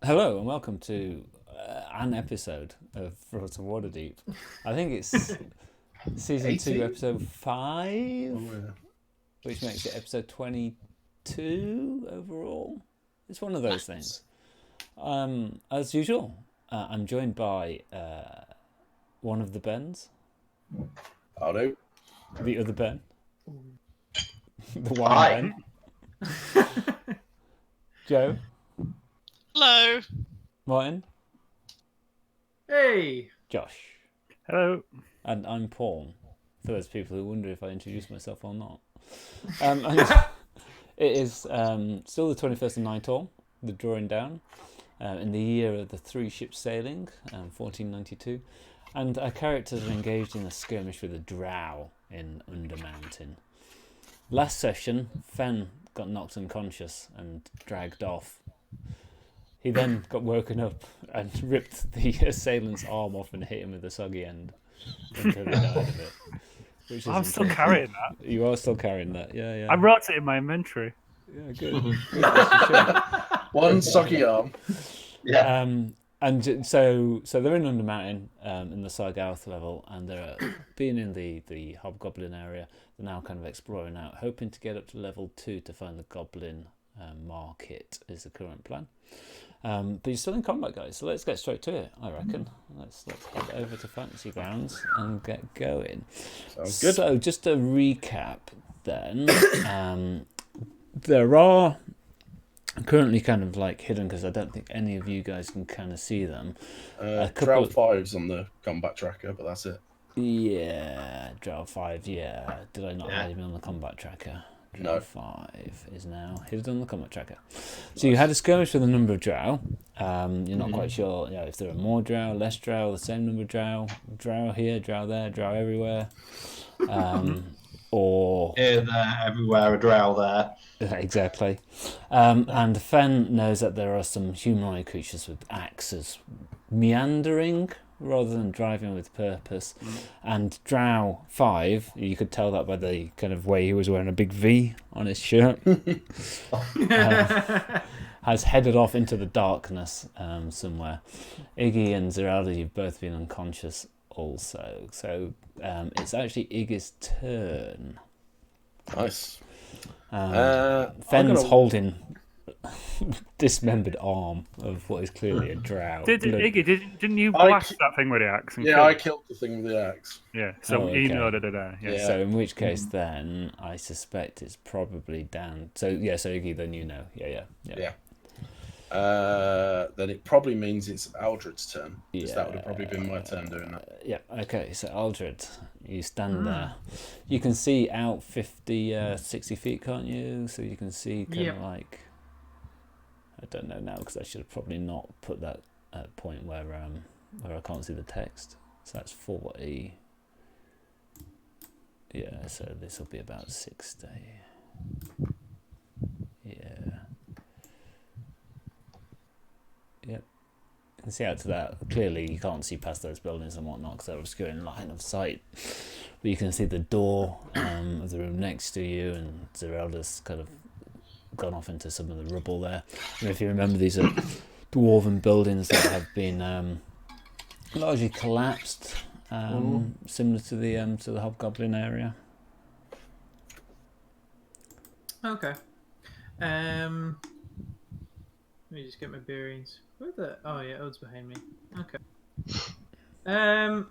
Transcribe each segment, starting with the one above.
Hello and welcome to an episode of Frauds of Waterdeep. I think it's season 18? 2, episode 5, Oh, yeah. which makes it episode 22 overall. It's one of those things. As usual, I'm joined by one of the Bens. Hello. The other Ben. The one Hi. Ben. Joe. Hello. Martin. Hey. Josh. Hello. And I'm Paul, for those people who wonder if I introduced myself or not. It is still the 21st of Nighthall, the drawing down, in the year of the 3 ships sailing, 1492, and our characters are engaged in a skirmish with a Drow in Undermountain. Last session, Fenn got knocked unconscious and dragged off. He then got woken up and ripped the assailant's arm off and hit him with the soggy end until he died of it. Which is I'm still carrying that. You are still carrying that, yeah. I wrote it in my inventory. Yeah, good. One socky arm. Yeah. And so they're in Undermountain, in the Sargouth level, and they're being in the Hobgoblin area. They're now kind of exploring out, hoping to get up to level 2 to find the Goblin market is the current plan. But you're still in combat, guys, so let's get straight to it, I reckon. Let's head over to Fantasy Grounds and get going. Sounds good. So, just to recap then, there are currently kind of like hidden, because I don't think any of you guys can kind of see them. Drow 5's on the combat tracker, but that's it. Yeah, Drow 5, yeah. Did I not hide him on the combat tracker? Drow No. 5 is now hidden on the combat tracker. So you had a skirmish with a number of Drow. You're not quite sure if there are more Drow, less Drow, the same number of Drow. Drow here, Drow there, Drow everywhere. Or Here, there, everywhere, a drow there. exactly. And Fenn knows that there are some humanoid creatures with axes meandering rather than driving with purpose. And Drow 5, you could tell that by the kind of way he was wearing a big V on his shirt, has headed off into the darkness somewhere. Iggy and Zerelda, you've both been unconscious also. So it's actually Iggy's turn. Nice. Fenn's holding dismembered arm of what is clearly a Drow. Iggy, didn't you I blast that thing with the axe? And Yeah, kill I it? killed the thing with the axe. Yeah, so Oh, he okay. know that. Yeah. Yeah. So in which case then I suspect it's probably down. So yeah, so Iggy, then you know. Yeah. Then it probably means it's Aldred's turn. Because that would have probably been my turn doing that. Yeah, okay, so Aldred, you stand there. You can see out 50, 60 feet, can't you? So you can see kind of like, I don't know now because I should have probably not put that point where I can't see the text. So that's 40. Yeah, so this will be about 60. Yeah. Yep. You can see out to that. Clearly, you can't see past those buildings and whatnot because they're obscuring line of sight. But you can see the door of the room next to you, and Zerelda's kind of gone off into some of the rubble there. And if you remember, these are dwarven buildings that have been largely collapsed, similar to the Hobgoblin area. Okay. Let me just get my bearings. Where the? Oh yeah, Ode's behind me. Okay.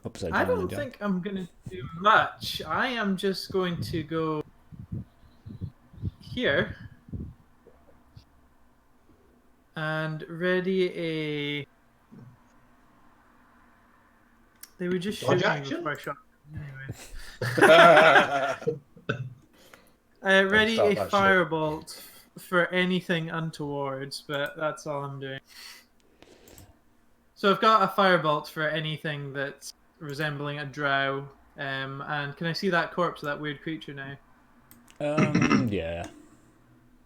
Upside I down, don't John. think I'm gonna do much. I am just going to go here and ready They were just Dodge shooting me action? before I shot them. Anyway. Ready Start a that shit. firebolt for anything untowards, but that's all I'm doing. So I've got a firebolt for anything that's resembling a drow. And can I see that corpse of that weird creature now? Yeah.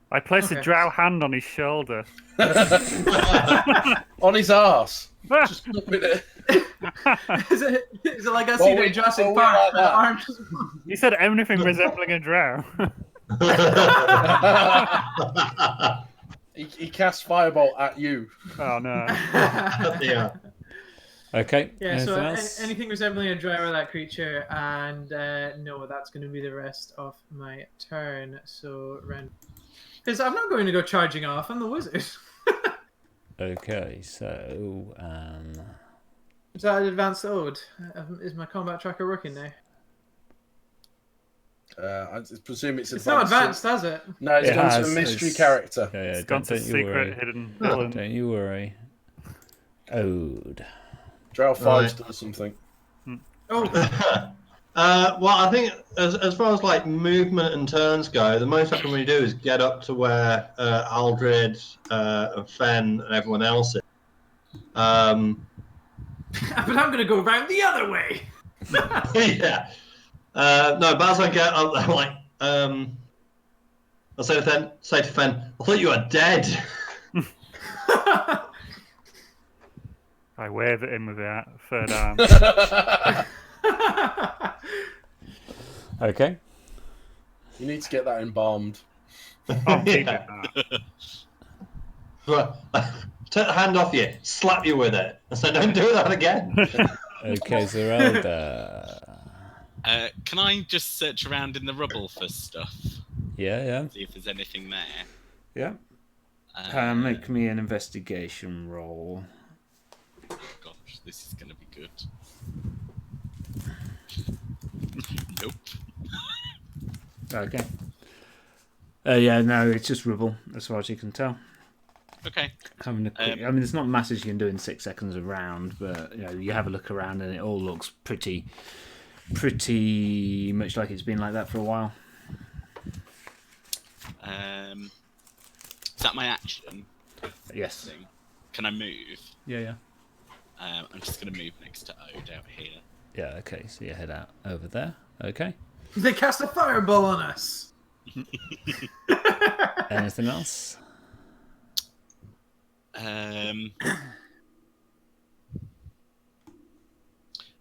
I place a Okay. drow hand on his shoulder. On his arse. Just look with it. is it like I Well, seen we- in Jurassic well, we Park? like where the that. arms... You said anything resembling a drow. He casts firebolt at you. Oh no. Yeah. Okay. Yeah, Anything so else? anything resembling a drow or that creature, and no, that's going to be the rest of my turn. So, because I'm not going to go charging off. I'm the wizard. Okay, so Is that an advanced ode? Is my combat tracker working now? I presume it's It's not advanced, has it? No, it's It gone to has, a mystery it's- character. yeah, It's gone to don't you worry. secret hidden villain. Don't you worry. Ode. Drow 5 Right. does something. Oh, Well, I think as far as like movement and turns go, the most I can really do is get up to where Aldred, Fenn, and everyone else is. but I'm going to go around the other way. Yeah. No, but as I get up, I'm like, I'll say to Fenn, I thought you were dead. I wave at him with that third arm. Okay. You need to get that embalmed. I'm keeping Yeah. that. Take the hand off you, slap you with it. I said, don't do that again. Okay, Zerelda. Can I just search around in the rubble for stuff? Yeah. See if there's anything there. Yeah. Make me an investigation roll. Gosh, this is going to be good. Nope. Okay. Yeah, no, it's just rubble, as far as you can tell. Okay. Having a quick, I mean, there's not masses you can do in 6 seconds around, but you have a look around and it all looks pretty much like it's been like that for a while. Is that my action Yes. thing? Can I move? Yeah. I'm just going to move next to Ode out here. Yeah. Okay. So you head out over there. Okay. They cast a fireball on us. Anything else?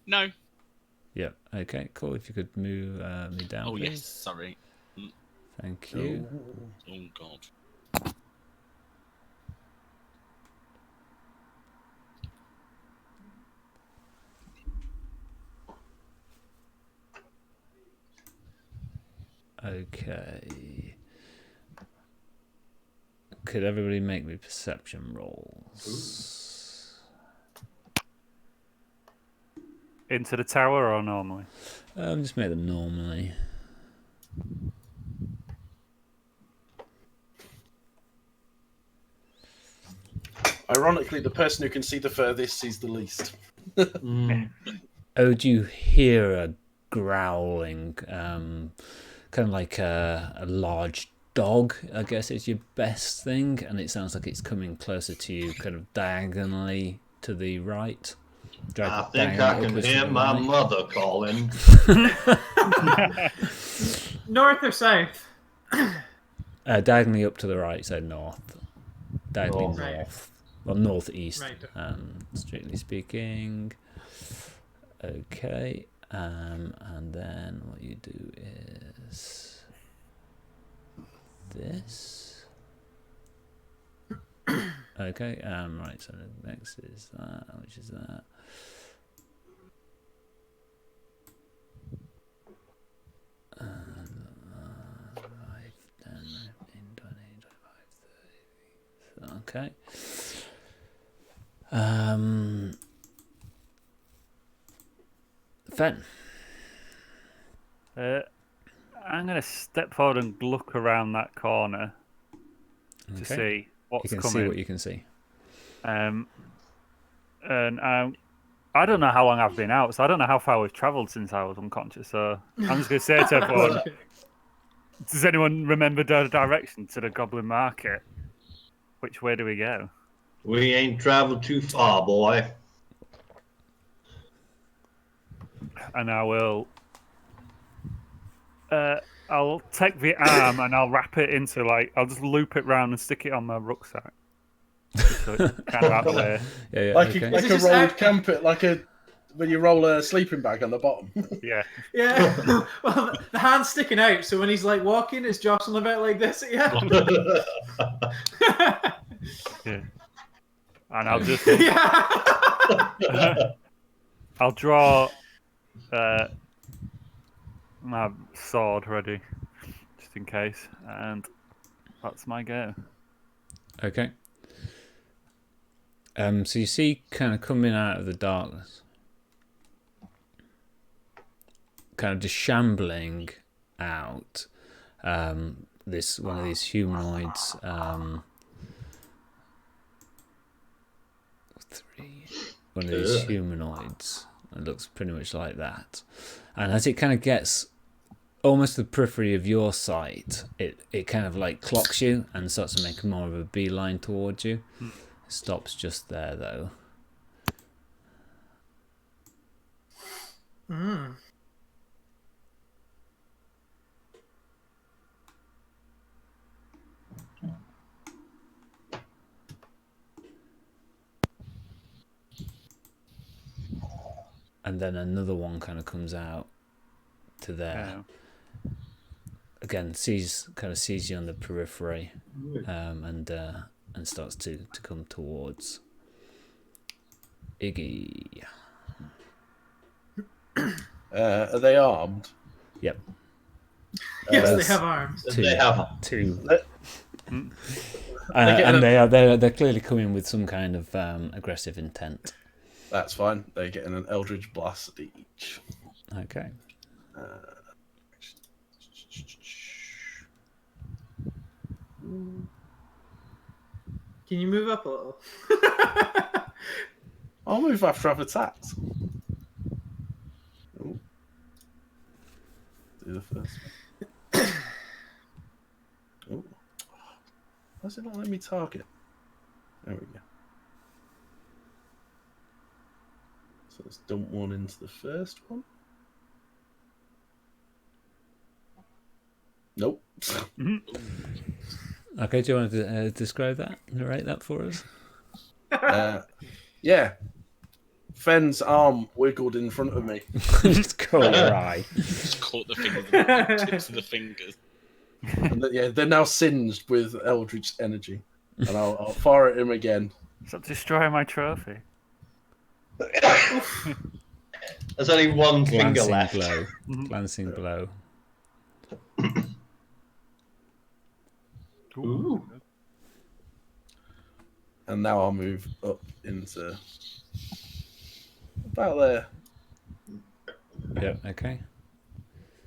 No. Yeah. Okay. Cool. If you could move me down. Oh, please. yes. Sorry. Thank you. Oh, God. Okay. Could everybody make me perception rolls? Into the tower or normally? Just make them normally. Ironically, the person who can see the furthest sees the least. Oh, do you hear a growling? Kind of like a large dog, I guess is your best thing, and it sounds like it's coming closer to you, kind of diagonally to the right. I think I can hear my mother calling. North or south? Diagonally up to the right, so north. Diagonally North. north. Well, northeast, Right. strictly speaking. Okay, and then what you do is this. Okay, right, so the next is that, which is that. And 5, 10, 15, 20, 25, 30. Okay. Fenn. I'm going to step forward and look around that corner to Okay. see You what's can coming. see what you can see. And I I don't know how long I've been out, so I don't know how far we've travelled since I was unconscious. So I'm just going to say to everyone, does anyone remember the direction to the Goblin Market? Which way do we go? We ain't traveled too far, boy. And I will... I'll take the arm and I'll wrap it into, like... I'll just loop it round and stick it on my rucksack. So it's kind of out of the way. Yeah, Like okay. a rolled camper, when you roll a sleeping bag on the bottom. Yeah. Yeah. Well, the hand's sticking out, so when he's like walking, it's jostling about like this. Yeah. Yeah. And I'll just... Yeah. I'll draw my sword ready, just in case. And that's my go. Okay. So you see, kind of coming out of the darkness, kind of just shambling out, this one of these humanoids. One of these humanoids. It looks pretty much like that, and as it kind of gets almost the periphery of your sight, it kind of like clocks you and starts to make more of a beeline towards you. It stops just there, though. And then another one kind of comes out to there. Yeah. Again, sees you on the periphery, and starts to come towards Iggy. Are they armed? Yep. Yes, they have arms. Two. And they're clearly coming with some kind of aggressive intent. That's fine. They're getting an Eldritch Blast each. Okay. Can you move up a little? I'll move after I've attacked. Ooh. Do the first one. Ooh. Why is it not letting me target? There we go. So let's dump one into the first one. Nope. Okay, do you want to describe that? Narrate that for us? Yeah. Fenn's arm wiggled in front of me. Just caught your eye. Just caught the tips of the fingers. And they're now singed with Eldritch energy. And I'll fire at him again. Stop destroying my trophy. There's only one finger Glancing left. blow. Glancing blow. Ooh. And now I'll move up into about there. Yep, okay.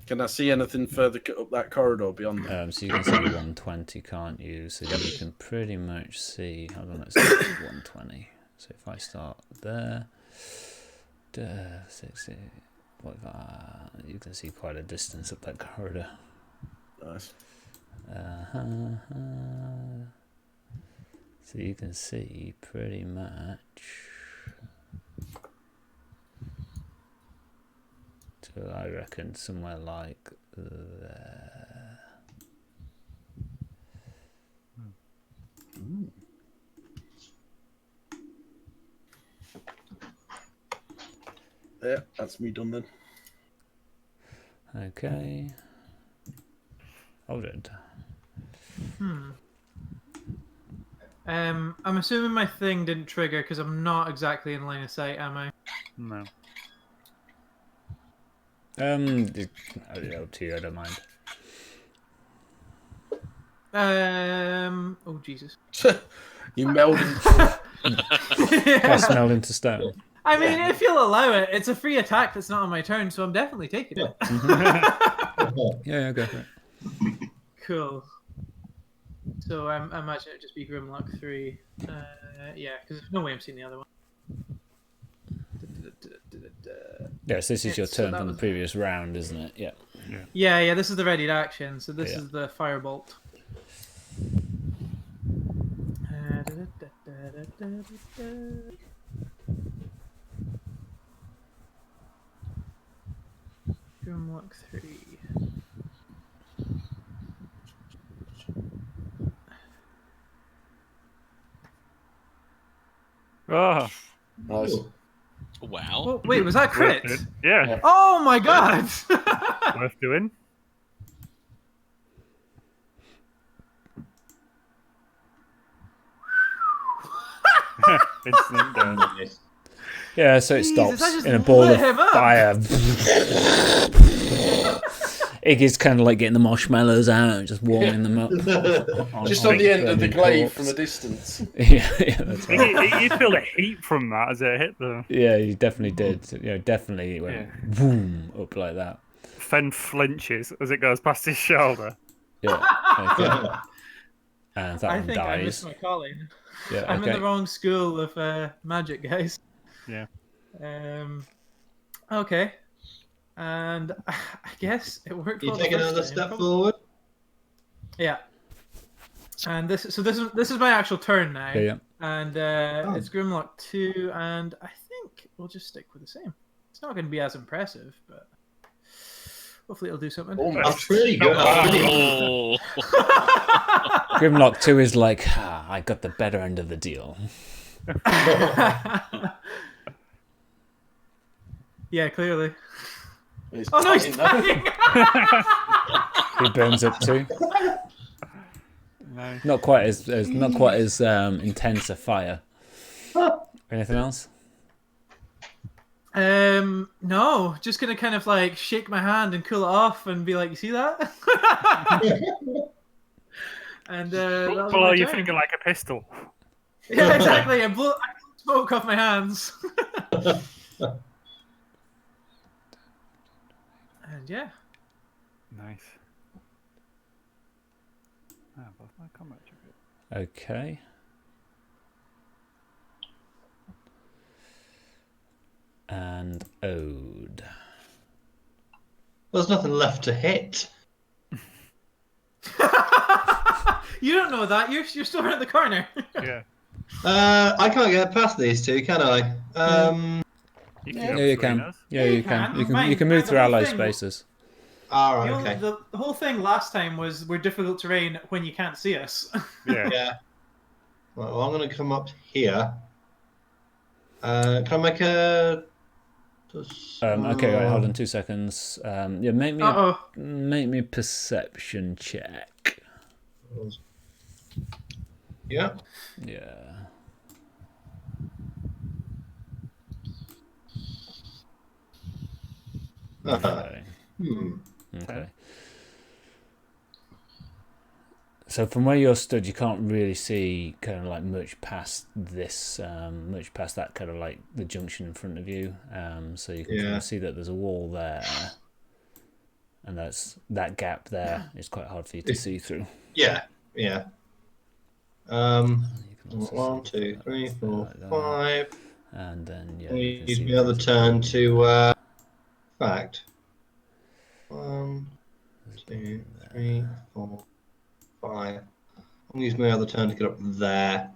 Can I see anything further up that corridor beyond that? So you can see 120, can't you? So you can pretty much see. Hold on, let's see 120. So if I start there, 60, you can see quite a distance up that corridor. Nice. So you can see pretty much to, I reckon, somewhere like there. Yeah, that's me done then. Okay. Aldred. I'm assuming my thing didn't trigger because I'm not exactly in line of sight, am I? No. Up to you, I don't mind. Oh Jesus. You melded. Cast meld into stone. I mean, if you'll allow it, it's a free attack that's not on my turn, so I'm definitely taking it. Yeah, go for it. Cool. So I imagine it'd just be Grimlock 3. Yeah, because there's no way I'm seeing the other one. Yes, this is your So turn that from the was- previous round, isn't it? Yeah. Yeah, this is the readied action, so this Yeah. is the firebolt. Grimlock 3. Oh, Nice. Wow. Oh, wait, was that crit? worth it. Yeah, Yeah. Oh my god! worth doing. Instant death. Nice. Yeah, so it Jesus, I stops just in a ball lit of him up. fire. Iggy's kind of like getting the marshmallows out and just warming them up. Just on the end of the burning glaive corpse. from a distance. yeah, that's right. You feel the heat from that as it hit the Yeah, you definitely did. Definitely it went boom up like that. Fenn flinches as it goes past his shoulder. Yeah. Okay. And that I one think I missed dies. my calling. Yeah. I'm in Okay. the wrong school of magic, guys. Yeah. Okay. And I guess it worked. You well take the first another time, step probably. forward. Yeah. And this is my actual turn now. Yeah. And it's Grimlock 2, and I think we'll just stick with the same. It's not going to be as impressive, but hopefully it'll do something. Almost. That's pretty good. That's pretty good. Oh. Grimlock 2 is like, I got the better end of the deal. Yeah, clearly. He's Oh no, he's dying, though. dying! He burns up too. Nice. Not quite as intense a fire. Anything else? No, just gonna kind of like shake my hand and cool it off and be like, you see that? And that'll be Pull my out your turn. finger like a pistol. Yeah, exactly. I blow smoke off my hands. And yeah. Nice. Both my combat check. Okay. And Ode. There's nothing left to hit. You don't know that. You're still around the corner. Yeah. I can't get past these two, can I? You Yeah. can Yeah, you can. Yeah, you can. You can move The through whole ally thing- spaces. All right, You know, okay. the whole thing last time was we're difficult terrain when you can't see us. Yeah. Yeah. Right, well, I'm going to come up here. Can I make a? Okay, right, hold on 2 seconds. Yeah, make me a perception check. Yeah. Yeah. Okay. Okay. So from where you're stood, you can't really see kind of like much past this, much past that kind of like the junction in front of you. So you can kind of see that there's a wall there, and that gap there is quite hard for you to see through. Yeah. Yeah. You can also 1, see 2, 3, 4, like that. 5. And then yeah, We you can use see my other turn to fact. 1, 2, 3, 4, 5. I'll use my other turn to get up there.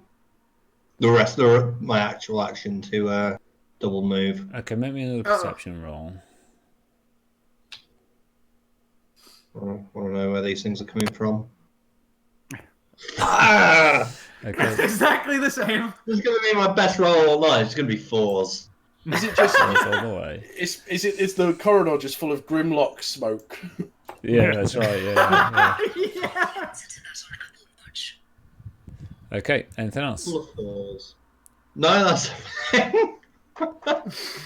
The rest of my actual action to double move. Okay, make me another perception roll. I want to know where these things are coming from. Ah! Okay. Exactly the same. This is going to be my best roll all night. It's going to be 4s. Is it just? That's all the way. Is the corridor just full of Grimlock smoke? Yeah, that's right. Yeah. Yeah. Okay. Anything else? Full of 4s. No, that's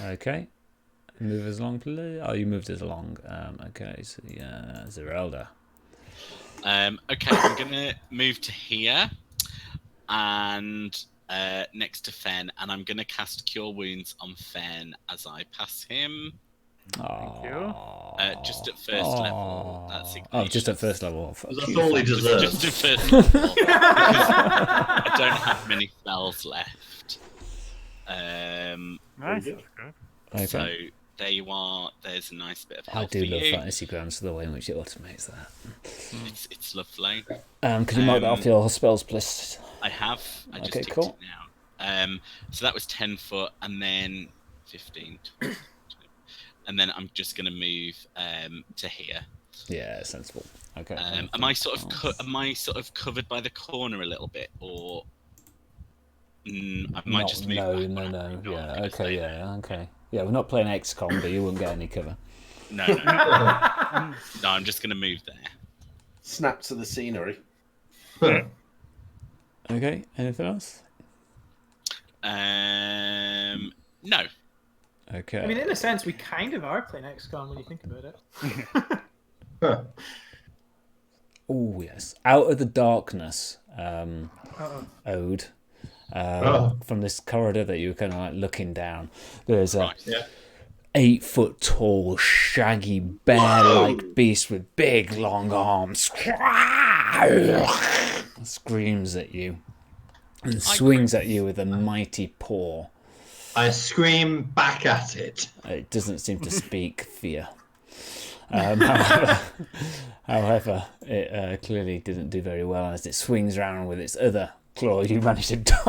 Okay. Move us along, please. Oh, you moved us along. Okay. So yeah, Zerelda. Okay, I'm gonna move to here, and next to Fenn, and I'm gonna cast Cure Wounds on Fenn as I pass him. Oh. Just at first level. That's Oh, just at first level. Fuck that's you. all he deserves. Just at first level. Because I don't have many spells left. Nice. That's good. Okay. So there you are. There's a nice bit of I health do for love you. Fantasy Grounds, the way in which it automates that. It's lovely. Could you mark that off your spells list? I have. I just Okay, ticked cool. it now. So that was 10 foot, and then 15, 20, and then I'm just going to move to here. Yeah, sensible. Okay. Am I sort of covered by the corner a little bit, or I might just move No. back? I'm Yeah. gonna Okay. stay Yeah. there. Okay. Yeah, we're not playing XCOM, but you wouldn't get any cover. No. No, I'm just going to move there. Snaps of the scenery. Okay. Anything else? No. Okay. I mean, in a sense, we kind of are playing XCOM when you think about it. Oh yes, out of the darkness, Ode. From this corridor that you were kind of like looking down, there's a 8-foot tall, shaggy, bear-like beast with big, long arms. Screams at you and swings at you with a mighty paw. I scream back at it. It doesn't seem to speak fear. However, it clearly didn't do very well as it swings around with its other claw. You managed to dodge.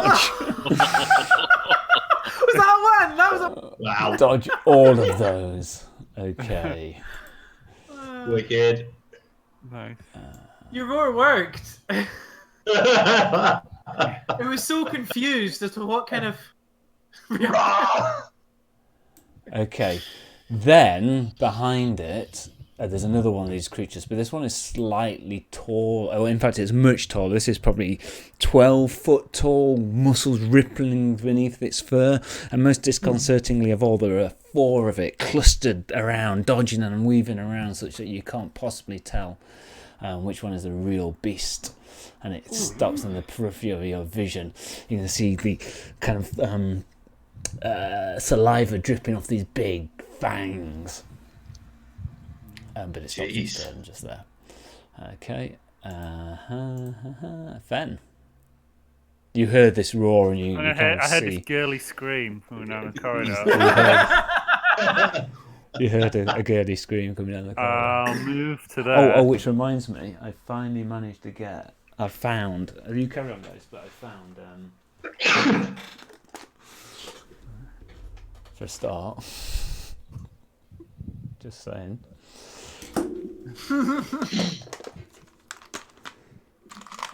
Was that one? That was a... Wow. Dodge all of those. Okay. Wicked. Nice. Your roar worked. It was so confused as to what kind of... Okay. Then, behind it, there's another one of these creatures, but this one is slightly tall. Oh, in fact, it's much taller. This is probably 12 foot tall, muscles rippling beneath its fur. And most disconcertingly of all, there are 4 of it clustered around, dodging and weaving around, such that you can't possibly tell which one is the real beast. And it stops in the periphery of your vision. You can see the kind of saliva dripping off these big fangs. But it stops instead just there. Okay. Fenn. You heard this roar and you I can't heard see. this girly scream coming down the corridor. You heard a girly scream coming down the corridor. I'll move to there. Oh, which reminds me, I finally managed to get... I found... You carry on, guys, but I found... for a start... Just saying.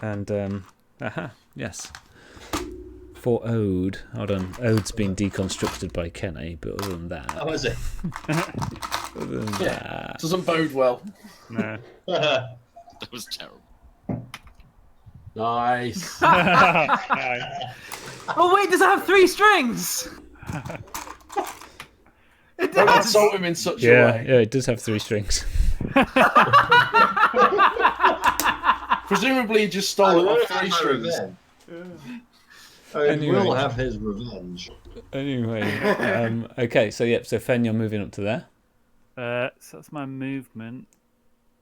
And, yes. For Ode, hold on, Ode's been deconstructed by Kenny, but other than that... How is it? Other than that... Doesn't bode well. No. That was terrible. Nice. Nice. Oh wait, does it have 3 strings? It Don't does. insult him in such a Yeah, way. it does have 3 strings. Presumably he just stole it off 3 strings. Anyway. Will have his revenge. Anyway, okay, so Fenn, you're moving up to there. So that's my movement.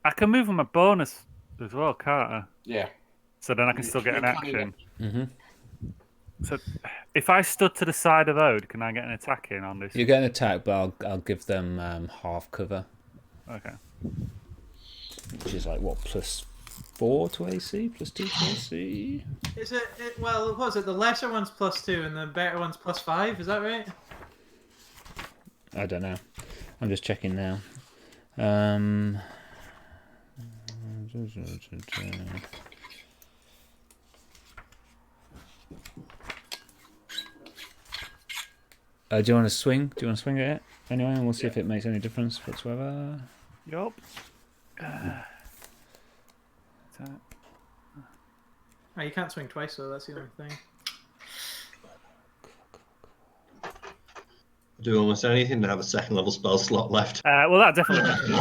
I can move on my bonus as well, can't I? Yeah. So then I can still get an action. Mm-hmm. So if I stood to the side of Ode, can I get an attack in on this? You get an attack, but I'll give them half cover, Okay. which is like what, +4 to AC, +2 to AC. Is it? Well, what was it? The lesser one's +2 and the better one's +5. Is that right? I don't know. I'm just checking now. Do you want to swing? Do you want to swing at it anyway? And we'll see if it makes any difference whatsoever. Yup. Oh, you can't swing twice, so that's the only thing. Do almost anything to have a 2nd level spell slot left. Well, that definitely misses.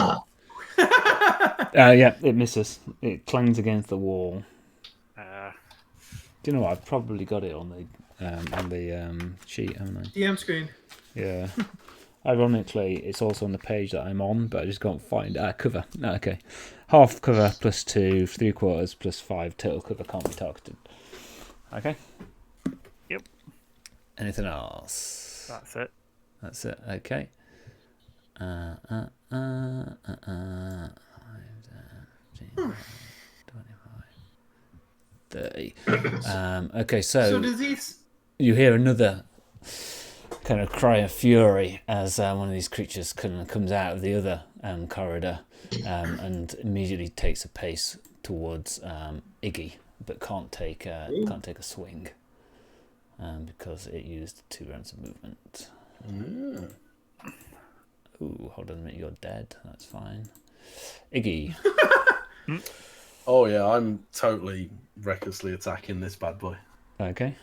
Yeah, it misses. It clangs against the wall. Do you know what? I've probably got it on the sheet, haven't I? DM screen. Yeah. Ironically, it's also on the page that I'm on, but I just can't find cover. Okay. Half cover +2, 3/4 +5. Total cover can't be targeted. Okay. Yep. Anything else? That's it. That's it. Okay. 5, 10, 15, 25, 30. Okay, So does he? you hear another kind of cry of fury as one of these creatures kind of comes out of the other corridor and immediately takes a pace towards Iggy, but can't take a swing because it used 2 rounds of movement. Ooh, hold on a minute, you're dead. That's fine. Iggy. Oh yeah, I'm totally recklessly attacking this bad boy. Okay.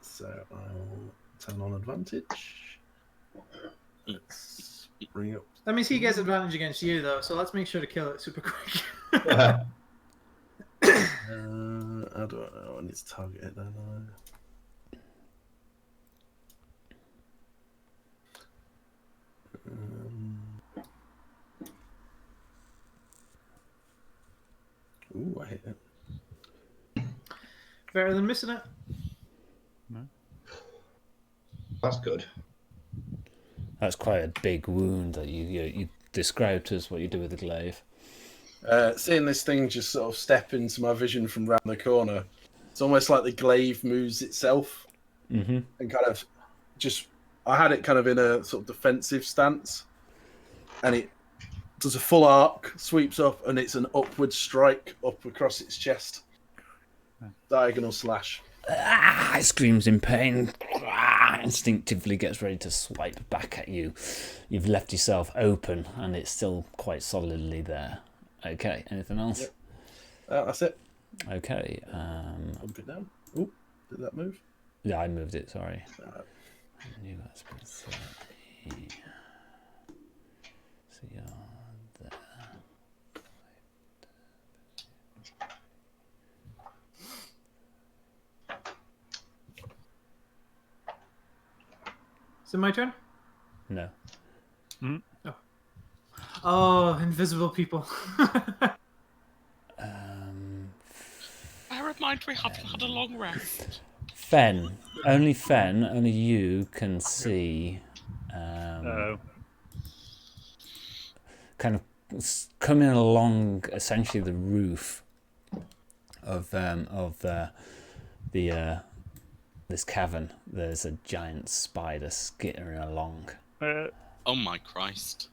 So I'll turn on advantage. Let's bring up. That means he gets advantage against you, though. So let's make sure to kill it super quick. I don't know. I need to target it then. Ooh, I hit it. Better than missing it. That's good. That's quite a big wound that you described to us what you do with the glaive. Seeing this thing just sort of step into my vision from round the corner, it's almost like the glaive moves itself and kind of just. I had it kind of in a sort of defensive stance, and it does a full arc, sweeps up, and it's an upward strike up across its chest. Diagonal slash. It screams in pain. Instinctively gets ready to swipe back at you. You've left yourself open, and it's still quite solidly there. Okay, anything else? Yep. That's it. Okay. Pump it down. Oh, did that move? Yeah, I moved it, sorry. You guys can see. So you're there. Is it my turn? No. Oh, invisible people. Bear in mind we haven't had a long rest. Fenn, only you can see kind of coming along essentially the roof of this cavern. There's a giant spider skittering along. Oh my Christ.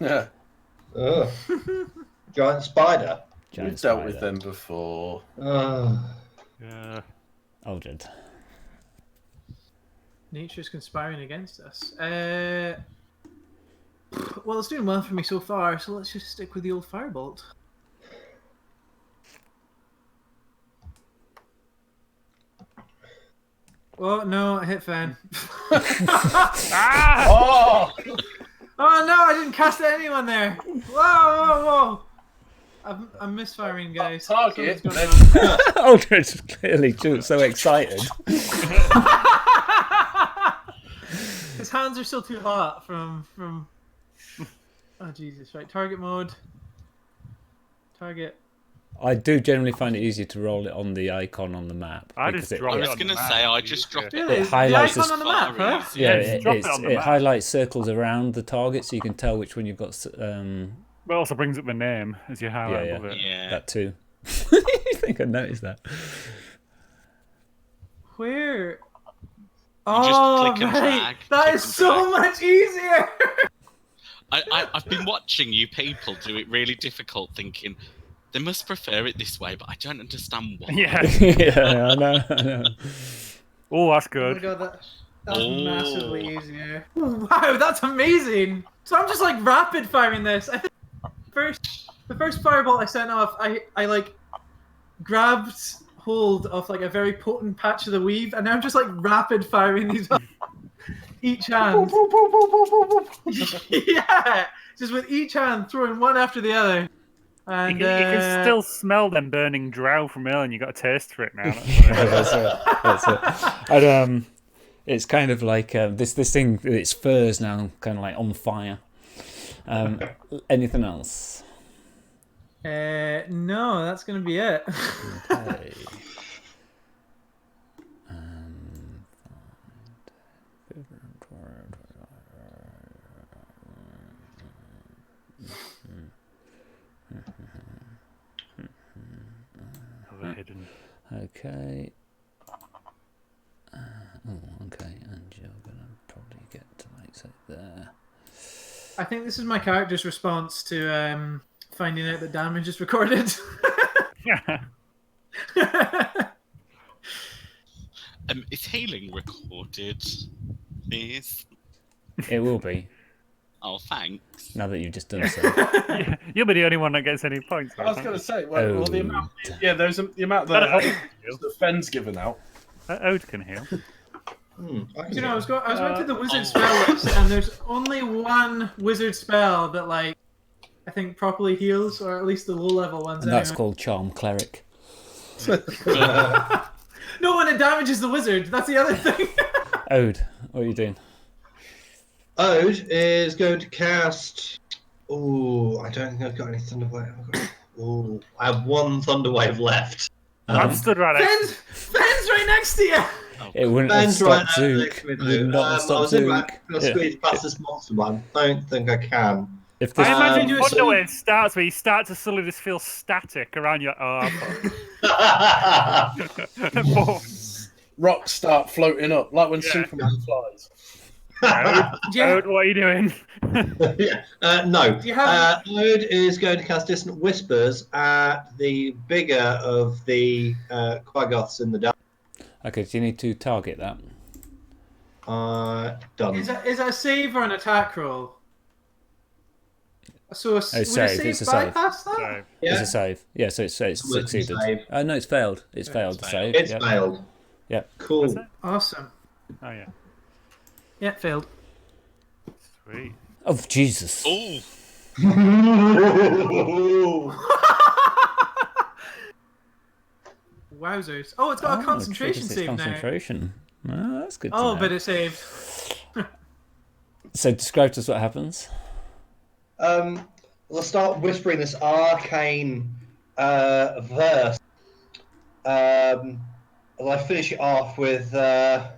Yeah. Giant spider. We've dealt with them before. Yeah. Aldred. Nature's conspiring against us. Well, it's doing well for me so far, so let's just stick with the old firebolt. Oh no, I hit Fenn. Oh! Oh no, I didn't cast at anyone there. Whoa. I'm misfiring, guys. Target. Something's going on. Aldred's clearly so excited. His hands are still too hot from. Oh Jesus! Right, target mode. Target. I do generally find it easier to roll it on the icon on the map. I just drop I it was on the going to map. say, I just dropped it. Really? It The highlights icon this on the map, huh? Yeah, drop it on the it map. highlights circles around the target, so you can tell which one you've got. But it also brings up the name as you highlight Yeah, above it. Yeah. That too. I think I noticed that. Where? just Oh, click and right. drag, That click is and so drag. much easier. I've been watching you people do it really difficult, thinking they must prefer it this way, but I don't understand why. Yeah. Yeah, I know. Oh, that's Oh my good. god, that's Oh. massively easier. Wow, that's amazing. So I'm just like rapid firing this. I think the first firebolt I sent off, I like grabbed hold of like a very potent patch of the weave, and now I'm just like rapid firing these off each hand. Yeah, just with each hand throwing one after the other. And You can still smell them burning drow from earlier, and you got a taste for it now. That's it. And it's kind of like this thing. Its fur's now kind of like on fire. Anything else? No, that's gonna be it. Okay. 5, Okay. Okay, and you're gonna probably get to like say there. I think this is my character's response to finding out that damage is recorded. Is healing recorded, please? It will be Oh, thanks. now that you've just done so. You'll be the only one that gets any points. I was going to say, well, the amount, there's the amount That'll that help that Fenn's given out. Ode can heal. You know, I was going through the wizard spell list, and there's only one wizard spell that, like, I think properly heals, or at least the low-level ones. And that's anyway. called Charm Cleric. No, when it damages the wizard. That's the other thing. Ode, what are you doing? Ode is going to cast. Oh, I don't think I've got any Thunderwave. Oh, I have one Thunderwave left. I'm stood right next. Fenn's right next to you. It wouldn't have Fenn's stopped right Zook. next to me, It though. would not have I stopped was in Zook. to squeeze past this monster, but I don't think I can. If this, I imagine do it Thunderwave starts where you start to suddenly just feel static around your arm. Rocks start floating up, like when Superman flies. Ode, what are you doing? No. Do you have- Ode is going to cast Distant Whispers at the bigger of the Quaggoths in the dark. okay, do you need to target that? Done. Is that a save or an attack roll? So would save, a save it's a save. bypass that? So, It's a save. Yeah, so it's Wisdom succeeded. save. No, it's failed. It's failed to save. It's yeah. failed. Yeah. Cool. Was it? Awesome. Oh yeah. Yeah, failed. Sweet. Oh, Jesus. Oh, Wowzers. Oh, it's got a concentration triggers its save now. concentration. Oh, that's good to Oh, know. but it saved. So describe to us what happens. Let's start whispering this arcane verse. I finish it off with. I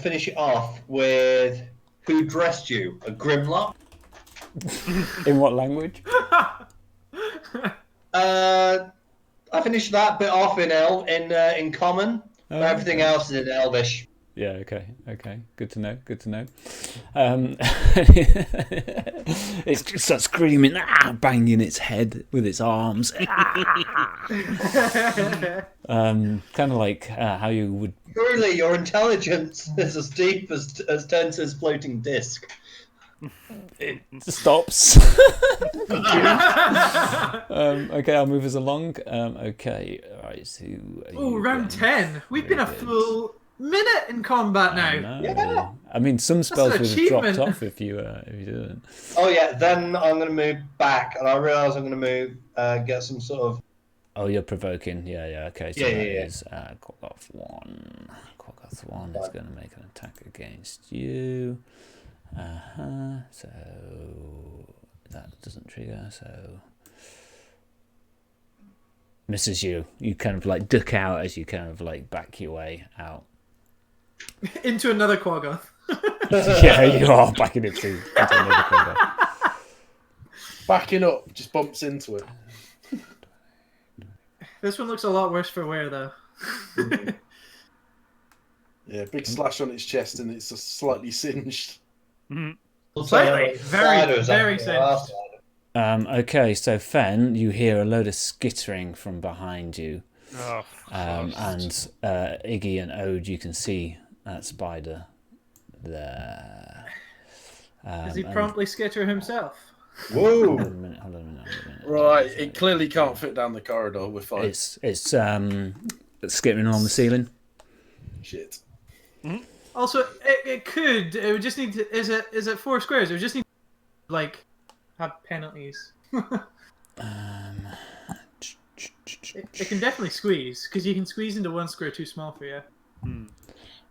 finish it off with "Who dressed you? A Grimlock." In what language? I finished that bit off in common. Oh, But everything okay. else is in Elvish. Yeah, okay. Good to know. It just starts screaming, banging its head with its arms. Kind of like how you would. Truly, your intelligence is as deep as Tensor's floating disc. It stops. Okay, I'll move us along. Okay, alright, so. Oh, round 10. We've been a full minute in combat now. Yeah. I mean, some spells an would have dropped achievement. off if you didn't. Oh yeah, then I'm going to move back, and I realise I'm going to move, get some sort of. Oh, you're provoking. Yeah. Okay, so Yeah, that yeah. is Quaggoth 1. Quaggoth 1 is going to make an attack against you. So that doesn't trigger, so misses you. You kind of like duck out as you kind of like back your way out. Into another Quaggoth. Yeah, you are backing into another Quaggoth. Backing up, just bumps into it. This one looks a lot worse for wear, though. Yeah, big slash on its chest and it's just slightly singed. Slightly. Very, very singed. Okay, so Fenn, you hear a load of skittering from behind you. Oh, And Iggy and Ode, you can see that spider there. Does he promptly skitter himself? Whoa! Hold on a minute. Right, it clearly can't fit down the corridor. We're fine. It's skittering along the ceiling. Shit. Also, it could. It would just need to. Is it 4 squares? It would just need to, like, have penalties. It can definitely squeeze, because you can squeeze into 1 square too small for you.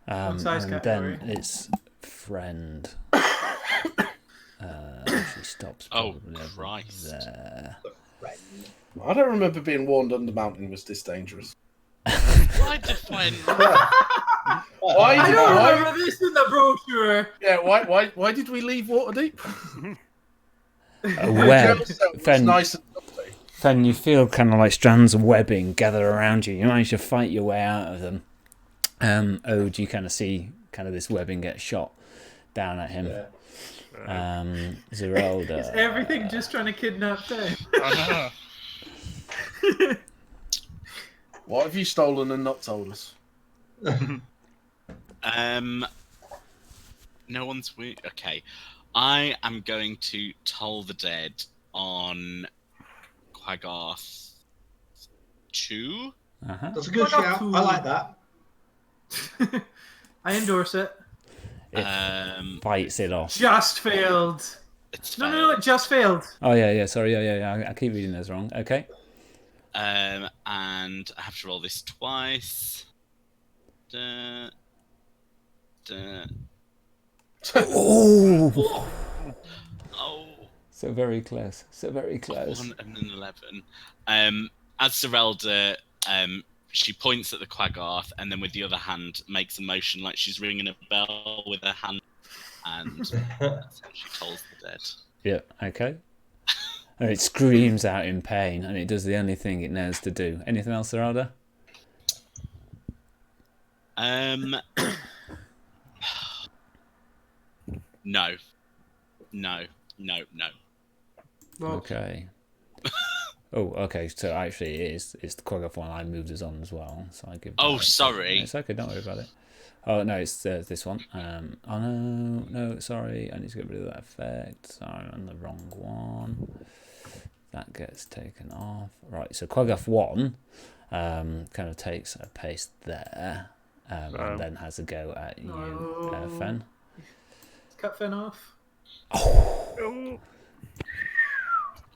Size And category. then it's friend. She stops. Oh, probably over Christ. there. I don't remember being warned Undermountain was this dangerous. Why define? Why? I don't Why? remember this in the brochure. Yeah. Why did we leave Waterdeep? A web. It's Fenn, nice and lovely. Fenn, you feel kind of like strands of webbing gather around you. You manage to fight your way out of them. Ode, you kind of see kind of this webbing get shot down at him. Zerelda. Is everything just trying to kidnap Fenn? I know. What have you stolen and not told us? No one's weird. Okay. I am going to toll the dead on Quaggoth 2. That's a good shout. I like that. I endorse it. Bites it off. Just failed. It's No, it just failed. Oh yeah. Sorry, yeah. I keep reading those wrong. Okay. And I have to roll this twice. Duh. Oh. Oh. So very close. 1 and an 11. As Zerelda, she points at the Quaggoth and then with the other hand makes a motion like she's ringing a bell with her hand, and that's how she tolls the dead. Yeah. Okay. And it screams out in pain, and it does the only thing it knows to do. Anything else, Zerelda? No. Okay. Oh, okay. So actually, it's the Quaggoth one I moved us on as well. So I give. Oh, sorry. It's okay. Don't worry about it. Oh no, it's this one. Oh no, sorry. I need to get rid of that effect. Sorry, I'm on the wrong one. That gets taken off. Right. So Quaggoth 1, kind of takes a pace there, and then has a go at you, Fenn. Let's cut Fenn off. Oh.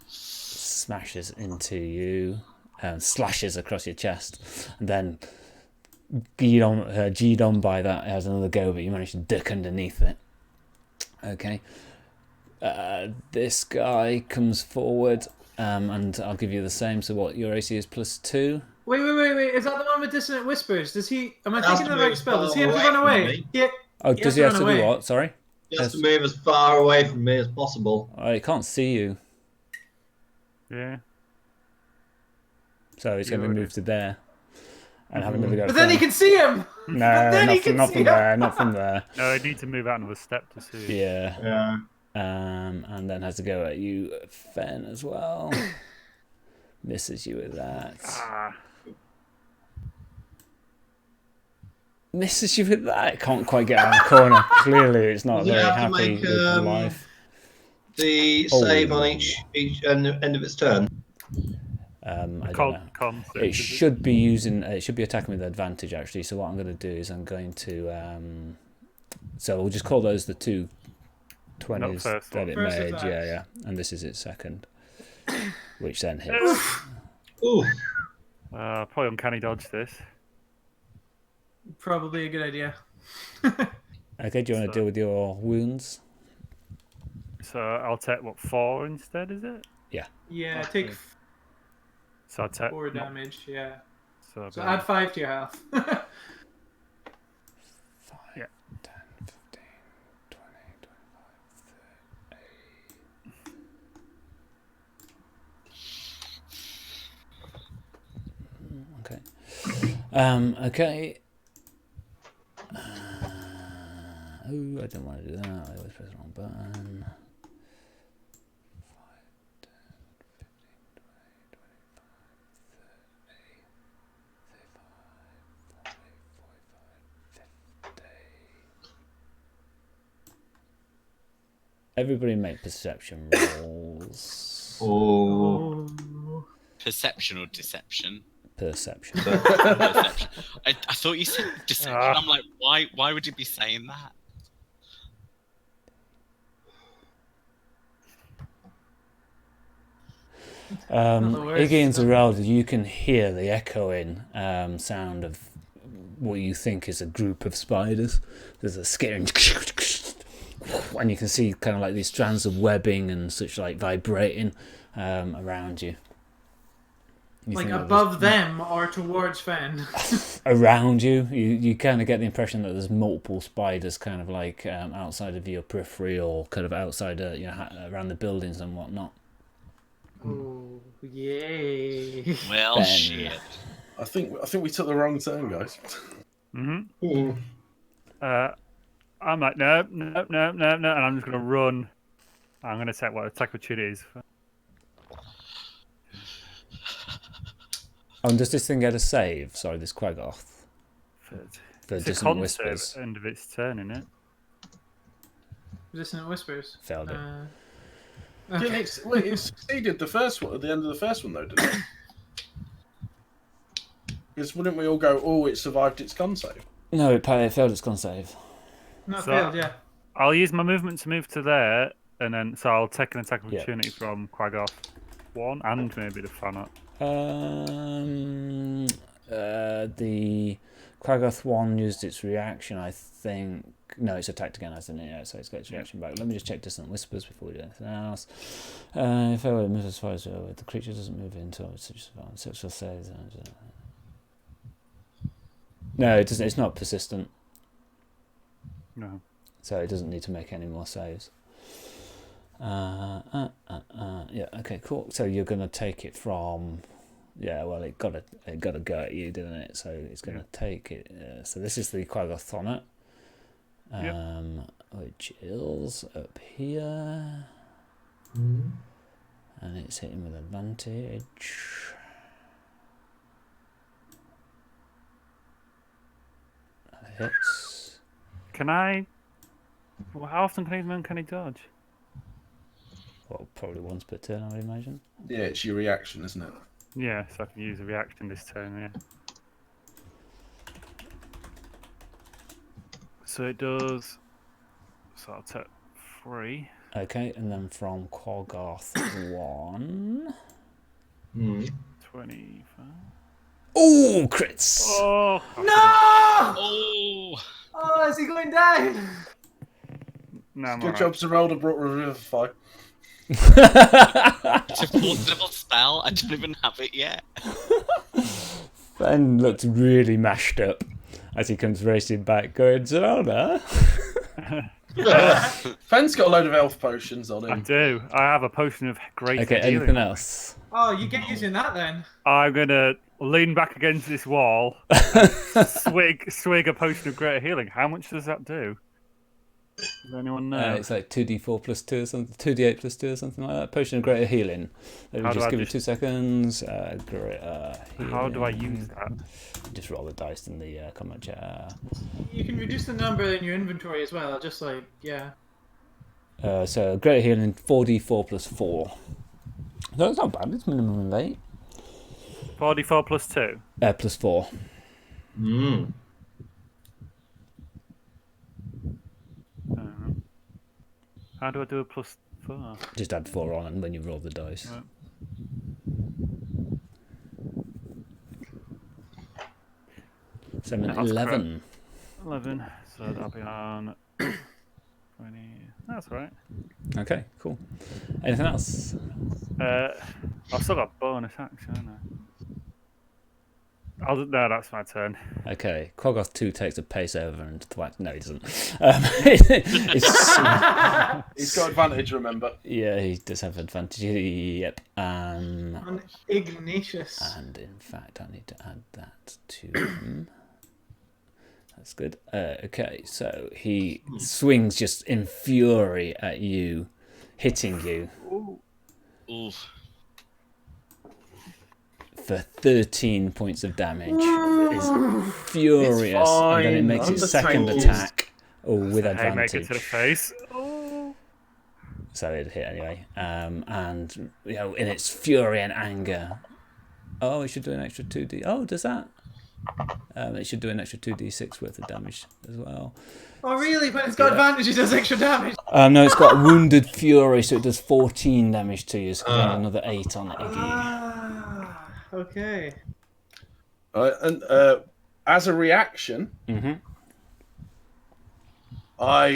Smashes into you and slashes across your chest, and then G'd on by that has another go, but you manage to duck underneath it. Okay. This guy comes forward, and I'll give you the same. So what, your AC is +2? Wait. Is that the one with Dissonant Whispers? Am I thinking of the right spell? Does he have to run away? Yeah. Oh, does he have to do what? Sorry? He has to move as far away from me as possible. Oh, he can't see you. Yeah. So he's going to move to there. And have another go. But then he can see him! No, not from there. Not from there. No, I need to move out another step to see. Yeah. And then has to go at you, Fenn, as well. Misses you with that. Misses you with that. Can't quite get out of the corner. Clearly, it's not very happy with life. The save on each end of its turn. I don't know. It should be attacking with advantage actually. So what I'm going to do is I'm going to so we'll just call those the two 20s that it made. Yeah. And this is its second, which then hits. Ooh. Probably uncanny dodge this. Probably a good idea. Okay, do you want to deal with your wounds? So I'll take 4 instead, is it? Yeah. Yeah, take so I'll take 4 damage, yeah. So add 5 to your health. 5, 10, 15, 20, 25, 30. Okay. I don't want to do that. I always press the wrong button. 5, 10, 15, 20, 25, 30, 35, 40, 50. Everybody make perception rolls. Oh. Perception or deception? Perception. Perception. I thought you said deception. I'm like, why would you be saying that? Iggy and Zerelda, you can hear the echoing sound of what you think is a group of spiders. There's a skittering, and you can see kind of like these strands of webbing and such like vibrating around you. Like above them or towards Fenn? Around you. You kind of get the impression that there's multiple spiders kind of like outside of your periphery or kind of outside around the buildings and whatnot. Oh, yay. Well, Ben. shit. I think we took the wrong turn, guys. Mm-hmm. I'm like, no, and I'm just gonna run. I'm gonna take what attack opportunity is. Oh, and does this thing get a save? Sorry, this Quaggoth. For It's a Dissonant con Whispers. save at the end of its turn, isn't it? Dissonant Whispers. Failed it. Okay. It succeeded the first one at the end of the first one, though, didn't it? Because wouldn't we all go, oh, it survived its con save? No, it failed its con save. Not So- failed, yeah. I'll use my movement to move to there, and then so I'll take an attack opportunity from Quaggoth 1 and maybe the Fanat. The Quaggoth 1 used its reaction, I think. No, it's attacked again, hasn't it? Yeah, so it's got its reaction back. Let me just check Dissonant Whispers before we do anything else. If I move as far as the creature doesn't move into it, such will say. No, it doesn't. It's not persistent, No. so it doesn't need to make any more saves. Yeah. Okay. Cool. So you're gonna take it from. Yeah. Well, it got a go at you, didn't it? So it's gonna take it. So this is the Quaggoth Sonnet. Which is up here, and it's hitting with advantage. That hits. Can I? Well, how often can he dodge? Well, probably once per turn, I would imagine. Yeah, it's your reaction, isn't it? Yeah, so I can use a reaction this turn. Yeah. So it does. So I'll take 3. Okay, and then from Quaggoth 1. 25. Oh, crits! Oh! No! Oh! Oh, is he going down? No, I'm Good alright. job, Zerelda brought Revivify. It's a portable spell. I don't even have it yet. Fenn looked really mashed up as he comes racing back, going, Zerelda? Fenn's got a load of elf potions on I him. do. I have a potion of great Okay, healing. anything else? Oh, you get using that then. I'm gonna lean back against this wall, swig a potion of greater healing. How much does that do? Does anyone know? It's like 2d4 plus 2 or something, 2d8 plus 2 or something like that. Potion of greater healing. Let me How do just I give it just- 2 seconds. Greater healing. How do I use that? Just roll the dice in the comment chat. You can reduce the number in your inventory as well, just like, yeah. So greater healing 4d4 plus 4. No, it's not bad. It's minimum of 8. 44 plus 2. Plus 4. How do I do a plus 4? Just add 4 on, and when you roll the dice. Right. So I'm at That's 11. 11. So that'll be on 20. That's right. Okay, cool. Anything else? I've still got bonus action, haven't I? No, that's my turn. Okay, Quaggoth 2 takes a pace over and thwacks. No, he doesn't. He's got advantage, remember. Yeah, he does have advantage. Yep. On Ignatius. And in fact, I need to add that to him. That's good. Okay, so he swings just in fury at you, hitting you Ooh. for 13 points of damage. It's furious. And then it makes its second Undertaken. attack with Haymaker advantage. to the face. Oh. So it hit anyway. And, you know, in its fury and anger. Oh, it should do an extra 2d. Oh, does that? It should do an extra 2d6 worth of damage as well. Oh, really? When it's got advantage, it does extra damage. No, it's got Wounded Fury, so it does 14 damage to you. So add another 8 on Iggy. Ah, okay. And as a reaction, I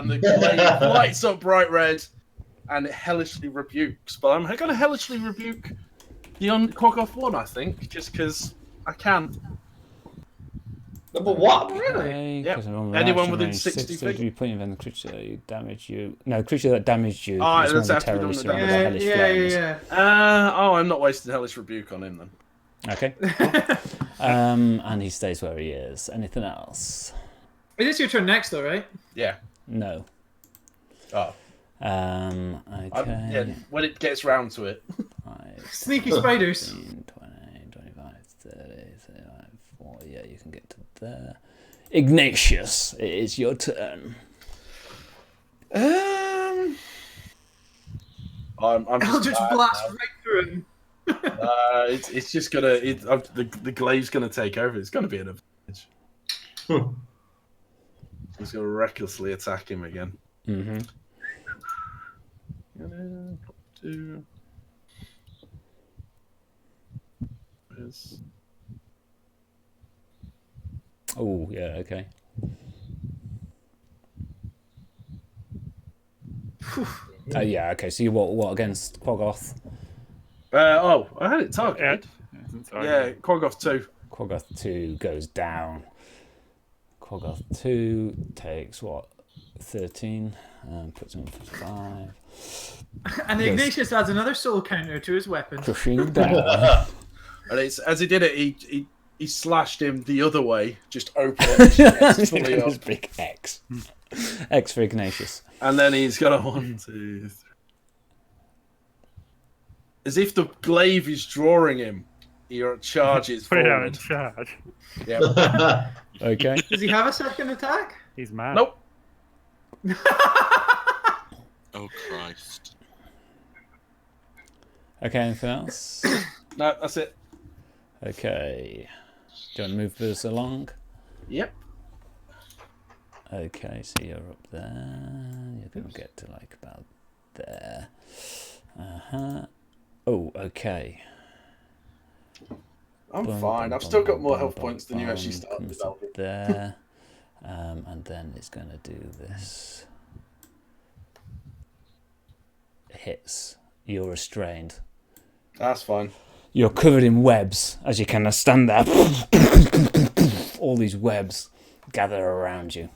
and the glaive lights up bright red, and it hellishly rebukes. But I'm going to hellishly rebuke the Quaggoth 1, I think, just because I can. Number one. Really? Yep. Anyone Anyone within 60 feet? You point event the creature you damage you. No, creature that damaged you. Oh, is that's one of the after we've done terrorists the surrounded by damage. hellish flames. I'm not wasting Hellish Rebuke on him then. Okay. And he stays where he is. Anything else? It is your turn next, though, right? Yeah. No. Oh. Okay. Yeah, when it gets round to it. 5, Sneaky spiders. 15, 20, 25, 30, 35, 40. Yeah, you can get to there. Ignatius, it is your turn. I'm I'll just blast right through him. it's just gonna. The glaive's gonna take over. It's gonna be an advantage. He's gonna recklessly attack him again. Mm-hmm. Oh, yeah, okay. Yeah, okay. So you what against Quaggoth? I had it targeted. Yeah, Quaggoth 2. Quaggoth 2 goes down. Quaggoth 2 takes what? 13 and puts him on 5. And Ignatius adds another soul counter to his weapon. Crushing down. And it's as he did it, he slashed him the other way, just open his chest fully up. Big X. X for Ignatius. And then he's got a 1, 2, 3. As if the glaive is drawing him, he charges Put it forward. out in charge. Yeah. Okay. Does he have a second attack? He's mad. Nope. Oh Christ! Okay, anything else? No, that's it. Okay. Do you want to move this along? Yep. Okay, so you're up there. You're going to get to like about there. Oh, okay. I'm fine. I've still got more health points than you actually started Comes developing. up there. And then it's going to do this. Hits. You're restrained. That's fine. You're covered in webs as you kind of stand there. All these webs gather around you.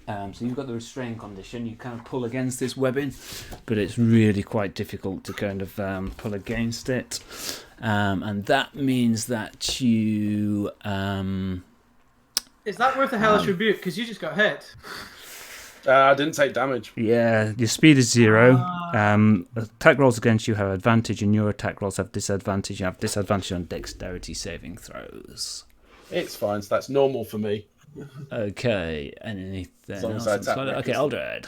So you've got the restraint condition. You kind of pull against this webbing, but it's really quite difficult to kind of pull against it. And that means that you... Is that worth a hellish rebuke? Because you just got hit. I didn't take damage. Yeah, your speed is 0. Attack rolls against you have advantage, and your attack rolls have disadvantage. You have disadvantage on dexterity saving throws. It's fine. So that's normal for me. Okay, anything As long else? as I attack Okay, Aldred.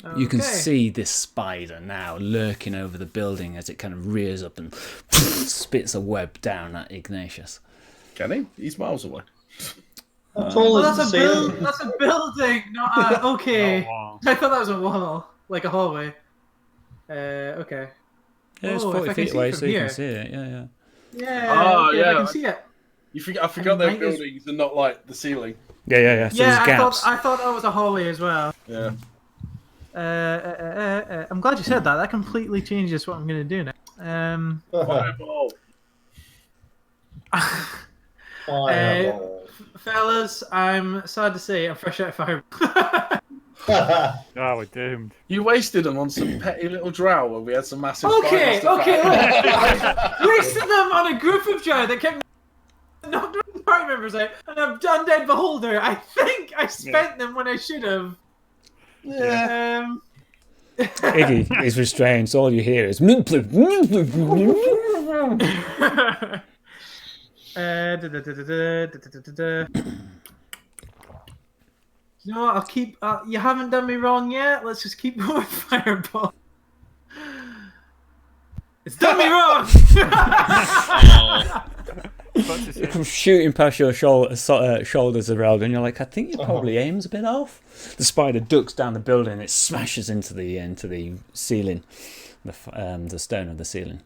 Okay. You can see this spider now lurking over the building as it kind of rears up and spits a web down at Ignatius. Can he? He's miles away. How tall Well, is the ceiling? that's a building, not a... Okay. Oh, wow. I thought that was a wall, like a hallway. Okay. Yeah, it's Oh, if 40 I can feet see away, from so you here. can see it. Yeah. Yeah, Oh, okay, yeah. I can see it. I forgot they're might as- buildings and not like the ceiling. Yeah. So Yeah, there's gaps. I thought that was a hallway as well. Yeah. I'm glad you said that. That completely changes what I'm going to do now. Fireball. Fireball. Fellas, I'm sad to say I'm fresh out of fire. Oh, we're doomed. You wasted them on some petty little drow where we had some massive Okay, spiders to fight. Wasted them on a group of drow that kept knocking party members out, and I'm undead beholder. I think I spent them when I should have. Yeah. Iggy is restrained, so all you hear is. You know what? I'll keep. You haven't done me wrong yet. Let's just keep going with fireball. It's done me wrong. You come shooting past your shoulders, Zerelda, and you're like, I think your probably aim's a bit off. The spider ducks down the building, and it smashes into the ceiling, the stone of the ceiling.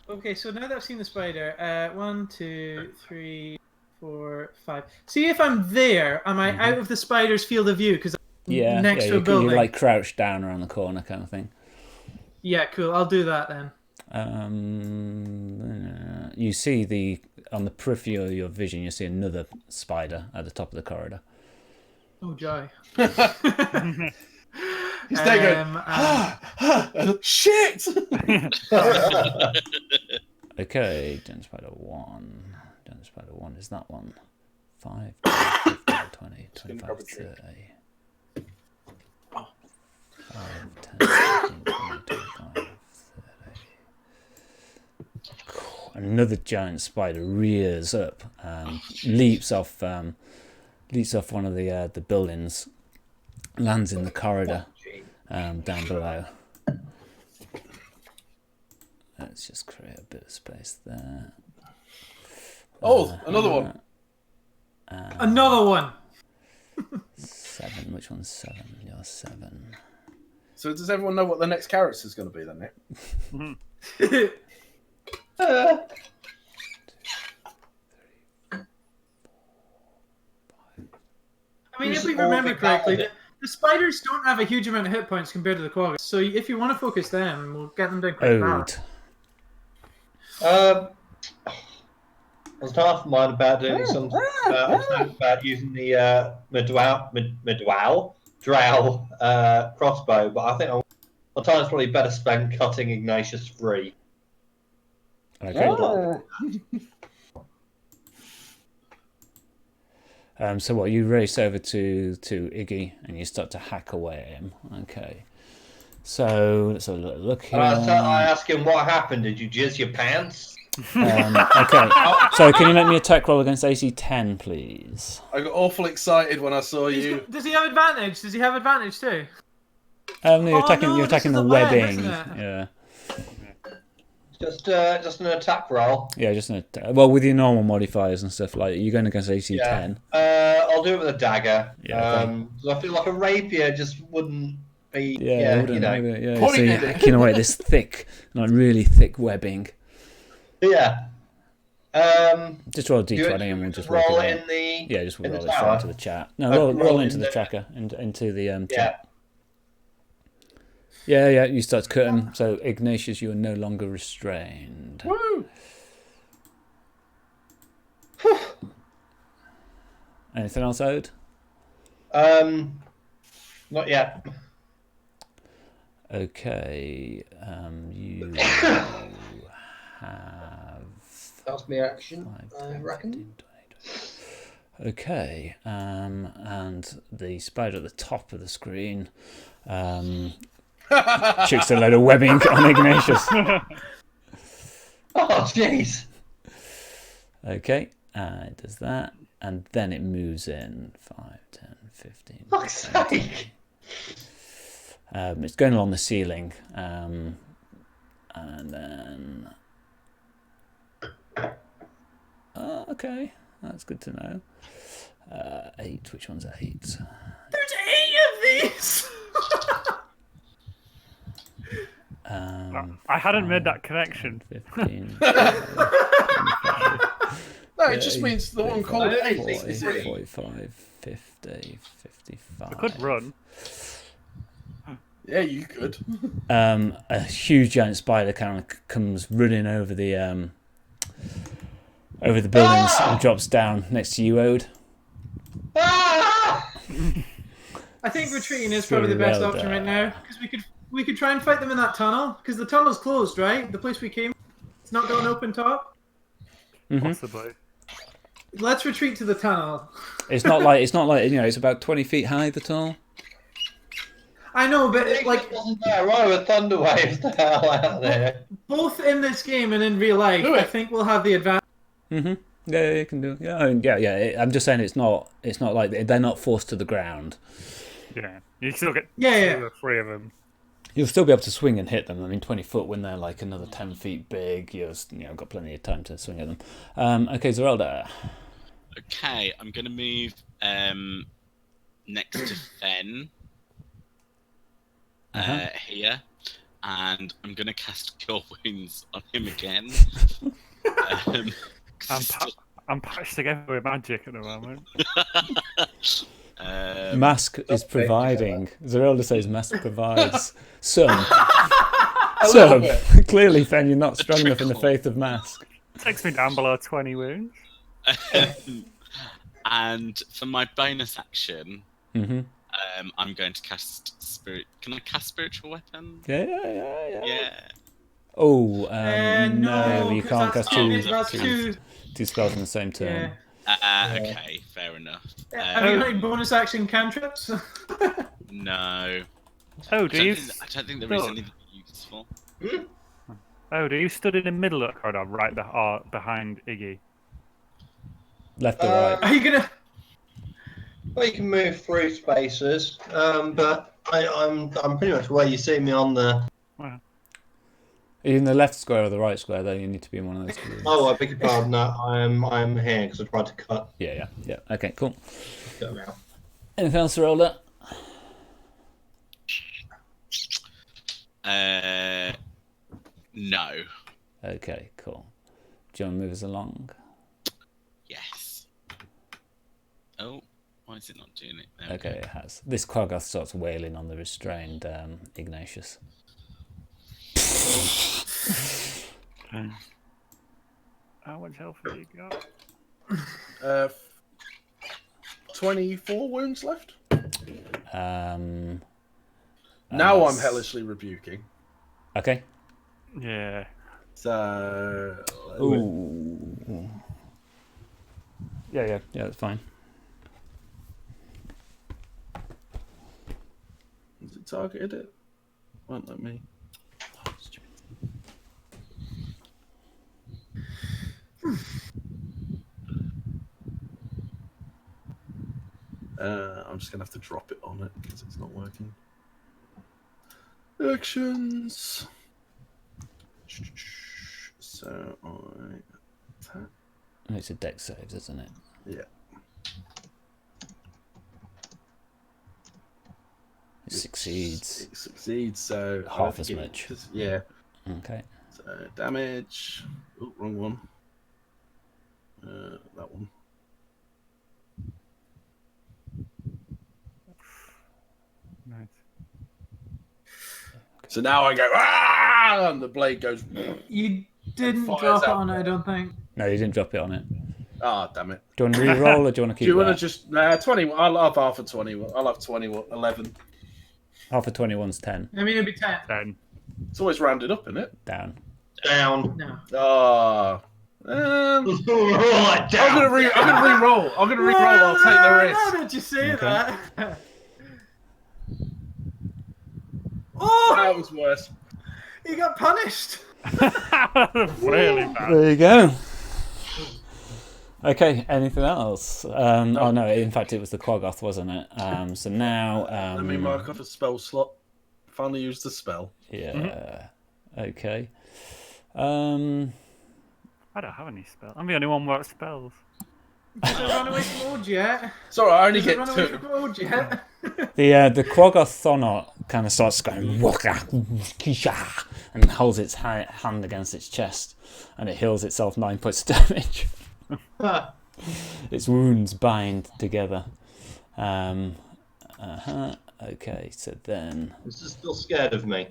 Okay, so now that I've seen the spider, 1, 2, 3, 4, 5. See if I'm there. Am I out of the spider's field of view? Because next to a building. You're like crouched down around the corner, kind of thing. Yeah, cool. I'll do that then. You see the on the periphery of your vision, you see another spider at the top of the corridor. Oh, joy. He's there going, shit! Okay, Giant Spider 1. Giant Spider 1 is that one. 5, 10, 15, 20, 25, 30. 5, 10, 15, 20, 25, 30. Another giant spider rears up and leaps off one of the buildings, lands in the corridor down below. Let's just create a bit of space there. Oh, another one. Another one. 7. Which one's 7? You're 7. So does everyone know what the next character is going to be then, Nick? I mean, if we remember correctly, the spiders don't have a huge amount of hit points compared to the quaggas. So if you want to focus them, we'll get them down quite fast. I was half mind about doing something. I was thinking about using the Drow crossbow, but I think my time's probably better spent cutting Ignatius free. Okay. So what, you race over to Iggy and you start to hack away at him. Okay. So let's have a look here. I ask him what happened. Did you jizz your pants? Okay. So can you make me attack roll against AC 10, please? I got awful excited when I saw you. Does he have advantage? Does he have advantage too? No, you're attacking the webbing. Yeah. Just an attack roll. Yeah, just an attack. Well, with your normal modifiers and stuff, like you're going against AC 10. I'll do it with a dagger. Yeah. I feel like a rapier just wouldn't be. Yeah, you know. Yeah. So you're hacking away this thick, like really thick webbing. Yeah. Just roll a d20 and we'll just roll it in the. Yeah, just roll it tower? straight into the chat. No, roll into the tracker, into the chat. Yeah, you start to cut him. So, Ignatius, you are no longer restrained. Woo! Anything else, Ode? Not yet. Okay. You have... That's my action, 5, 10, I reckon. 15, 20. Okay. And the spider at the top of the screen... chicks a load of webbing on Ignatius. Oh, jeez. Okay, it does that, and then it moves in 5, 10, 15. Fuck's sake. It's going along the ceiling, and then. Oh, okay, that's good to know. 8. Which one's 8? There's 8 of these. I hadn't made that connection. 15. No, it just means the one called 8. 40, 45, 50, 55. I could run. Yeah, you could. A huge giant spider kind of comes running over the buildings and drops down next to you, Ode. I think retreating is probably the best option right now, because we could try and fight them in that tunnel, because the tunnel's closed, right? The place we came, it's not got an open top. Possibly. Let's retreat to the tunnel. It's not like it's about 20 feet high, the tunnel. I know, but It wasn't there, right? With thunder waves the hell out there. Both in this game and in real life, I think we'll have the advantage. Yeah, you can do. Yeah, I mean, yeah. I'm just saying it's not like they're not forced to the ground. Yeah, you can still get 2 or 3 of them. You'll still be able to swing and hit them. I mean, 20 foot when they're like another 10 feet big, you've got plenty of time to swing at them. Okay, Zerelda. Okay, I'm going to move next to Fenn here, and I'm going to cast Cure Wounds on him again. I'm patched together with magic at the moment. Mask is providing. Zerelda says Mask provides some. Clearly, Fenn, you're not strong enough in the faith of Mask. Takes me down below 20 wounds. And for my bonus action, Mm-hmm. I'm going to cast spirit. Can I cast spiritual weapon? Yeah. Yeah. Oh, no, you 'cause can't that's cast two spells in the same turn. Yeah. Okay, fair enough. Have you got any bonus action cantrips? No. Oh, I don't think there is anything useful. Oh, do you stood in the middle of the corridor, right behind Iggy? Left or right? Are you gonna? Well, you can move through spaces, but I'm pretty much where you see me on the. Wow. Are you in the left square or the right square? Though you need to be in one of those. Oh, I beg your pardon. No, I'm here because I tried to cut. Yeah. Okay, cool. Them out. Anything else, Zerelda? No. Okay, cool. Do you want to move us along? Yes. Oh, why is it not doing it? There we Okay, go. it has. This Quaggoth starts wailing on the restrained Ignatius. How much health have you got? 24 wounds left. Now I'm hellishly rebuking. Okay. Yeah. So. Ooh. Yeah, that's fine. Has it targeted it? Won't let me. I'm just gonna have to drop it on it because it's not working. Actions. So I attack. It's a dex save, isn't it? Yeah. It succeeds. It succeeds. So I Half don't as think much. Yeah. Okay. So damage. Oh, wrong one. That one. Nice. So now I go, ah! And the blade goes. You didn't fires drop it out on it, I there. don't think. No, you didn't drop it on it. Ah, damn it. Do you want to re-roll or do you want to keep Do you want to that? just 20? I'll have half a 20. I'll have 11. Half of 21's 10. I mean, it'd be 10. 10. It's always rounded up, isn't it? Down. Down. No. Ah. Right, down. I'm gonna re-roll. I'll take the risk. How did you say Okay. that? That Oh, was worse. you got punished. Really bad. There you go. Okay, anything else? Oh no, in fact it was the Quaggoth, wasn't it? So now... Let me mark off a spell slot. Finally used the spell. Yeah. Okay. I don't have any spells. I'm the only one without spells. Has it run away from Old yet? It's alright, I only Has it get run away 2. from Old yet? The Quaggoth Thonot kind of starts going waka, kisha, and holds its hand against its chest, and it heals itself 9 points of damage. Its wounds bind together. Okay, so then... This is still scared of me.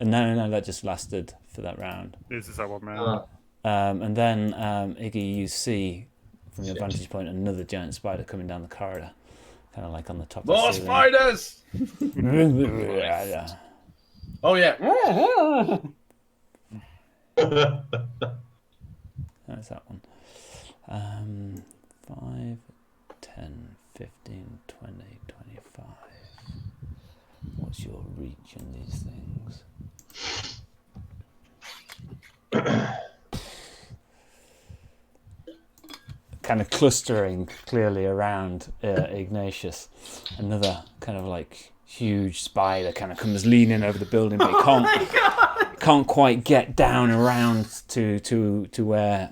No, that just lasted for that round. This is our round. And then, Iggy, you see, from your vantage point, another giant spider coming down the corridor. Kind of like on the top More of the spiders! ceiling. Oh, yeah. That's that one. 5, 10, 15, 20, 25. What's your reach in these things? Kind of clustering clearly around Ignatius. Another kind of like huge spider kind of comes leaning over the building, but it can't quite get down around to where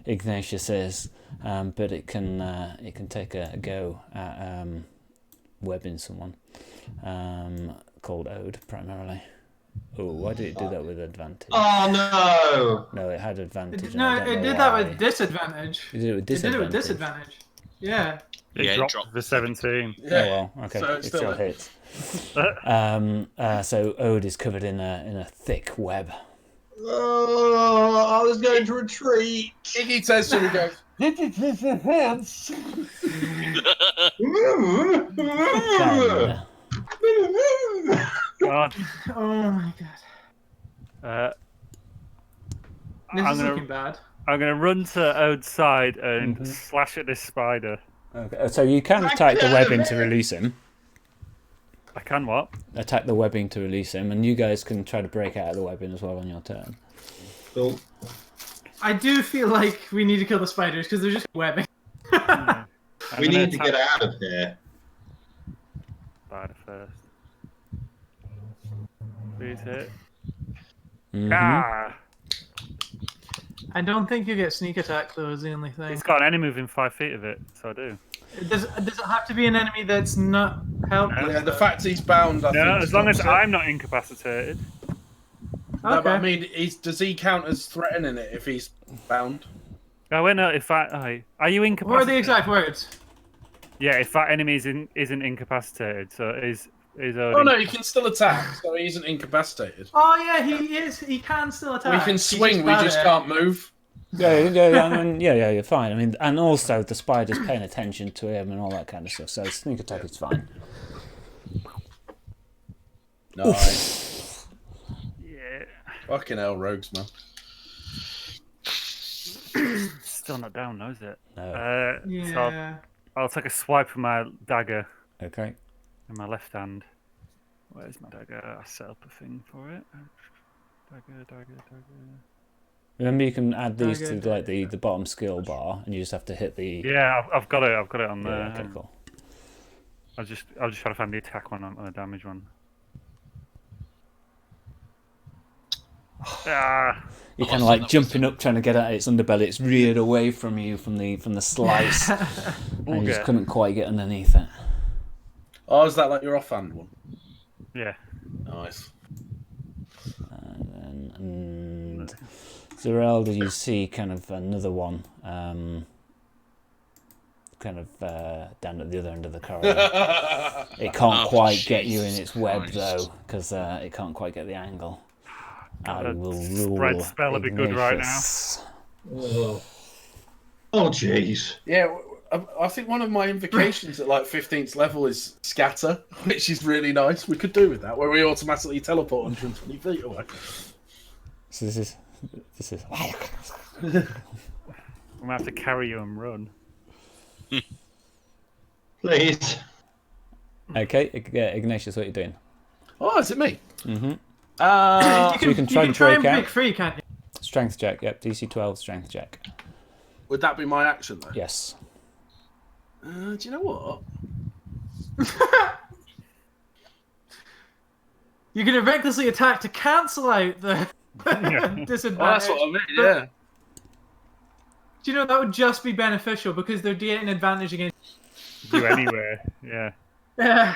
Ignatius is, but it can take a go at webbing someone called Ode primarily. Oh, why did it do that with advantage? Oh no! No, it had advantage. It and did that with disadvantage. You did it with It did disadvantage. it with disadvantage. Yeah. It Yeah, it dropped dropped the 17. Oh well, okay, So it it's still still hits. So Ode is covered in a thick web. Oh, I was going to retreat. Iggy says to him, he goes, Fenn. God. Oh my god. This I'm is gonna- looking bad. I'm going to run to Ode's side and slash at this spider. Okay, so you can attack the webbing to release him. I can what? Attack the webbing to release him, and you guys can try to break out of the webbing as well on your turn. Cool. I do feel like we need to kill the spiders because they're just webbing. Yeah. I'm We gonna need to get attack out of here. Spider first. Please hit. Mhm. Ah! I don't think you get sneak attack though. Is the only thing. It's got an enemy within 5 feet of it, so I do. Does it have to be an enemy that's not helpless? yeah, the fact he's bound, I think. No, as long as stops it. I'm not incapacitated. No, but I Okay. mean, does he count as threatening it if he's bound? Oh, wait, no, if I... Are you incapacitated? What are the exact words? Yeah, if that enemy isn't incapacitated, so is Oh no, he can still attack, so he isn't incapacitated. Oh yeah, he is. He can still attack. We can He's swing, we bad just at it. can't move. I mean, yeah, you're fine. I mean, and also the spider's paying attention to him and all that kind of stuff, so sneak attack is fine. Nice. Yeah. Fucking hell, rogues, man. Still not down, though, is it? No. So Yeah. I'll take a swipe with my dagger Okay. in my left hand. Where's my dagger? I set up a thing for it. Dagger. Remember, you can add these to Okay. like the bottom skill bar, and you just have to hit the. Yeah, I've got it. I've got it on there. Yeah, okay, cool. I'll just try to find the attack one on the damage one. Ah, You're kind of like jumping up, trying to get at its underbelly. It's reared away from you from the slice, and you just Okay. couldn't quite get underneath it. Oh, is that like your offhand one? yeah. Nice. And Zerelda, you see kind of another one, kind of down at the other end of the corridor. It can't Oh, quite get you in Jesus its web Christ. though, because it can't quite get the angle. I That will spread rule spell would be good right now. Ignatius. Oh, jeez. Yeah, I think one of my invocations at like 15th level is scatter, which is really nice. We could do with that, where we automatically teleport 120 feet away. So this is. I'm gonna have to carry you and run. Please. Okay, Ignatius, what are you doing? Oh, is it me? Mm-hmm. Uh, you can try and break out. break free, can't you? Strength check, yep, DC 12 strength check. would that be my action though? Yes. Do you know what? You're gonna recklessly attack to cancel out the disadvantage. Oh, that's what I mean. Yeah. Do you know that would just be beneficial because they're getting an advantage against. You anywhere. Yeah. Yeah.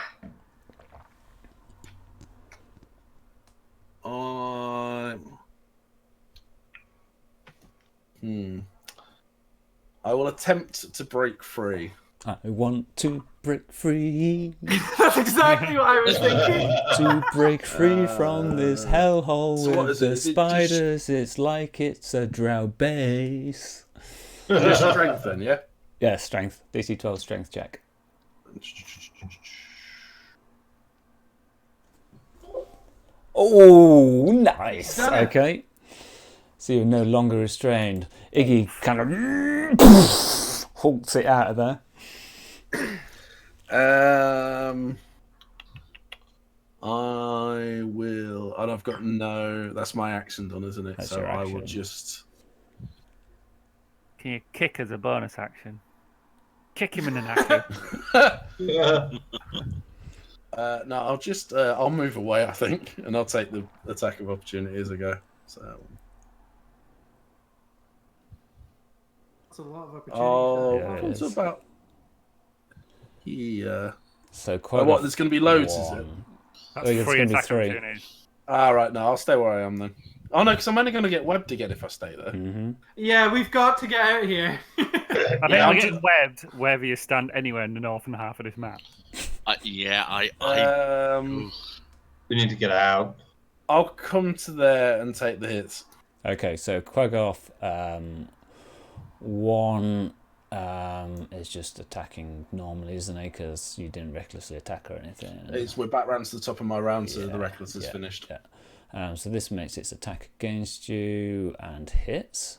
I will attempt to break free. I want to break free. That's exactly what I was thinking. To break free from this hellhole so what with is the it? Is it just- spiders. It's like it's a drow base. Just strength then, yeah? Yeah, strength. DC 12 strength check. Oh, nice. Done it. Okay. So you're no longer restrained. Iggy kind of hulks it out of there. I will. And I've got no. That's my action done, isn't it? That's so your I will action. just. Can you kick as a bonus action? Kick him in the knacker. No, I'll just. I'll move away, I think, and I'll take the attack of opportunity as I go. So. That's a lot of opportunity. Oh, Yeah, it what's is. about? Yeah. So quite. What? There's going to be loads, is it? one. That's Oh, it's three gonna be attack three. opportunities. Right, no, I'll stay where I am then. Oh no, because I'm only going to get webbed again if I stay there. Mm-hmm. Yeah, we've got to get out of here. I think Yeah, I'll I'm get webbed wherever you stand anywhere in the northern half of this map. Yeah, I Um, oof. We need to get out. I'll come to there and take the hits. Okay, so Quaggoth, one is just attacking normally, isn't it? Because you didn't recklessly attack or anything. We're back round to the top of my round, so Yeah, the reckless is finished. Yeah. So this makes its attack against you and hits.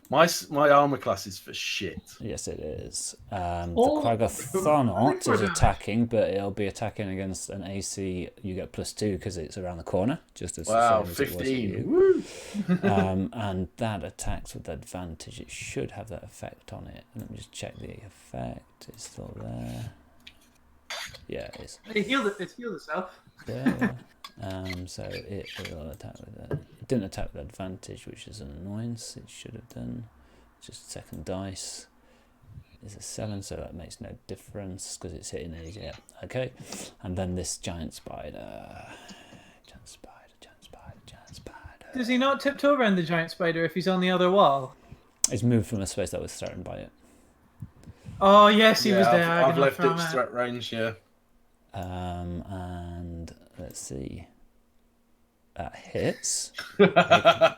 My armor class is for shit. Yes, it is. The Quaggoth Thornot is attacking, but it'll be attacking against an AC. You get +2 because it's around the corner, just as Wow, the same as 15. it was for you. And that attacks with advantage. It should have that effect on it. Let me just check the effect. It's still there. Yeah, it is. It healed itself. Yeah. So it will attack with that. It didn't attack with advantage, which is an annoyance. It should have done. Just second dice is a 7, so that makes no difference because it's hitting these. Yeah. Okay. And then this giant spider. Giant spider. Does he not tiptoe around the giant spider if he's on the other wall? It's moved from a space that was threatened by it. Oh yes, he was I've diagonal left from its it. threat range. Yeah. And let's see. That hits. Yeah,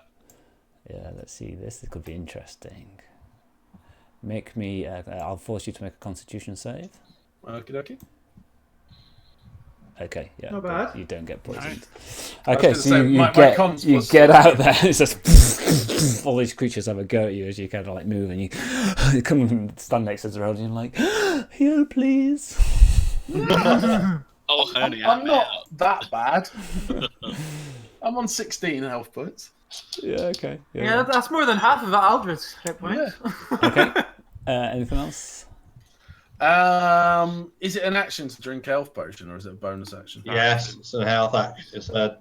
let's see this. This could be interesting. Make me. I'll force you to make a Constitution save. Okie Okay, yeah. Not bad. You don't get poisoned. I was Okay, gonna so say, you my get cons you plus get 4. out there. It's just all these creatures have a go at you as you kind of like move, and you come and stand next to Zerelda, and you're like, heal, please. Oh, honey, I'm not that bad. I'm on 16 health points. Yeah. Okay. Yeah, that's more than half of Aldred's hit points. Okay. Anything else? Is it an action to drink a health potion, or is it a bonus action? Yes, it's a health action. It's a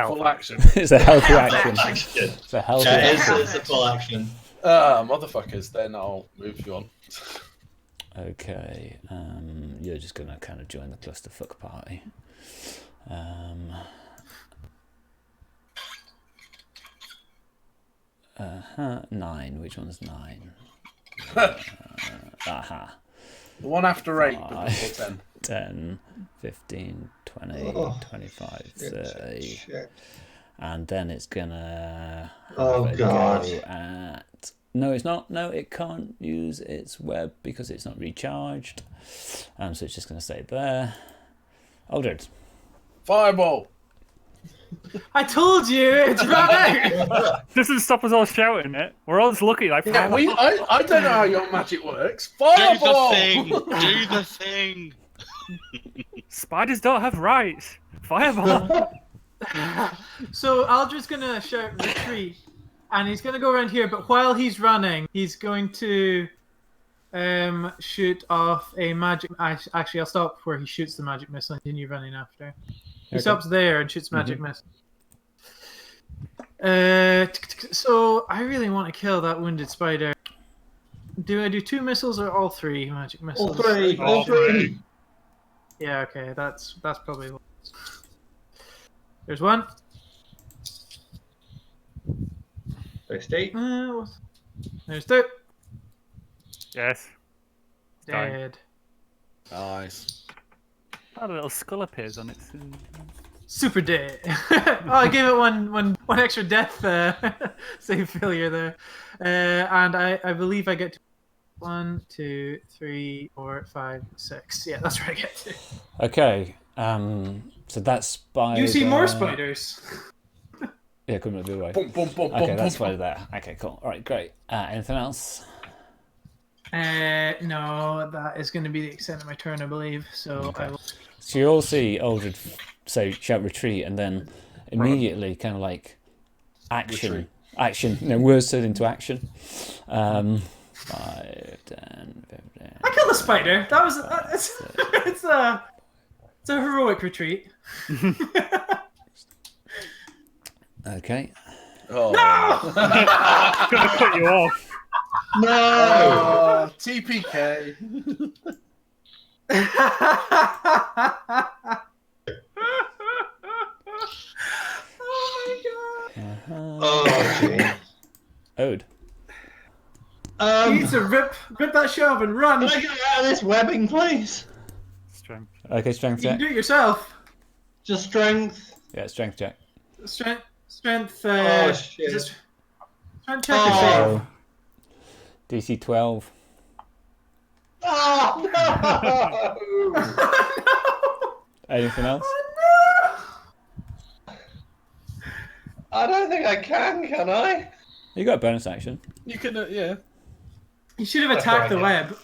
Full action. It's a healthy action. action. It's a healthy Yeah, action. it's a full action. Motherfuckers, then I'll move you on. Okay. You're just gonna kind of join the clusterfuck party. 9. Which one's 9? Aha. The one after 8 Five. before 10. 10, 15, 20, Oh, 25, Shit, 30. shit. And then it's gonna Oh, have a God. go at... No, it's not. No, it can't use its web because it's not recharged. So it's just gonna stay there. Aldred. Fireball! I told you, it's right. Doesn't stop us all shouting it. We're all just looking like. Yeah, I don't know how your magic works. Do Fireball! the thing! Do the thing! Spiders don't have rights. Fireball. So Aldred's gonna shout retreat, and he's gonna go around here. But while he's running, he's going to shoot off a magic. Actually, I'll stop where he shoots the magic missile and continue running after. He stops there and shoots magic missile. So I really want to kill that wounded spider. Do I do 2 missiles or all 3 magic missiles? All three. Yeah, okay, that's probably. There's one. 60. There's 2. Yes. Dead. Nice. Oh, a little skull appears on it. Super dead. Oh, I gave it one extra death save failure there. And I believe I get to 1, 2, 3, 4, 5, 6. Yeah, that's where I get to. Okay. So that's spider. You see more spiders. Yeah, come the other way. Boom, boom, boom, Okay, boom, that's boom. spider there. Okay, cool. All right, great. Anything else? No, that is going to be the extent of my turn, I believe. So Okay. I will. So you all see Aldred say shout retreat, and then immediately kind of like action. Words turn into action. 5, 10, 15. I killed a spider. That was it's a heroic retreat. Okay. Oh. Gonna cut you off. No! TPK. Oh Oh, gee. Ode. my god! You need to rip that shove and run. Can I get out of this webbing, please? Strength. Okay, strength You can check. do it yourself. Just strength. Yeah, strength check. Strength. Oh, is shit. it strength check or Oh. save? DC 12. Oh, no! Anything else? I don't think I can I? You got a bonus action. You can, yeah. He should have attacked the web.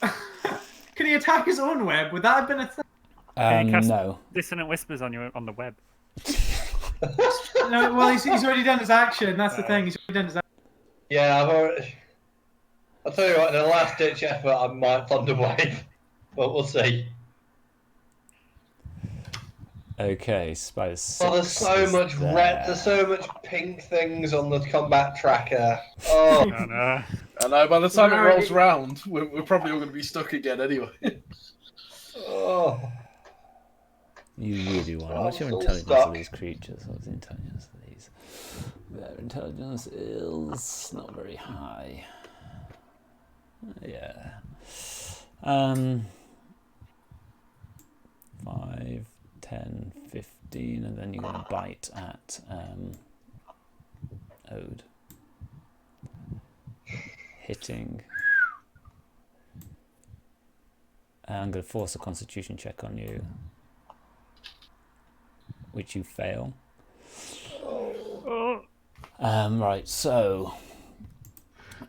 Can he attack his own web? Would that have been a thing? Can you cast No. Dissonant Whispers on the web? No, well, he's already done his action. That's the thing. He's already done his action. Yeah, I'll tell you what, in a last-ditch effort, I might Thunder Wave. But we'll see. Okay, Spider 6. Oh, there's so is much there. red, there's so much pink things on the combat tracker. Oh, I know. I know, by the time it rolls round, we're probably all going to be stuck again anyway. oh. You really want. Oh, What's your I'm still intelligence stuck. of these creatures? What's the intelligence of these? Their intelligence is not very high. Yeah. 5, 10, 15, and then you're going to bite at Ode. Hitting. I'm going to force a constitution check on you, which you fail. Right, so...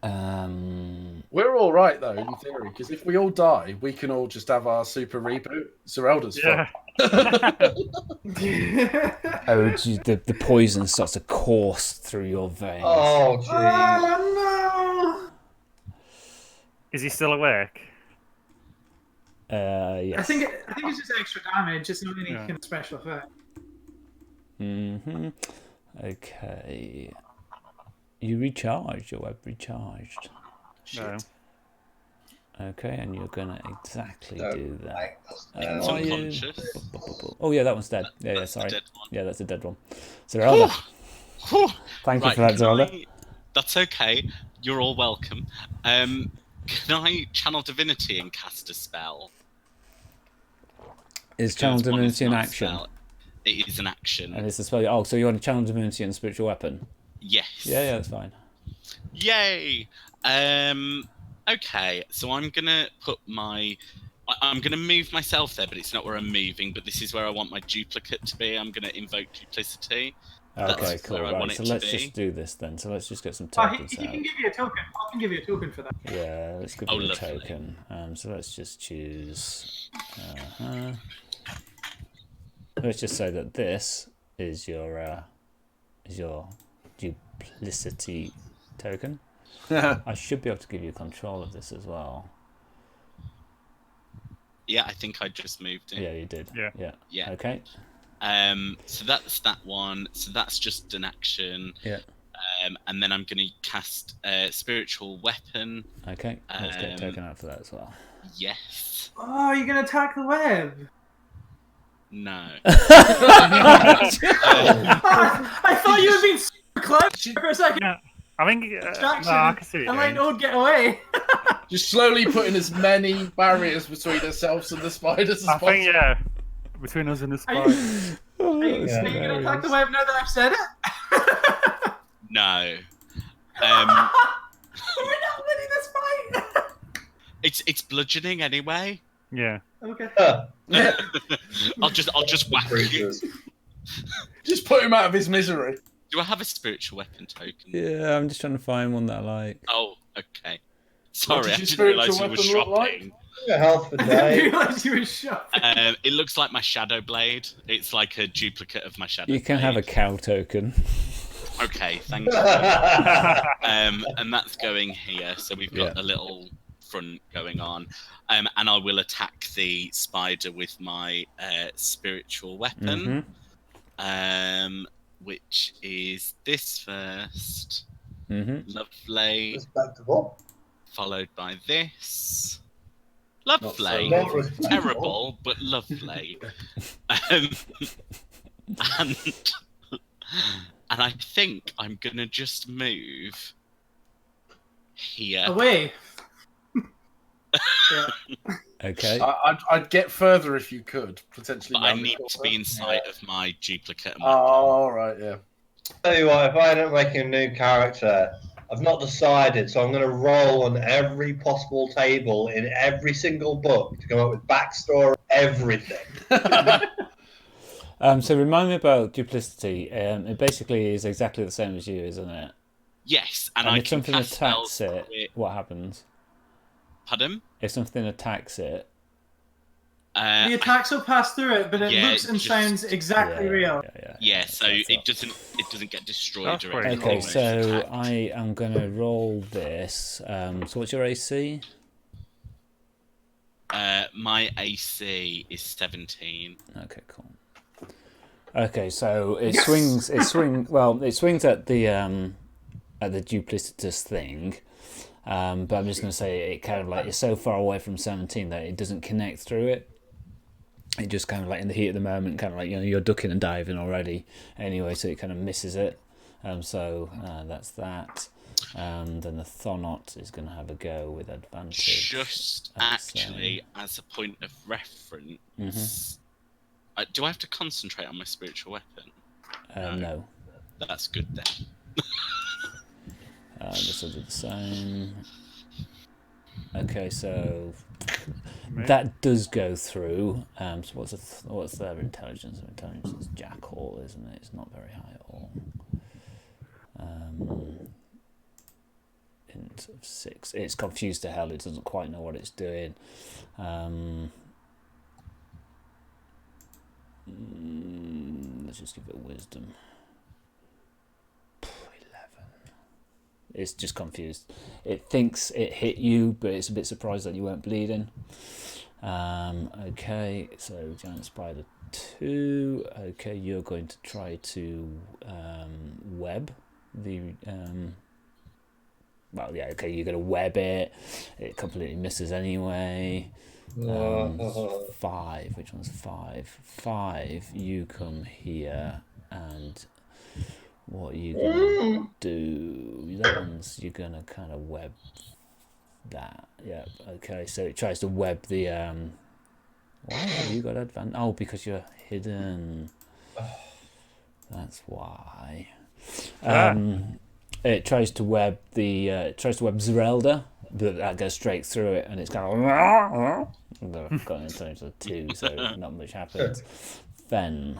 We're all right, though, in theory, because if we all die, we can all just have our super reboot. Zerelda's Yeah. the poison starts to course through your veins. Oh, jeez. Oh, Is he still awake? no! Yes. I think it's just extra damage. It's not any kind of special effect. Okay. You recharged, your web recharged. No. Okay, and you're gonna exactly do that. It's Are you- unconscious. Oh yeah, that one's dead. Yeah, That's the sorry. dead one. Yeah, that's a dead one. Zerelda, Whew. thank you Right, for that, can Zerelda. That's okay. You're all welcome. Can I channel divinity and cast a spell? Is channel Because one is divinity an not a action? spell. It is an action. And it's a spell. Oh, so you want to channel divinity and spiritual weapon? Yes. Yeah, that's fine. Yay! Okay, so I'm gonna put I'm gonna move myself there, but it's not where I'm moving. But this is where I want my duplicate to be. I'm gonna invoke duplicity. Okay, That's cool. where I Right, want so it to let's be. just do this then. So let's just get some Oh, tokens he out. can give you a token. I can give you a token for that. Yeah, let's give Oh, you a lovely. token. So let's just choose. Let's just say that this is your duplicity token. I should be able to give you control of this as well. Yeah, I think I just moved it. Yeah, you did. Yeah. Yeah. Okay. So that's that one. So that's just an action. Yeah. And then I'm going to cast a spiritual weapon. Okay. Let's get a token out for that as well. Yes. Oh, you're gonna attack the web. No. I thought you were being super clever for a second. Yeah. I think. Distraction. No, I can see it. And let Ode get away. Just slowly putting as many barriers between ourselves and the spiders as I possible. think, yeah. Between us and the Are spider. you, are you gonna attack the web now that I've said it? No. We're not winning this fight. It's bludgeoning anyway. Yeah. Okay. I'll just whack you. Just put him out of his misery. Do I have a spiritual weapon token? Yeah, I'm just trying to find one that I like. Oh, okay. Sorry, does I your didn't realise spiritual you were weapon look like? shopping. Your health for I didn't day. realize you were shopping. It looks like my shadow blade. It's like a duplicate of my shadow. You can have a blade. cow token. Okay, thank you. And that's going here. So we've got a little front going on. And I will attack the spider with my spiritual weapon. Which is this first. Lovely. Respectable. Followed by this. Lovely. Not respectable. Terrible, but lovely. And I think I'm gonna just move here. Away. Okay. I'd get further if you could, potentially. But I round the need to corner. be in sight of my duplicate. And my Oh, right, yeah. Tell you what, if I don't make a new character, I've not decided, so I'm going to roll on every possible table in every single book to come up with backstory, everything. So remind me about duplicity. It basically is exactly the same as you, isn't it? Yes, and And I if can something cast attacks spells it, with- what happens? Pardon? If something attacks it, The attacks will pass through it, but it Yeah, looks and just- sounds exactly real. Yeah, so that's it all. doesn't get destroyed That's directly. pretty Okay, cool. so Attacked. I am going to roll this. So what's your AC? My AC is 17. Okay, cool. Okay, so it swings. It swings at the duplicitous thing. But I'm just going to say it kind of like it's so far away from 17 that it doesn't connect through it. It just kind of like in the heat of the moment, kind of like you're ducking and diving already. Anyway, so it kind of misses it. So that's that. Then the Thonot is going to have a go with advantage. Just at the actually, as a point of reference, do I have to concentrate on my spiritual weapon? No. That's good then. This will do the same. Okay, so Me? that does go through. So what's their intelligence? Their intelligence is Jackal, isn't it? It's not very high at all. Int of 6. It's confused to hell. It doesn't quite know what it's doing. Let's just give it wisdom. 11. It's just confused. It thinks it hit you, but it's a bit surprised that you weren't bleeding. Okay, so Giant Spider 2. Okay, you're going to try to web the... well, yeah, okay, you're going to web it. It completely misses anyway. 5. Which one's 5? 5, you come here and... What are you gonna do? That one's you're gonna kind of web that. Yeah. Okay. So it tries to web the. Why have you got advantage? Oh, because you're hidden. That's why. It tries to web the. It tries to web Zerelda, but that goes straight through it, and it's kind of. They've got an intelligence of 2, so not much happens. Fenn.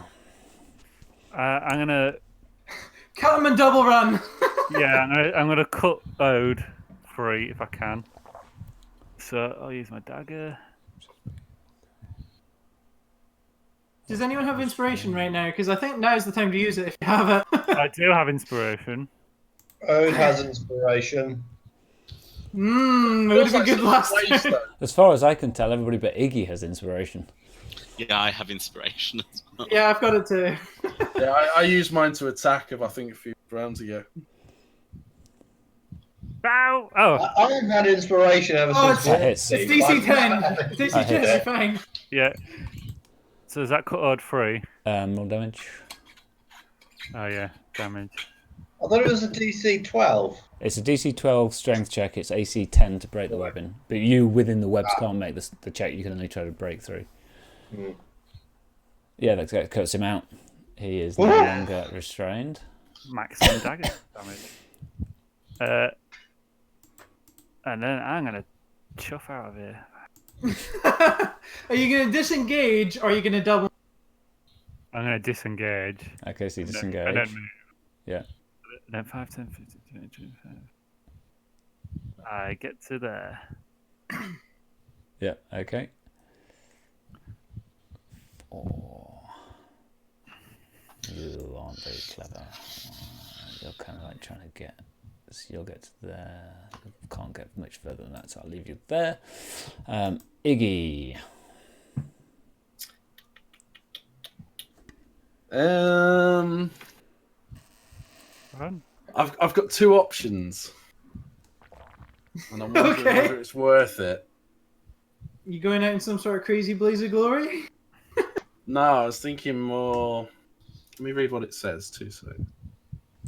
I'm gonna. Cut him and double run. Yeah, I'm gonna cut Ode free if I can. So I'll use my dagger. Does anyone have inspiration right now? Because I think now's the time to use it if you have it. I do have inspiration. Ode has inspiration. It would have been good last time. As far as I can tell, everybody but Iggy has inspiration. Yeah, I have inspiration as well. Yeah, I've got it too. Yeah, I used mine to attack I think a few rounds ago. Bow! Oh, I've had inspiration ever since. That hits. It's DC 10. It's DC 10, you're fine. yeah. So does that cut Ode free? More damage. Oh yeah, damage. I thought it was a DC 12. It's a DC 12 strength check. It's AC 10 to break the weapon. But you, within the webs, can't make the check. You can only try to break through. Yeah, that cuts him out. He is no longer restrained. Maximum dagger damage. And then I'm gonna chuff out of here. Are you going to disengage or are you going to double? I'm gonna disengage. Okay, so you And disengage. then move. Yeah. Then 5, 10, 15, 20, 25. I get to there. Yeah, okay. 4. You aren't very clever. You're kind of like trying to get... So you'll get to there. Can't get much further than that, so I'll leave you there. Iggy. Run. I've got 2 options, and I'm wondering Okay. whether it's worth it. You going out in some sort of crazy blaze of glory? No, I was thinking more. Let me read what it says. 2 seconds.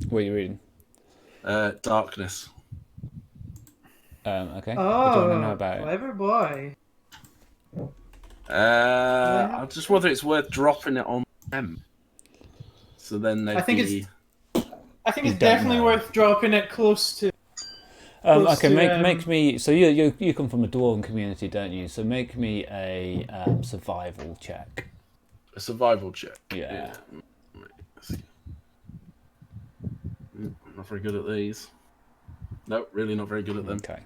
What are you reading? Darkness. Okay. What do you want to know Oh, about it? clever boy. I just wonder it's worth dropping it on them. So then they'd I think be... I think You it's don't definitely know. worth dropping it close to. Okay, to, make me. So you come from a dwarven community, don't you? So make me a survival check. A survival check. Yeah. Not very good at these. No, really not very good at them. Okay.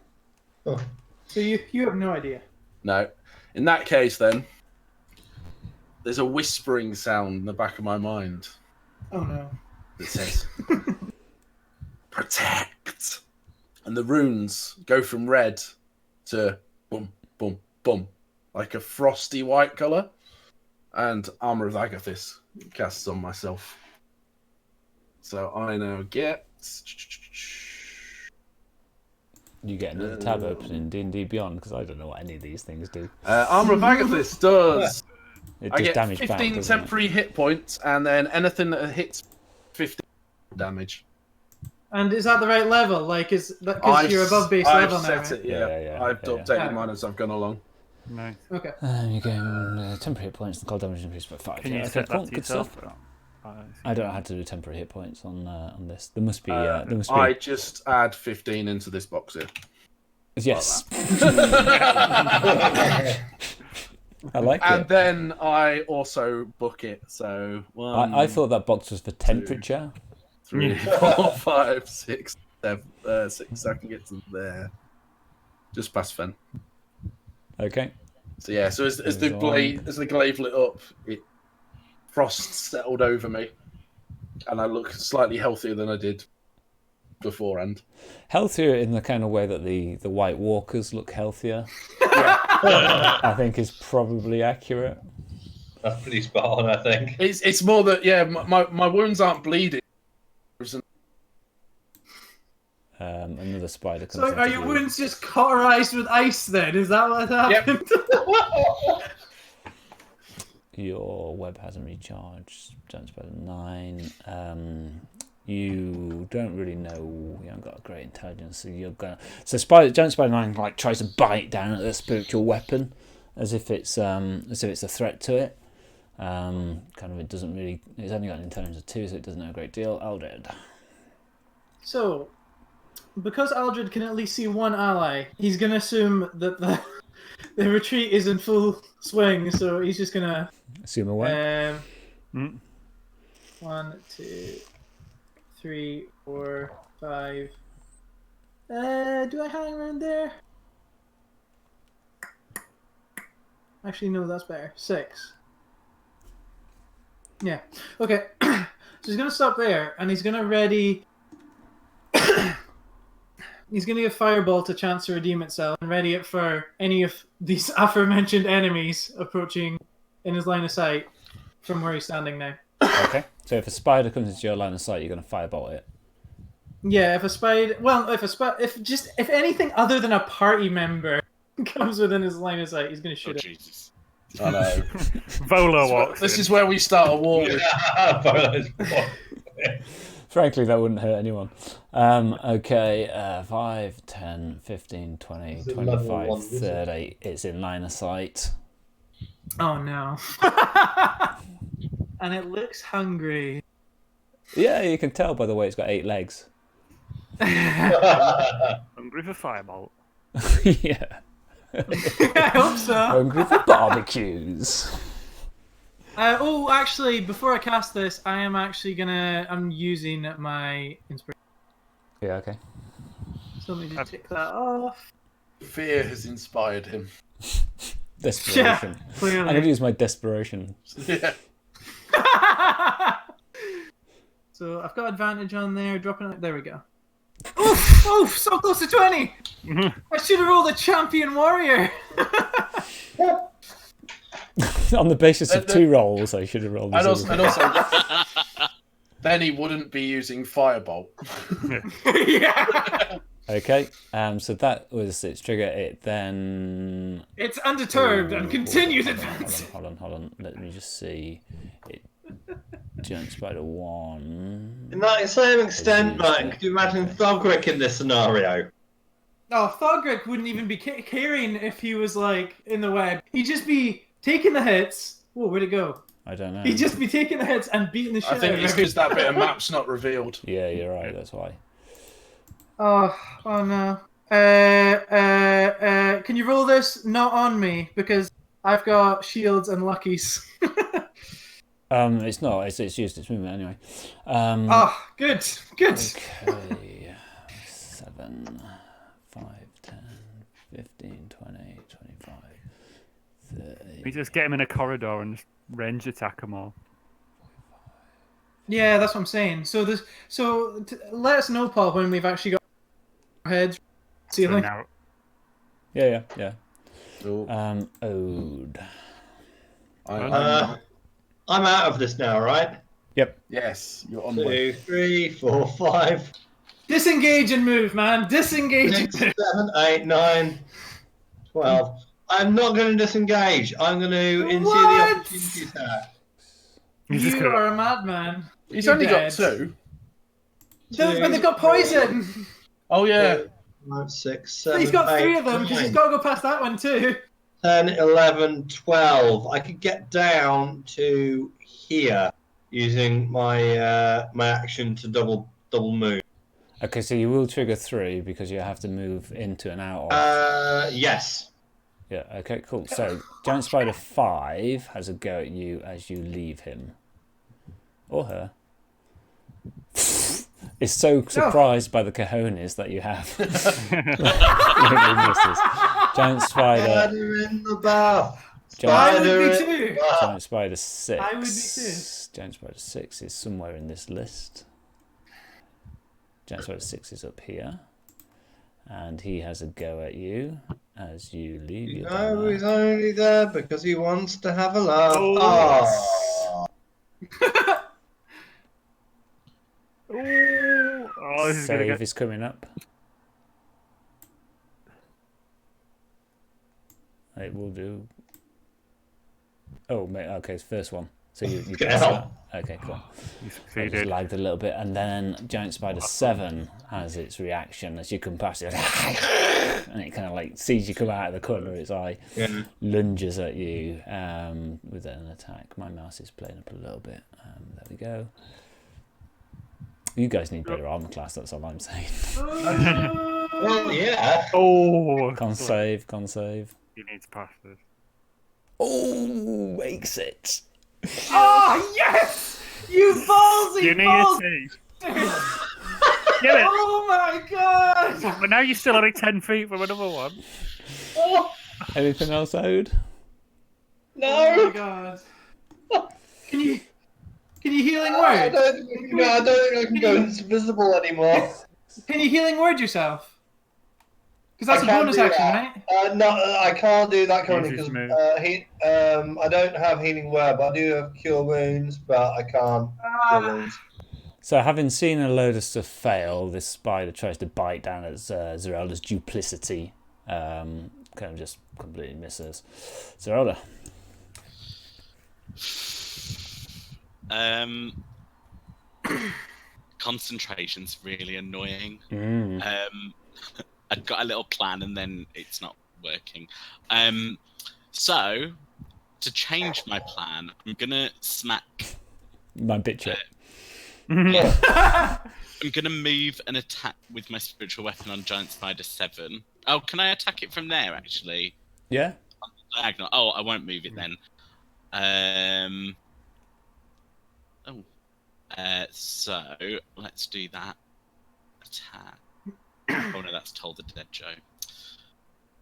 Oh. So you have no idea. No. In that case, then, there's a whispering sound in the back of my mind Oh no. that says, "Protect." And the runes go from red to boom, boom, boom, like a frosty white colour. And Armour of Agathis casts on myself. So I now get... You get another tab open in D&D Beyond because I don't know what any of these things do. Armour of Agathis does... It I does get damage 15 back, doesn't it? temporary hit points, and then anything that hits 15 damage. And is that the right level? Like, is that because you're above base level now? set Right? it, yeah. I've updated mine as I've gone along. Nice. Okay. You get temporary hit points and cold damage increased by 5. Can you okay, set cool, that to good yourself? stuff. Or not? I don't know how to do temporary hit points on this. There must be. I just add 15 into this box here. Yes. I like And it. then I also book it. So I thought that box was for temperature. 3, 4, 5, 6, 7, 6. I can get to there. Just past Fenn. Okay. So yeah. So as the glaive lit up, frost settled over me, and I look slightly healthier than I did beforehand. Healthier in the kind of way that the White Walkers look healthier. I think is probably accurate. That's pretty spot on, I think. It's more that my wounds aren't bleeding. Another spider comes. So are into your view. wounds just cauterized with ice then? Is that what happened? Your web hasn't recharged. Giant Spider 9. You don't really know. You haven't got a great intelligence, so you're gonna. So Giant Spider 9 like tries to bite down at the spiritual weapon, as if it's a threat to it. Kind of it doesn't really. It's only got an intelligence of 2, so it doesn't know a great deal. Aldred. So, because Aldred can at least see one ally, he's gonna assume that the retreat is in full swing. So he's just gonna Assume away. 1, 2, 3, 4, 5. Do I hang around there? Actually, no, that's better. 6. Yeah. Okay. So he's gonna stop there, and he's gonna ready. He's gonna give Firebolt a chance to redeem itself, and ready it for any of these aforementioned enemies approaching in his line of sight from where he's standing now. Okay. So if a spider comes into your line of sight, you're going to firebolt it. Yeah, if anything other than a party member comes within his line of sight, he's gonna shoot it. Jesus. I know. Volo walks. This is where we start a war. Frankly, that wouldn't hurt anyone. Okay, 5, 10, 15, 20, Is it level 25, one, is it? 30. It's in line of sight. Oh no. And it looks hungry. Yeah, you can tell by the way it's got 8 legs. Hungry for Firebolt. Yeah. I hope so. Hungry for barbecues. Actually, before I cast this, I'm using my inspiration. Yeah, okay. So let me just tick that off. Fear has inspired him. Desperation. Yeah, I'm clearly. going to use my desperation. Yeah. So I've got advantage on there, dropping it. There we go. Oof, so close to 20! I should have rolled a champion warrior! On the basis of 2 rolls, I should have rolled a And 0. also, then he wouldn't be using Firebolt. Yeah! Okay, so that was its trigger. It then... It's undeterred and continues advancing. Hold on. Let me just see. Giant Spider 1. In that same extent, Ryan, could you imagine Thogric in this scenario? Oh, Thogric wouldn't even be caring if he was like in the web. He'd just be taking the hits. Whoa, where'd it go? I don't know. He'd just be taking the hits and beating the shit I think out of it's because that bit of map's not revealed. Yeah, you're right. That's why. Oh no. Can you roll this not on me because I've got shields and luckies. It's not. It's used its movement anyway. Good. Okay. 7, 5, 10, 15, 20, 25, 30. We just get him in a corridor and just range attack them all. Yeah, that's what I'm saying. So let us know, Paul, when we've actually got our heads ceiling. So now, Yeah. Cool. Ode. I'm out of this now, right? Yep. Yes, you're on 2, 3, 4, 5, Disengage and move, man. Disengage. 6, 7, 8, 9, 12. I'm not going to disengage. I'm going to ensue the What? opportunity attack. he's just You gonna- are a madman. He's You're only dead. got 2. But they've got poison. Oh yeah. 5, 6, 7, He's got 3 8, of them because 9, he's got to go past that one too. 10, 11, 12. I could get down to here using my my action to double move. Okay, so you will trigger 3 because you have to move into and out of. Yes. Yeah. Okay. Cool. So Giant Spider 5 has a go at you as you leave him, or her. Is so surprised by the cojones that you have. Giant Spider. Spider in the bath. I would Spider be in the too. bath. Giant Spider 6. I would be too. Giant Spider 6 is somewhere in this list. Giant Spider 6 is up here. And he has a go at you as you leave your No, he's only there because he wants to have a laugh. Oh. Oh. Oh, this is gonna Save get... is coming up. It will do. Oh, mate, okay, it's first one. So you pass that. Okay, cool. You I just succeeded. lagged a little bit, and then Giant Spider 7 has its reaction as you come past it, and it kind of like sees you come out of the corner of its eye, lunges at you with an attack. My mouse is playing up a little bit. There we go. You guys need better armor class. That's all I'm saying. Well, yeah. Oh, Con save. you need to pass this. Oh, makes it. Oh yes! You ballsy You need balls! a tea. Get it. Oh my god! But now you're still only 10 feet from another one. Anything else, Ode? Oh my god! Can you healing I word? don't think I can go invisible anymore. Can you healing word yourself? Because that's a I can't bonus do action, that. right? No, I can't do that currently Use because his move. I don't have healing word, but I do have cure wounds, but I can't cure wounds. So, having seen a load of stuff fail, this spider tries to bite down at Zerelda's duplicity. Kind of just completely misses. Zerelda. Concentration's really annoying. Mm. I've got a little plan and then it's not working. So to change my plan, I'm gonna smack. My bitch. I'm gonna move and attack with my spiritual weapon on Giant Spider 7. Oh, can I attack it from there? Actually, Yeah. diagonal. Oh, I won't move it then. So let's do that. Attack. Oh no, that's Toll the Dead Joe.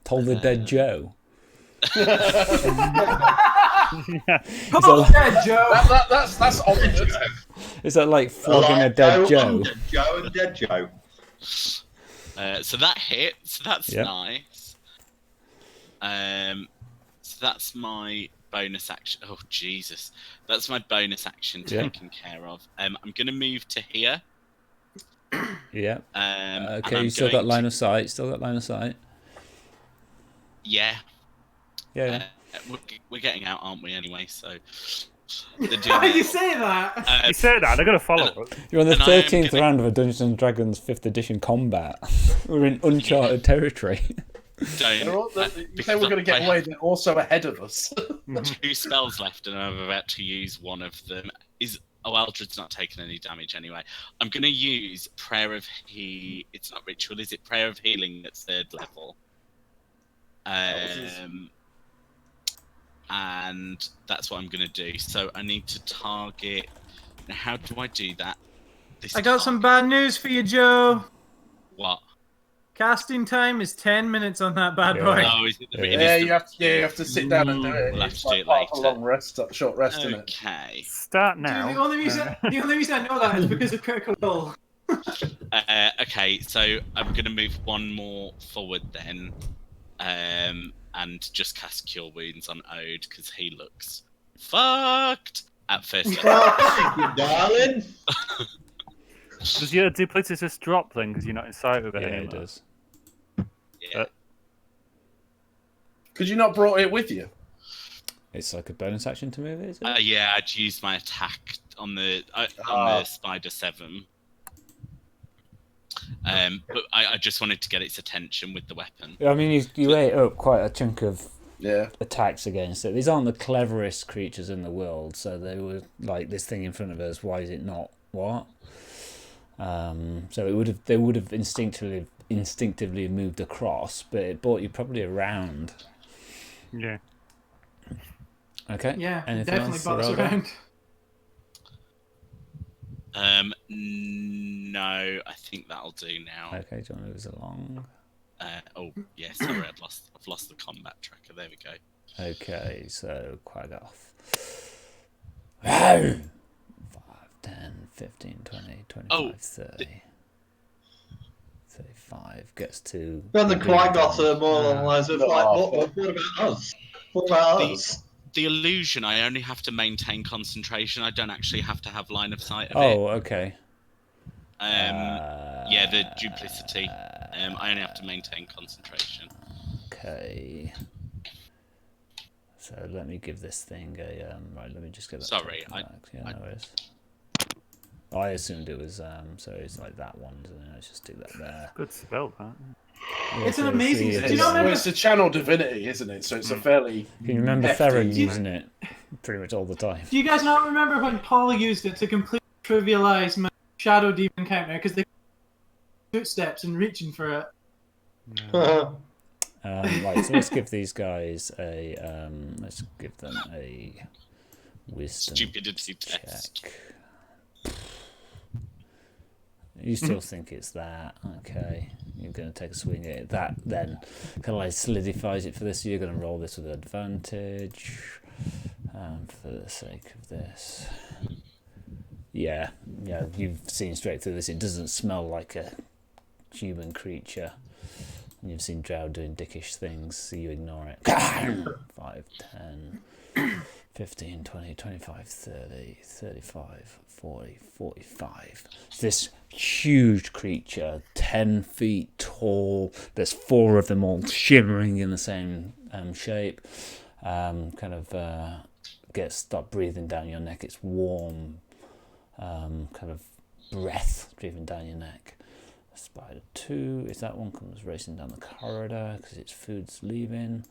Toll the Dead Joe. Oh, dead Joe! That's ominous. Is that like flogging a dead Joe? Dead Joe and Dead Joe. So that hits. That's Yep. nice. So that's my bonus action. Oh Jesus, that's my bonus action Yeah. taken care of. I'm gonna move to here. Yeah. And Okay, I'm you still going got line to- of sight. Still got line of sight. Yeah. Yeah. We're getting out, aren't we? Anyway, so They're doing Why it. you say that? You say that, they're going to follow us. You're on the And I am 13th gonna- round of a Dungeons and Dragons 5th edition combat. We're in uncharted territory. Don't. You because say we're going to get I away, they're also ahead of us. have 2 spells left, and I'm about to use one of them. Aldred's not taking any damage anyway. I'm going to use Prayer of It's not ritual, is it? Prayer of Healing at 3rd level. And that's what I'm going to do. So I need to target. Now, how do I do that? I got some bad news for you, Joe. What? Casting time is 10 minutes on that bad Yeah. boy. Oh, is it the, Yeah. it Yeah, is the- you have to sit down and do it. We'll have It's to do like it part of a later. long rest, short rest, isn't it? Okay. Start Dude, now. the only reason I know that is because of Critical Role. Okay, so I'm going to move one more forward then. And just cast Cure Wounds on Ode because he looks fucked at first. Thank you, darling. Does your duplicitous drop then because you're not inside of it Yeah, anymore? it does. Yeah. Could you not brought it with you? It's like a bonus action to move it, is it? Yeah, I'd used my attack on the Spider 7. But I just wanted to get its attention with the weapon. I mean, you ate up quite a chunk of Yeah. attacks against it. These aren't the cleverest creatures in the world, so they were like, this thing in front of us, why is it not what? So they would have instinctively moved across, but it brought you probably around. Yeah. Okay. Yeah, Anything definitely else, bought us Zerelda? around. No, I think that'll do now. Okay, do you want to move us along? Oh, yeah, sorry, I've lost the combat tracker. There we go. Okay, so Quaggoth. 5, 10, 15, 20, 25, 30. 35 gets to... Then the Quaggoths are more along the lines of, like, Oh, what about us? What about us? The illusion, I only have to maintain concentration. I don't actually have to have line of sight of it. Oh, okay. Yeah, the duplicity. I only have to maintain concentration. Okay. So let me give this thing a right. Let me just get that. Sorry, token back. Yeah, no worries. I assumed it was so it's like that one. So let's just do that there. Good spell, that. Yeah, It's an so amazing- see, do you not Well, remember- it's a channel divinity, isn't it? So it's a fairly... Can you remember hefty- Theron using it pretty much all the time? Do you guys not remember when Paul used it to completely trivialize my Shadow Demon counter because they footsteps and reaching for it? Right, so let's give these guys a let's give them a wisdom Stupidity check. test. You still think it's that? Okay, you're going to take a swing at it. That then kind of like solidifies it for this. You're going to roll this with advantage for the sake of this. Yeah, you've seen straight through this. It doesn't smell like a human creature. And you've seen Drow doing dickish things, so you ignore it. 5, 10, 15, 20, 25, 30, 35, 40, 45. This huge creature, 10 feet tall. There's 4 of them all shimmering in the same shape. Start breathing down your neck. It's warm, kind of breath breathing down your neck. Spider 2, if that one comes racing down the corridor because its food's leaving.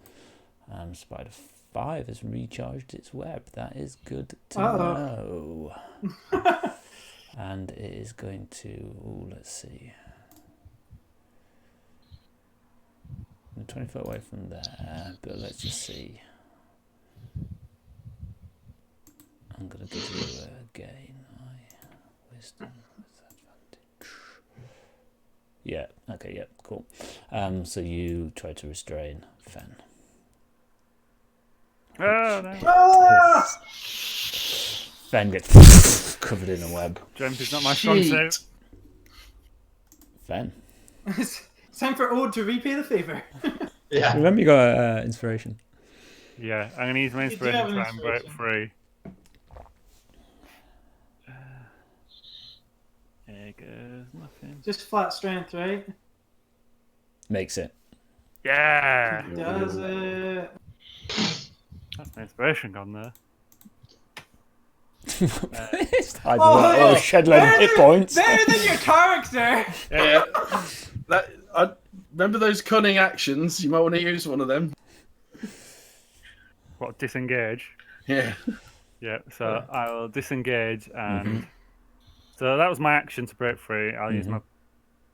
Spider 5 has recharged its web. That is good to know. And it is going to, let's see. I'm 20 foot away from there, but let's just see. I'm going to give you again my wisdom. Yeah, okay, yeah, cool. So you try to restrain Fenn. Oh, no. Fenn gets covered in a web. Jump is not my strong suit. Fenn. It's time for Ode to repay the favour. Yeah. Remember you got inspiration. Yeah, I'm going to use my You do inspiration have to an try and break inspiration. free. There goes nothing. Just flat strength, right? Makes it. Yeah! Does it? That's my inspiration gone there. Shed load of hit points. Better than your character. Yeah. I remember those cunning actions. You might want to use one of them. What, disengage? Yeah. Yeah, so I'll disengage and... So that was my action to break free. I'll use my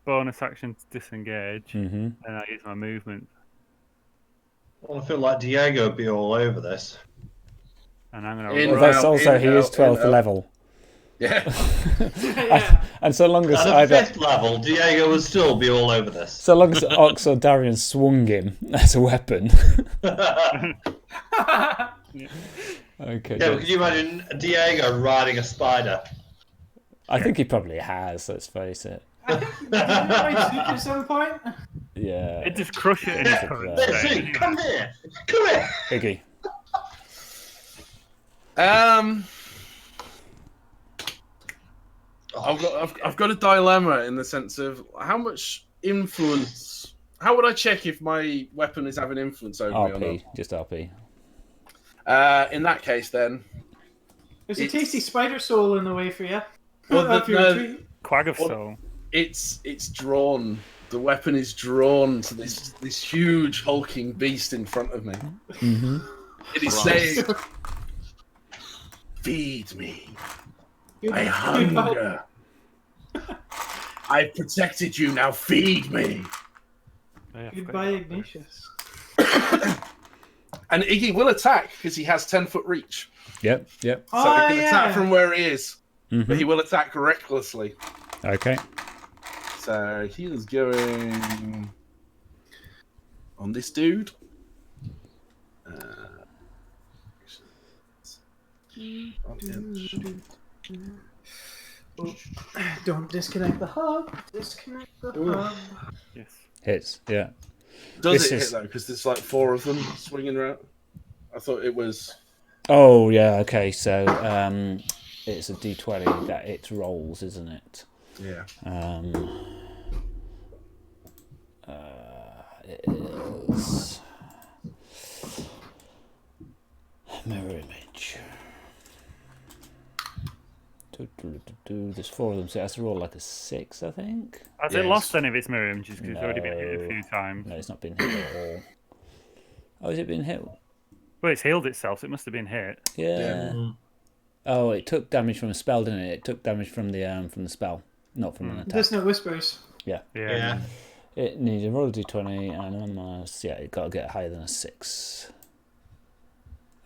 bonus action to disengage, and I'll use my movement. Well, I feel like Diego would be all over this. And I'm going In to... Well, that's also, he is 12th level. Yeah. And so long as At a either... 5th level, Diego would still be all over this. So long as Ox or Darian swung him as a weapon. Okay. Yeah, but could you imagine Diego riding a spider? I think he probably has, let's face it. I think he did at some point. Yeah. It just crush it in his current Let's see, state. come here! Come here! Iggy. I've got a dilemma in the sense of how much influence. How would I check if my weapon is having influence over me or RP, just RP. not? In that case, then. There's a tasty spider soul in the way for you. Well, Quag of Soul. it's drawn. The weapon is drawn to this huge hulking beast in front of me. It is saying, "Feed me. I hunger. I've protected you. Now feed me." Goodbye, Ignatius. And Iggy will attack because he has 10-foot reach, Yep. so he can attack from where he is. But he will attack recklessly. Okay. So he is going on this dude. Don't disconnect the hub. Disconnect the hub. Yes. Hits, yeah. Does This it is- hit though? Because there's like 4 of them swinging around. I thought it was. Oh, yeah, okay, so it's a d20 that it rolls, isn't it? Yeah. It is mirror image. There's 4 of them, so it has to roll like a 6, I think. Has it lost any of its mirror images because it's already been hit a few times? No, it's not been hit at all. Oh, has it been hit? Well, it's healed itself, so it must have been hit. Yeah. Oh, it took damage from a spell, didn't it? It took damage from the spell, not from an attack. Dissonant Whispers. Yeah. Yeah. It needs a roll of d20 and it got to get higher than a 6.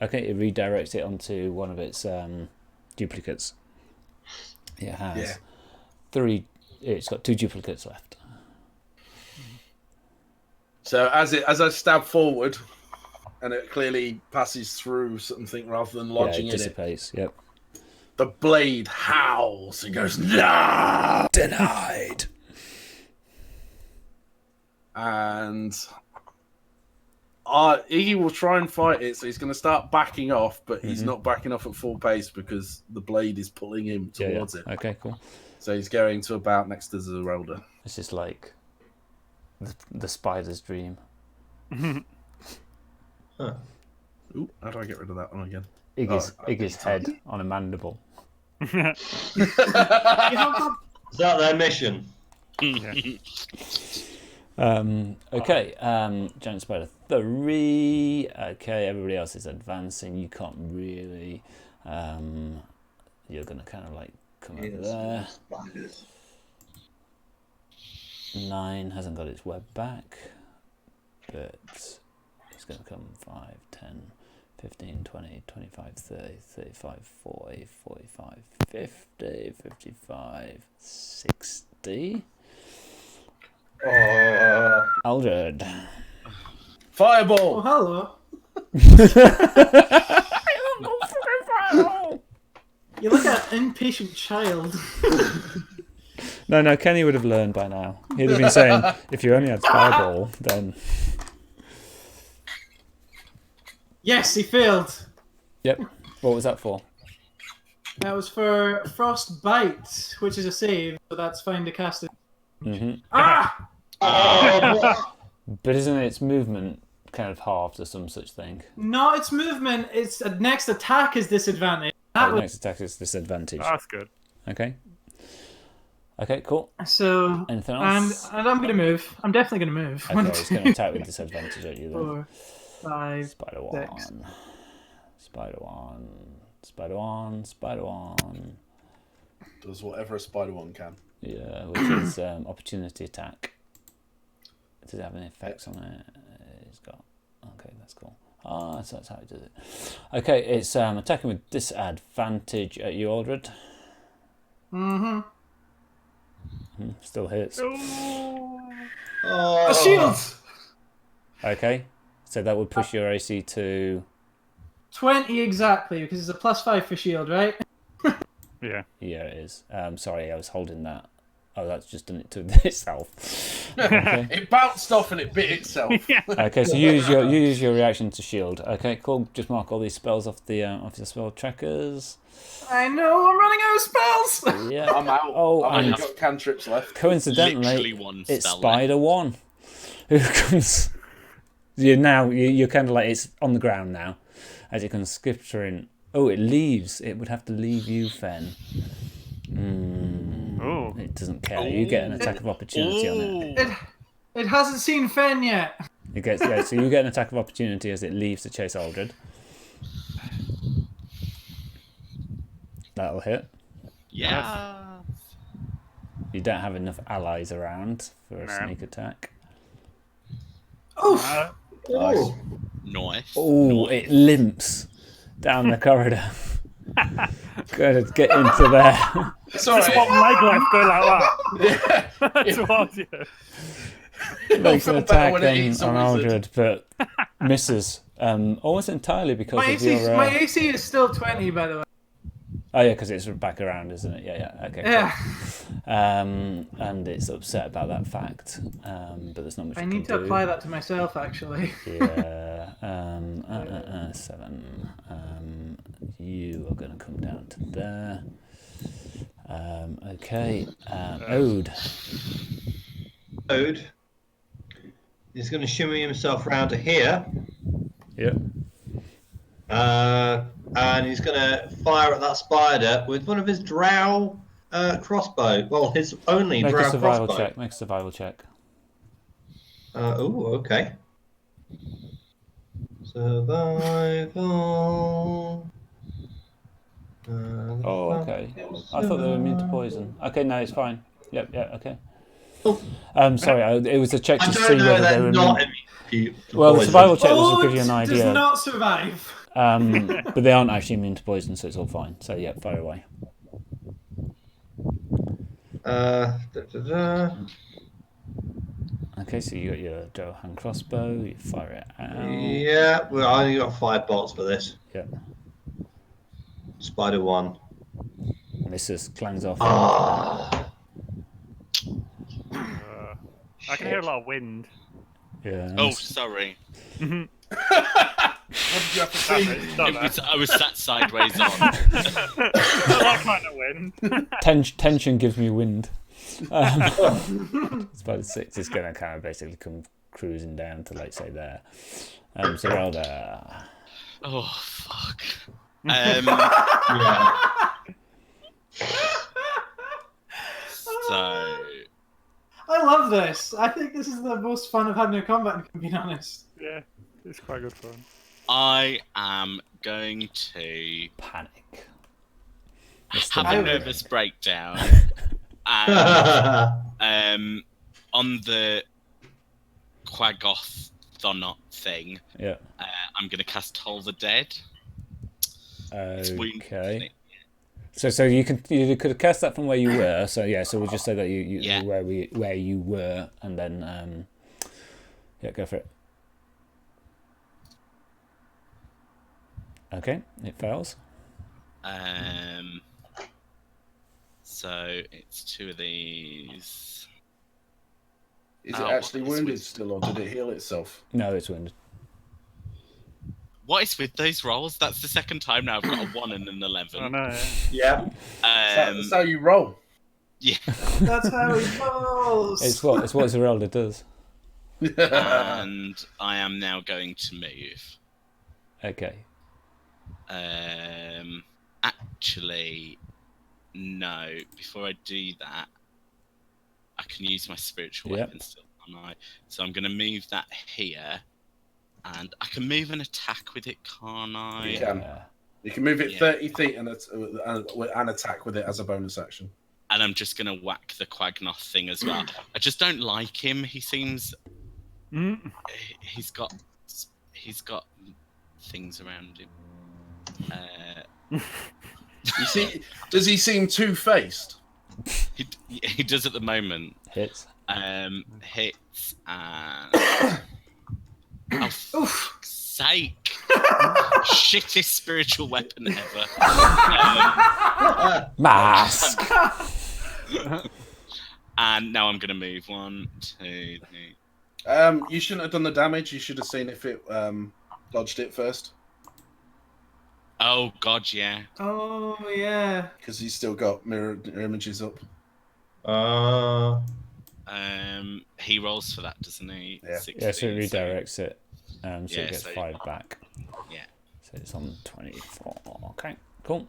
Okay, it redirects it onto one of its duplicates. It has 3. It's got 2 duplicates left. So as I stab forward, and it clearly passes through something rather than lodging it in it, dissipates. Yep. the blade howls and goes, "No!" Denied. And Iggy will try and fight it, so he's going to start backing off, but he's not backing off at full pace because the blade is pulling him towards it. Okay, cool. So he's going to about next to Zerelda. This is like the spider's dream. Ooh, how do I get rid of that one again? Iggy's head on a mandible. Is that their mission? Okay, giant spider 3. Okay, everybody else is advancing. You can't really. You're gonna kind of like come over there. 9 hasn't got its web back, but it's gonna come 5, 10, 15, 20, 25, 30, 35, 40, 45, 50, 55, 60. Aldred. Fireball! Oh, hello. You look at an impatient child. No, Kenny would have learned by now. He'd have been saying, if you only had Fireball, then... Yes, he failed. Yep. What was that for? That was for Frostbite, which is a save, so that's fine to cast it. Ah! But isn't its movement kind of halved or some such thing? No, its movement, its next attack is disadvantaged. next attack is disadvantage. That's good. Okay. Okay, cool. So Anything else? and I'm gonna move. I'm definitely gonna move. Okay, it's going to attack with disadvantage at you then. 4, 5, Spider 6. one. Spider one. Spider one. Spider one. Does whatever a spider one can. Yeah, which is opportunity attack. Does it have any effects on it? It's got. Okay, that's cool. Ah, so that's how it does it. Okay, it's attacking with disadvantage at you, Aldred. Mm-hmm. Still hits. Oh. A shield. Okay, so that would push your AC to. 20 exactly, because it's a +5 for shield, right? Yeah. Yeah, it is. Sorry, I was holding that. Oh, that's just done it to itself. Okay. It bounced off and it bit itself. Okay, so you use your reaction to shield. Okay, cool. Just mark all these spells off your spell trackers. I know, I'm running out of spells. Yeah. I'm out. Oh, I've only and got cantrips left. coincidentally, Literally one it's spell Spider One who comes. You're kind of like it's on the ground now, as it comes skittering. Oh, it leaves. It would have to leave you, Fenn. Oh. It doesn't care. You get an attack of opportunity on it. It hasn't seen Fenn yet. It gets so you get an attack of opportunity as it leaves to chase Aldred. That'll hit. Yeah. You don't have enough allies around for a No. sneak attack. Oof. Nice. Nice. Oh, it limps down the corridor. Gotta get into there. Sorry. Just one leg left, go like that. Towards you. Makes an feel better attack when it eats a on wizard. Aldred, but misses. Almost entirely because My of AC, your. my AC is still 20, by the way. Oh yeah, because it's back around, isn't it? Yeah. Okay. Yeah. Cool. And it's upset about that fact. But there's not much. I you need can to do. apply that to myself, actually. Yeah. 7. You are going to come down to there. Okay. Ode. Ode. He's going to shimmy himself round to here. Yep. And he's going to fire at that spider with one of his drow crossbow. Well, his only Make drow a survival crossbow. check. Make a survival check. Oh, okay. Survival. Oh, okay. I thought they were immune to poison. Okay, no, it's fine. Yep, okay. Oh. Sorry, it was a check to I see don't know whether they they're were not immune. immune to Well, the poison. survival check was to give you an Does idea. not survive. But they aren't actually immune to poison, so it's all fine. So, yeah, fire away. Okay, so you got your Drow hand crossbow, you fire it out. Yeah, well, I only got 5 bolts for this. Yep. Spider 1. Misses, clangs off. Ah. I can hear a lot of wind. Yeah. Oh, sorry. What did you have to see? I was sat sideways on. That kind of wind. Tension gives me wind. Spider 6 is going to kind of basically come cruising down to, like, say, there. Zerelda. Oh, fuck. Yeah. So, I love this. I think this is the most fun I've had in a combat, to be honest. Yeah, it's quite good fun. I am going to Panic. have a nervous breakdown. And on the Quaggoth Thonot thing, Yeah. I'm going to cast Toll the Dead. It's wounded, isn't Okay. it? So you could have cast that from where you were. So yeah. So we'll just say that you Yeah. where you were, and then yeah, go for it. Okay, it fails. So it's 2 of these. Is it Oh, actually it's wounded with- still, or did it heal itself? No, it's wounded. What is with those rolls? That's the second time now I've got a 1 and an 11. I know. Yeah. That's how you roll. Yeah. That's how he rolls. It's what Zerelda does. And I am now going to move. Okay. actually, no. Before I do that, I can use my spiritual weapon still, can't I? So I'm going to move that here. And I can move an attack with it, can't I? You can. You can move it 30 feet and attack with it as a bonus action. And I'm just going to whack the Quagnoth thing as well. I just don't like him. He seems... He's got things around him. You see, does he seem two-faced? He does at the moment. Hits. Hits and... Oh, for fuck's sake. Shittest spiritual weapon ever. Mask! And now I'm going to move 1, 2, 3. You shouldn't have done the damage. You should have seen if it dodged it first. Oh, God, yeah. Oh, yeah. Because he's still got mirror images up. He rolls for that, doesn't he? Yeah. 16, Yeah, so it redirects it. So Yeah, it gets so- 5 back. Yeah. So it's on 24. Okay, cool.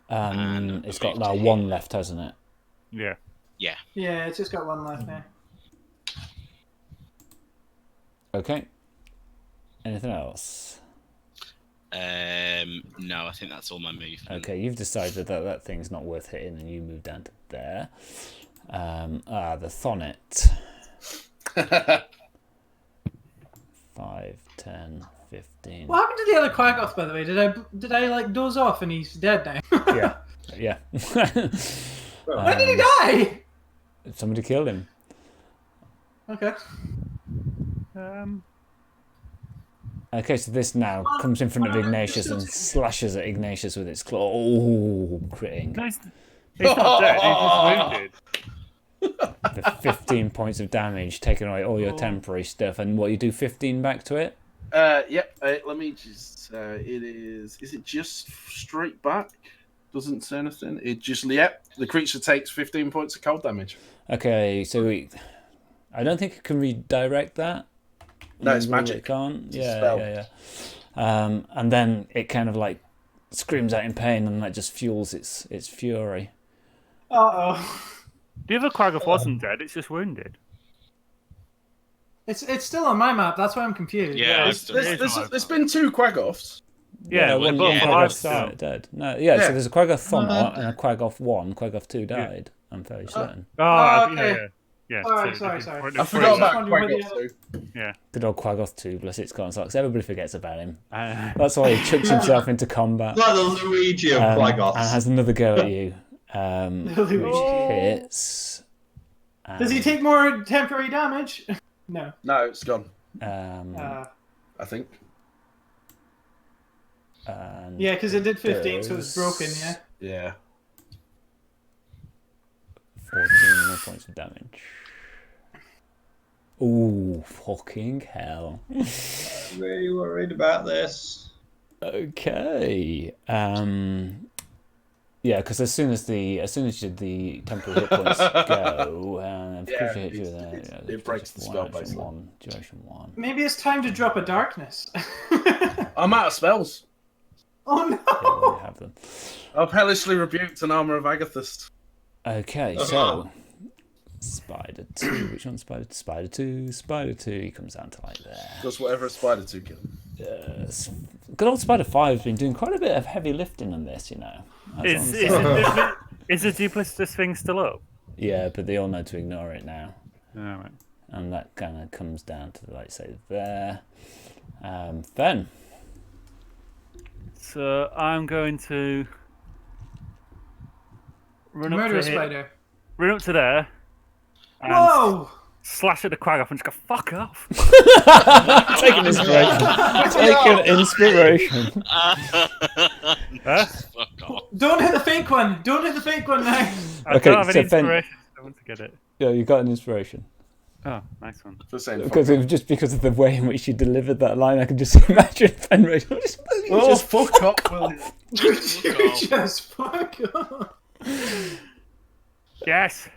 And It's got move now to 1 left, hasn't it? Yeah. Yeah. Yeah, it's just got 1 left now. Okay. Anything else? No, I think that's all my movement. Okay, you've decided that that thing's not worth hitting, and you move down to there. The Thonet. 5, 10, 15. What happened to the other Quaggoth, by the way? Did I like doze off and he's dead now? Yeah. When did he die? Somebody killed him. Okay. Okay, so this now comes in front of Ignatius and slashes at Ignatius with its claw. Oh, critting. No, he's not dead. He's just wounded. The 15 points of damage, taking away all your temporary stuff, and what, you do 15 back to it? Yep. Let me just. It is. Is it just straight back? Doesn't say anything. It just. Yep. The creature takes 15 points of cold damage. Okay, so I don't think it can redirect that. No, it's It magic. can't. It's a spell. Yeah. And then it kind of like screams out in pain, and that just fuels its fury. Uh-oh. The other Quaggoth wasn't dead. It's just wounded. It's still on my map. That's why I'm confused. Yeah, There's been 2 Quaggoths. Yeah, one both alive still. dead. No, yeah, so there's a Quaggoth Thonet and a Quaggoth 1. Quaggoth 2 died. I'm fairly certain. Oh, okay. yeah. Alright, So sorry. I forgot about wondering whether Quaggoth too. Yeah. Good old Quaggoth 2, bless its cotton socks. Everybody forgets about him. That's why he chucks himself into combat. Like the Luigi of Quaggoths. And has another go at you. Which Luigi. hits. Does he take more temporary damage? No. No, it's gone. Uh, I think. yeah, because it did 15, so it's broken, yeah? Yeah. 14 more points of damage. Ooh, fucking hell. I'm really worried about this. Okay. Yeah, because as soon as the temporary hit points go, Yeah, hit you there. it breaks the spell duration basically. duration 1. Maybe it's time to drop a darkness. I'm out of spells. Oh no! Yeah, we have them. I've hellishly rebuked an armor of Agathist. Okay, so Spider 2. Which one's Spider 2? Spider 2. Spider 2. He comes down to like there. Does whatever a spider 2 kill. Good old Spider 5 has been doing quite a bit of heavy lifting on this, you know. Is the duplicitous thing still up? Yeah, but they all know to ignore it now. Alright. And that kind of comes down to, like, say, there. Fenn. So I'm going to run Murder up to here, spider. run up to there, and Whoa! slash at the Quaggoth and just go fuck off. Taking inspiration. Taking inspiration. Huh? Fuck off. Don't hit the fake one! Don't hit the fake one now! I Okay, don't have any so Fenn- inspiration. I want to get it. Yeah, you got an inspiration. Oh, nice one. For saying Because fuck it was just because of the way in which you delivered that line, I can just imagine Fenn raging. Oh, fuck off, will you? Just fuck off. Yes.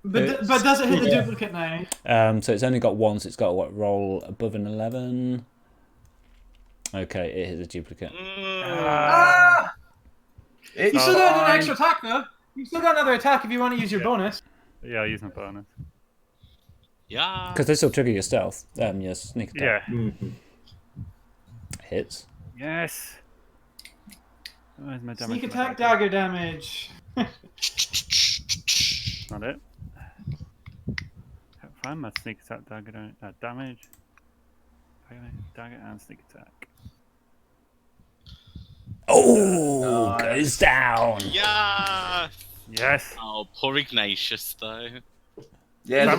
But does it hit the duplicate now? So it's only got 1, so it's got what, roll above an 11. Okay, it hits a duplicate. It's You still got an fine. extra attack though. You still got another attack if you want to use your bonus. Yeah, I'll use my bonus. Yeah. Because they still trigger your stealth. Your sneak attack. Yeah. Mhm. Hits. Yes. Where's my damage? Sneak attack, dagger damage. Not it. Can't find my sneak attack, dagger damage. Dagger and sneak attack. Oh, Nice. goes down. Yeah. Yes. Oh, poor Ignatius though. Yeah,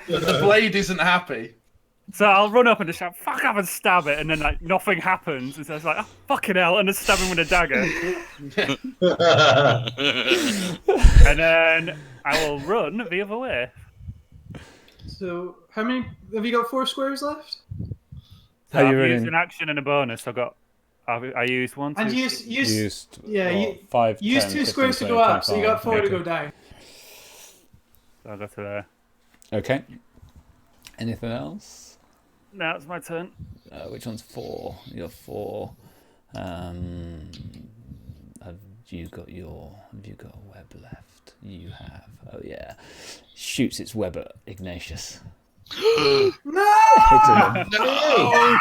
the blade isn't happy. So I'll run up and just shout, fuck up and stab it, and then like nothing happens. And so it's like, oh, fucking hell, and just stab him with a dagger. And then I will run the other way. So how many have you got? 4 squares left? So Are you I've used running? an action and a bonus. I used 1, 2, And 3. Used. yeah, well, 5, use 10, 2 15, squares to 20, go up, so you got 4 to 25. go down. So I'll go to there. Okay. Anything else? Now it's my turn. Which one's 4? You're 4. Have you got a web left? You have. Oh yeah. Shoots its web at Ignatius. No! Hitting him. No!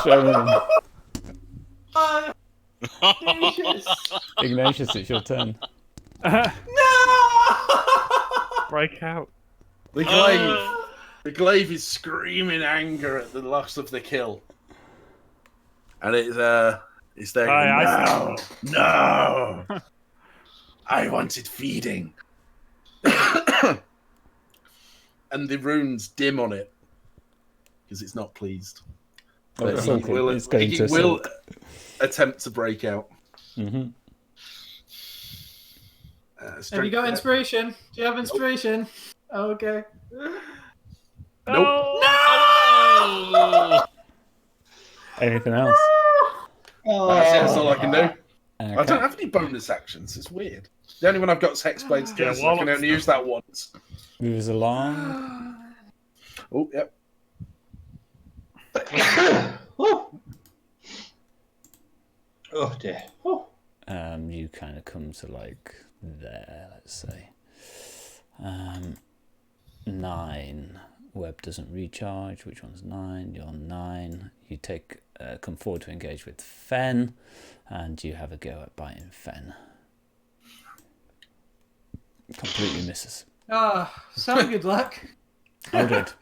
Showing him. Ignatius. Ignatius, it's your turn. No! Break out. The glaive is screaming anger at the loss of the kill, and it's there. Aye, No, I wanted feeding, and the runes dim on it because it's not pleased. Oh, But it's he sulking. will, It's going he to will sulk. attempt to break out. Mm-hmm. Have you got inspiration? Do you have inspiration? Oh, okay. Nope. No! Anything else? That's all I can do. I Okay. don't have any bonus actions. It's weird. The only one I've got is Hexblade skills. Yeah, So I can Warlock only use that once. Moves along. Oh, yep. Oh dear. Oh. You kind of come to like there, let's say. 9. Web doesn't recharge. Which one's 9? You're 9. You come forward to engage with Fenn, and you have a go at biting Fenn. Completely misses. Some good luck. Aldred.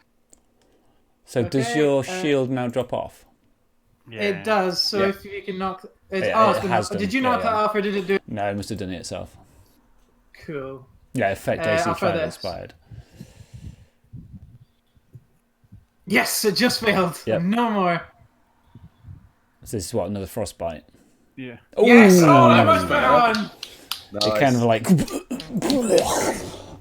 So does Okay, your shield now drop off? Yeah. It does, so Yeah. if you can knock... Yeah, it's it been has knocked. Did done. you knock Yeah, that yeah. off, or did it do it? No, it must have done it itself. Cool. Yeah, effect AC I'll try trial this. expired. Yes, it just failed. Yep. No more. So this is what, another frostbite? Yeah. Yes! Ooh. Oh, that much better one! It kind of like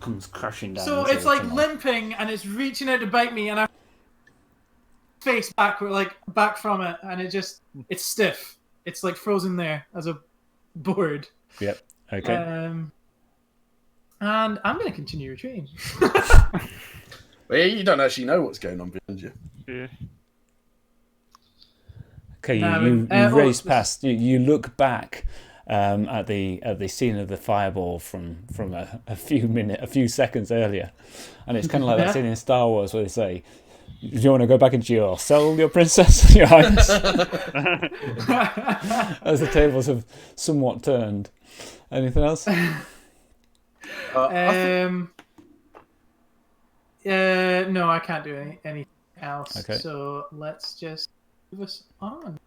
comes crashing down. So into it's the like tunnel. limping, and it's reaching out to bite me, and I face backward, like back from it, and it's stiff. It's like frozen there as a board. Yep. Okay. And I'm going to continue retreating. Well, you don't actually know what's going on behind you. Yeah. Okay. No, You oh, race past. You look back at the scene of the fireball from a few seconds earlier, and it's kind of like that Yeah. scene in Star Wars where they say, "Do you want to go back into your cell, your princess?" Your highness. As the tables have somewhat turned. Anything else? No, I can't do anything else. Okay. So let's just move us on.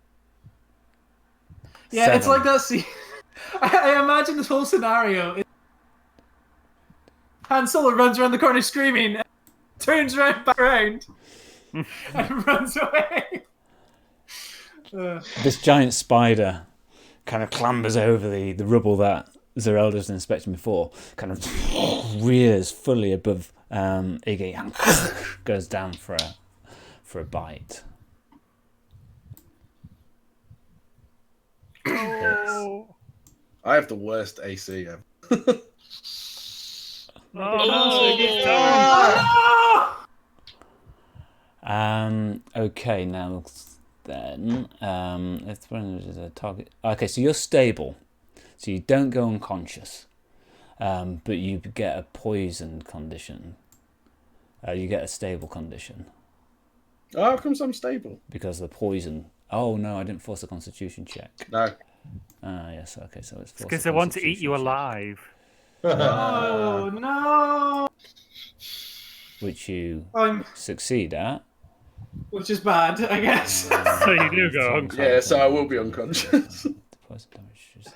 Yeah, it's 7. like that scene. I imagine this whole scenario. Han Solo runs around the corner screaming, turns around back around, and runs away. This giant spider kind of clambers over the rubble that Zerelda was inspecting before, kind of rears fully above Iggy and goes down for a bite. Hits. I have the worst AC ever. Okay, now then, let's run a target. Okay, so you're stable. So you don't go unconscious, but you get a poisoned condition. You get a stable condition. Oh, how comes I'm stable? Because of the poison. Oh no, I didn't force a constitution check. No. Ah, yes, okay, so it's Because they want to eat you alive. Oh no! Which you I'm, succeed at. which is bad, I guess. So you do go unconscious. Yeah, so I will be unconscious. Poison damage is-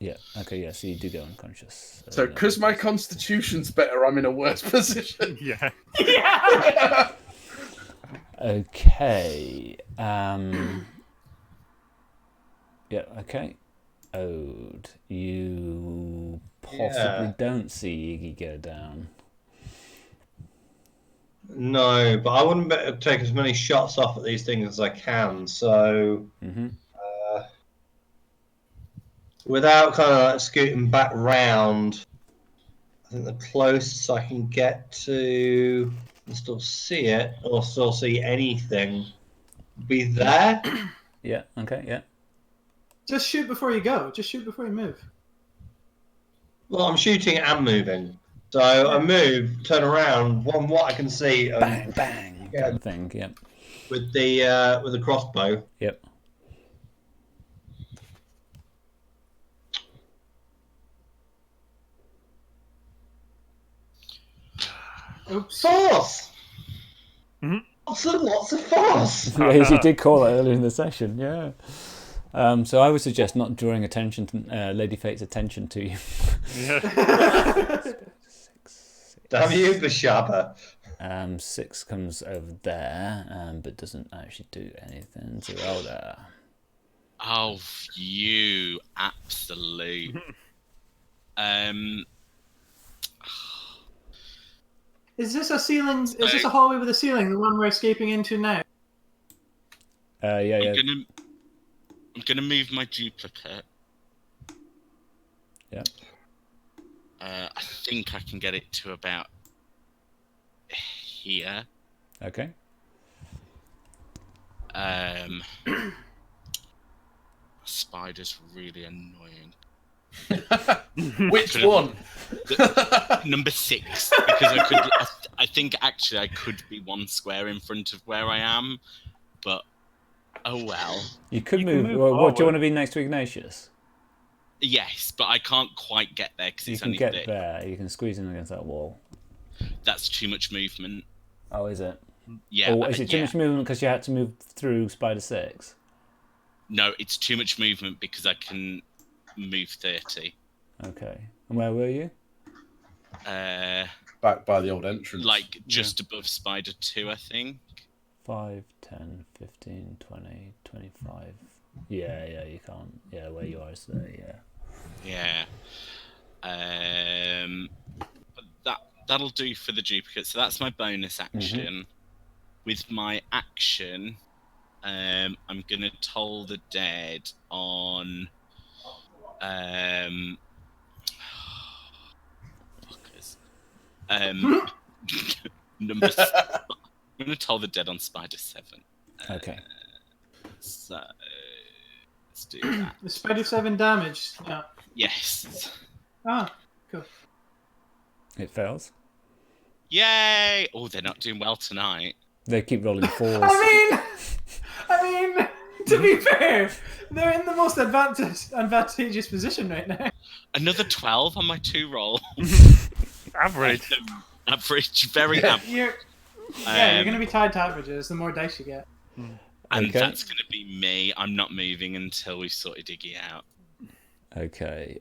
Yeah, okay, yeah, so you do go unconscious. So, because my constitution's better, I'm in a worse position. Yeah. Yeah. Okay. Yeah, okay. Ode, you possibly don't see Iggy go down. No, but I want to take as many shots off at these things as I can. So, without kind of like scooting back round, I think the closest I can get to and still see it or still see anything be there. Yeah, okay, yeah. Just shoot before you go. Just shoot before you move. Well, I'm shooting and moving. So I move, turn around, what I can see, Bang, bang, yeah, kind of thing, yep. with the crossbow. Yep. Oops. Force! Mhm. Lots of force! Yes, you did call that earlier in the session, yeah. So I would suggest not drawing attention to Lady Fate's attention to you. Yeah. Damn you, Bashaba. 6 comes over there, but doesn't actually do anything. Zerelda. Oh, you absolute. Is this a ceiling? Is this a hallway with a ceiling? The one we're escaping into now? Yeah. I'm gonna move my duplicate. Yeah. I think I can get it to about here. Okay. Spider's really annoying. Which one? Number 6, because I think actually I could be 1 square in front of where I am, but oh well. You could You can move. move Well, what do you forward. want to be next to Ignatius? Yes, but I can't quite get there because You it's can only get thick. there. You can squeeze in against that wall. That's too much movement. Oh, is it? Yeah. Or is it too yeah. much movement because you had to move through Spider 6? No, it's too much movement because I can move 30. Okay. And where were you? Back by the old entrance. Like just above Spider 2, I think. 5, 10, 15, 20, 25. Yeah, you can't. Yeah, where you are is there, yeah. Yeah. But that'll do for the duplicate. So that's my bonus action. With my action, I'm gonna toll the dead on fuckers. I'm gonna toll the dead on Spider 7. Okay. So let's do that. The Spider 7 damage. Yeah. Yes. Ah, cool. It fails. Yay! Oh, they're not doing well tonight. They keep rolling 4s. I mean, to be fair, they're in the most advantageous position right now. Another 12 on my 2 roll. Average. Average, very average. You're going to be tied to averages the more dice you get. And Okay. that's going to be me. I'm not moving until we've sorted Iggy out. Okay.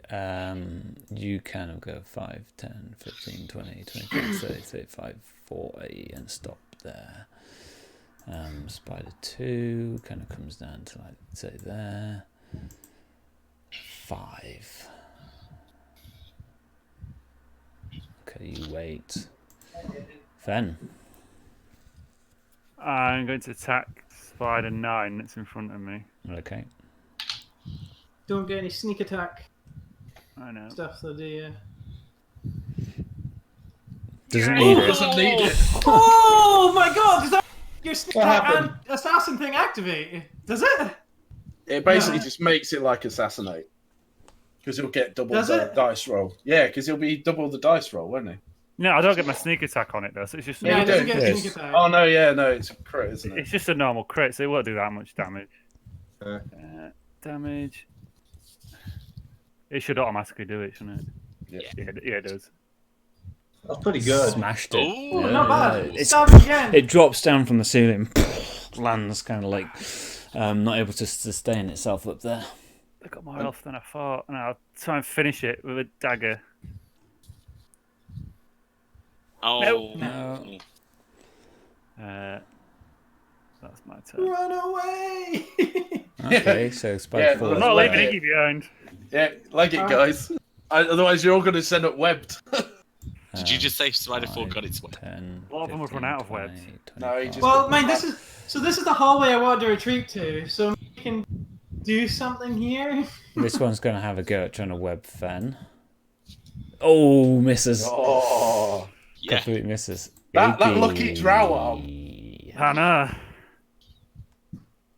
You kind of go 5, 10, 15, 20, 25, 30, 35, 40 and stop there. Spider 2 kind of comes down to, like, say, there. 5. Okay, you wait. Fenn. I'm going to attack Spider 9 that's in front of me. Okay. Don't get any sneak attack I know. stuff, though, do you? Doesn't need it. Doesn't need it. Oh my god! Does that your sneak What attack happened? and assassin thing activate? Does it? It basically No. just makes it like assassinate. Because he'll get double Does the it? dice roll. Yeah, because he'll be double the dice roll, won't he? No, I don't get my sneak attack on it though, so it's just Yeah, you it doesn't do. get Yes. sneak attack. Oh, no, it's a crit, isn't it? it's just a normal crit, so it won't do that much damage. Uh. Damage. It should automatically do it, shouldn't it? Yeah, it does. That's pretty good. Smashed it. Ooh, Oh, not bad. It's, Stab again. it drops down from the ceiling, lands kind of like not able to sustain itself up there. I got more health than I thought, and I'll try and finish it with a dagger. Oh. No. That's my turn. Run away! Okay, so Spike Yeah, falls I'm not Like leaving it. Iggy behind. Yeah, like it, guys. Otherwise, you're all going to send up webbed. Did you just say Spider-4 got its way? 10, A lot of them have run out of webs. 20, No, he just- Well, man, this is the hallway I wanted to retreat to, so we can do something here. This one's going to have a go at trying to web Fenn. Oh, misses. Oh. Yeah. Complete misses. That Iggy. lucky drow arm. I know.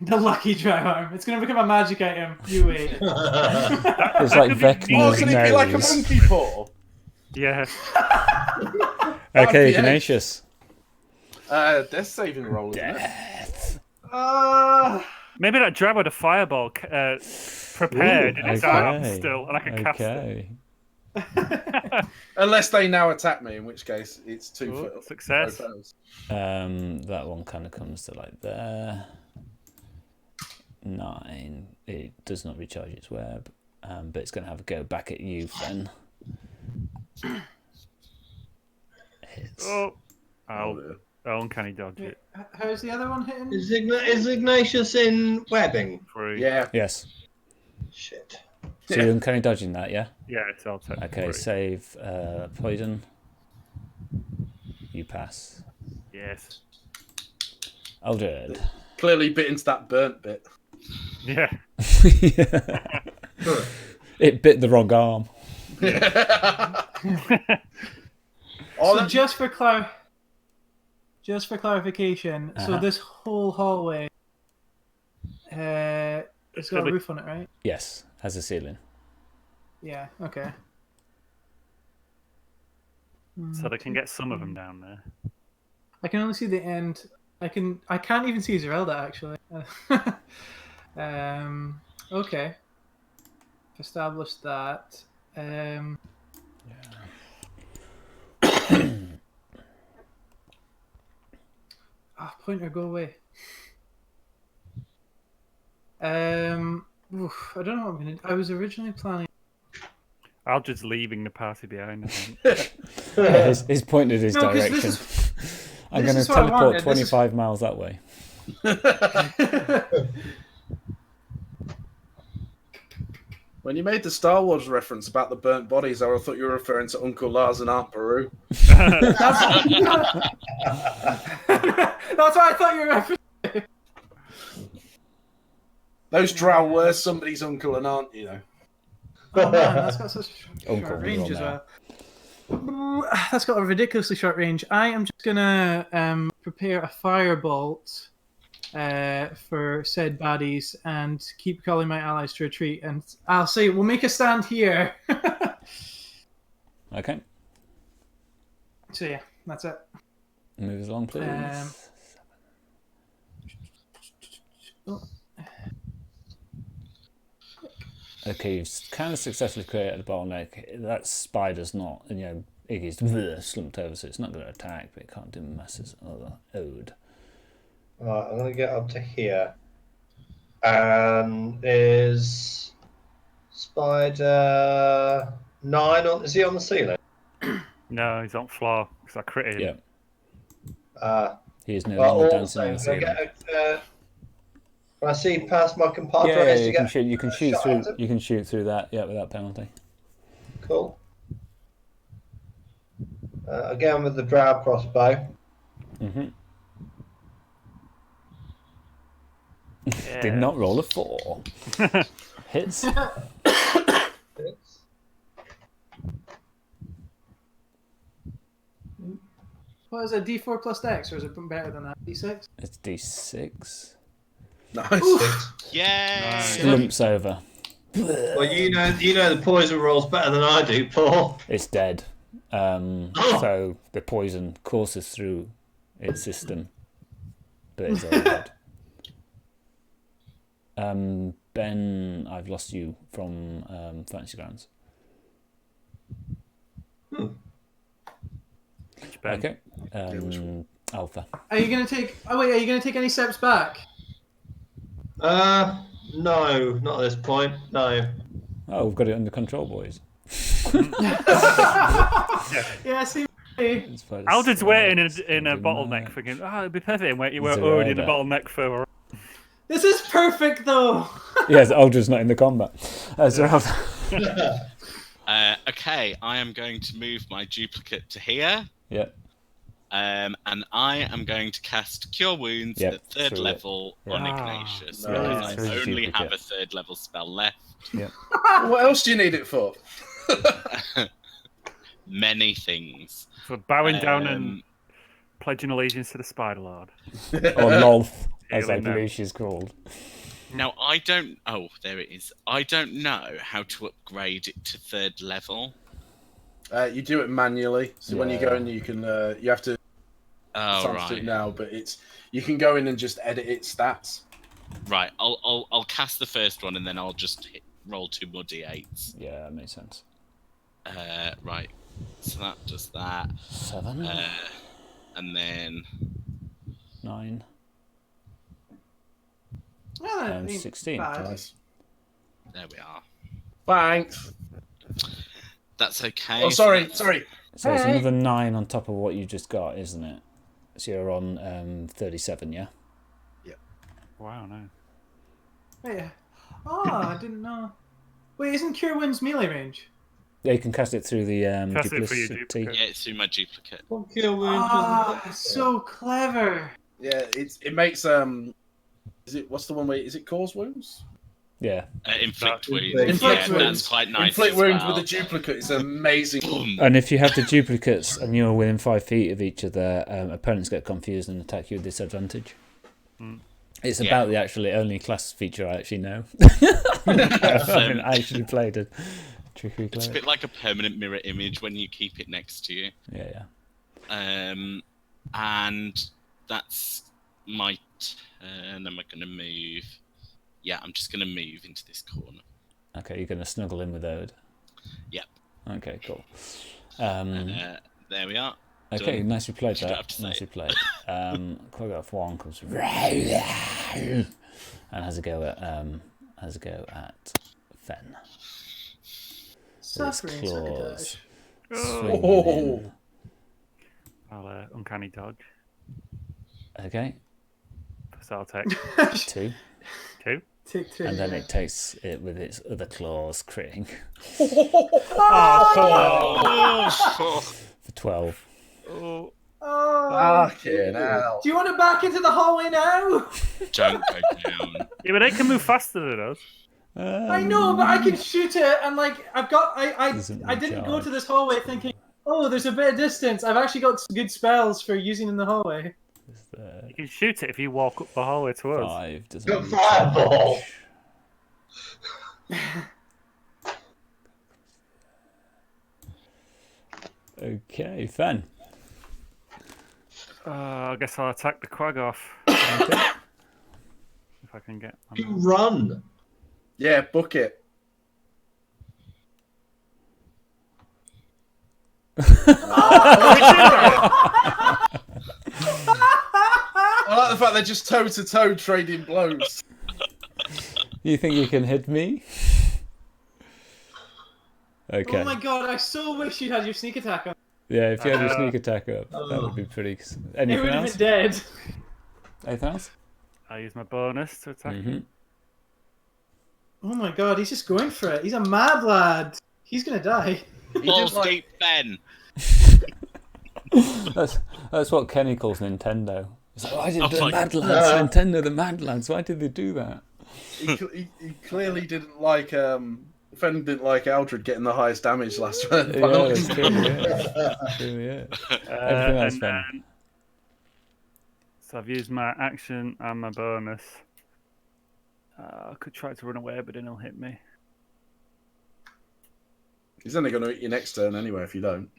The lucky Drow arm. It's going to become a magic item. You wait. It's like could be Oh, Vecna's can it be like a nose. monkey paw? Yeah. Okay, Yeah. Ignatius. Death saving roll, isn't it? Death. Maybe that Drow had a fireball prepared in its okay. arms still, and I can cast it. Okay. Unless they now attack me, in which case it's 2 Ooh, foot. success. That one kind of comes to like there. 9. It does not recharge its web, but it's going to have a go back at you, Fenn. Hits. Oh, uncanny dodge it. How's the other one hitting? Is Ignatius in webbing? 3. Yeah. Yes. Shit. So you're uncanny dodging that, yeah? Yeah, it's all take Okay, 3. save poison. You pass. Yes. Aldred. Clearly bit into that burnt bit. Yeah. It bit the wrong arm. Oh, So that- just for clarification, so this whole hallway, it's got a roof on it, right? Yes, has a ceiling. Yeah. Okay. So they can get some of them down there. I can only see the end. I can't even see Zerelda actually. Okay. Established that. Pointer, go away. I don't know what I'm gonna do. I was originally planning. Aldred's leaving the party behind. I think. Yeah, he's pointed his No, 'cause direction. this I'm this going to is what I teleport wanted. This is- 25 miles that way. When you made the Star Wars reference about the burnt bodies, I thought you were referring to Uncle Lars and Aunt Peru. That's what I thought you were referencing. Those drow were somebody's uncle and aunt, you know. Oh man, that's got such a Uncle, short range you're as on well. That's got a ridiculously short range. I am just gonna prepare a firebolt for said baddies and keep calling my allies to retreat. And I'll say we'll make a stand here. Okay, So yeah, that's it. move us along, please. Oh, Okay, you've kind of successfully created a bottleneck. That spider's not, Iggy's slumped over, so it's not going to attack, but it can't do masses other ode. Right, I'm going to get up to here. Is Spider 9 on? Is he on the ceiling? No, he's on floor because I critted him. Yeah, he is no Well, longer dancing on also, the can I ceiling. get can I see past my compartment? Yeah, to you can get shoot. You can a shoot shot through. at him? You can shoot through that. Yeah, without penalty. Cool. Again with the drow crossbow. Mm-hmm. Yeah. Did not roll a 4. Hits. what is it? D4 plus Dex, or is it better than that? D6. It's D6. Nice. Yay! Slumps over. Well, you know the poison rolls better than I do, Paul. It's dead. So the poison courses through its system, but it's all dead. Ben, I've lost you from Fantasy Grounds. Okay. Alpha. Are you gonna take? Oh wait, are you gonna take any steps back? No, not at this point. No. Oh, we've got it under control, boys. Yeah, see. Aldred's waiting in a bottleneck, thinking, it'd be perfect. Wait, you were already in a bottleneck for. This is perfect, though. Yes, Aldred's not in the combat. Zerelda. Okay, I am going to move my duplicate to here. Yeah. And I am going to cast Cure Wounds at third level on Ignatius because I only have a third level spell left. Yeah. What else do you need it for? Many things. For bowing down and pledging allegiance to the Spider Lord. Or Lolth, as I believe she's called. Now, I don't... Oh, there it is. I don't know how to upgrade it to third level. You do it manually. So when you go in, you can... you have to... Oh, right. It now, but you can go in and just edit its stats. Right, I'll cast the first one and then I'll just roll 2 more d8s. Yeah, that makes sense. Right, so that does that. 7. And then... 9. Well, 16. Nice. There we are. Thanks. That's okay. Oh, sorry. So it's another 9 on top of what you just got, isn't it? So you're on 37, yeah? Yeah. Wow, no. Wait. Oh, I didn't know. Wait, isn't Cure Wounds melee range? Yeah, you can cast it through the Cast it for your duplicity. duplicate. Yeah, it's through my duplicate. So clever. Yeah, it makes is it what's the one way? Is it cause wounds? Yeah. Inflict wounds. Inflict Yeah, wounds. that's quite nice. Inflict as wounds well. with a duplicate is amazing. And if you have the duplicates and you're within 5 feet of each other, opponents get confused and attack you with disadvantage. It's about the actually only class feature I actually know. I actually played a Trickery Cleric. It's a bit like a permanent mirror image when you keep it next to you. Yeah. And that's my turn. Am I going to move? Yeah, I'm just going to move into this corner. Okay, you're going to snuggle in with Ode. Yep. Okay, cool. There we are. Okay, Done. nicely played You don't that. have to say Nicely it. played. Quagga of One comes and has a go at Fenn. Suffering claws. sabotage. Oh. I'll uncanny dodge. Okay, So I'll take 2. 2. Take 2. And then it takes it with its other claws, critting for 12. Oh. Fucking hell. Do you want it back into the hallway now? Don't go down. Yeah, but they can move faster than us. I know, but I can shoot it, and like I Isn't didn't go charge. to this hallway thinking, oh, there's a bit of distance. I've actually got some good spells for using in the hallway. You can shoot it if you walk up the hallway to us. 5 doesn't Got mean fireball. Okay, Fenn. I guess I'll attack the Quag off. If I can get. You run. Yeah, book it. I like the fact they're just toe to toe trading blows. You think you can hit me? Okay. Oh my god, I so wish you had your sneak attack on. Yeah, if you had your sneak attack up, that would be pretty. It Anything would have else? been dead. Anything else? I use my bonus to attack. Oh my god, he's just going for it. He's a mad lad. He's gonna die. Balls deep, Ben. That's what Kenny calls Nintendo. It's like, why did the my Mad Lads, Nintendo, the Mad Lads? Why did they do that? He clearly didn't like Fenn didn't like Aldred getting the highest damage last turn. Yeah, it's true. Yeah. True, yeah. Everything else, and Fenn. then, so I've used my action and my bonus I could try to run away, but then he'll hit me. He's only going to hit you next turn anyway if you don't.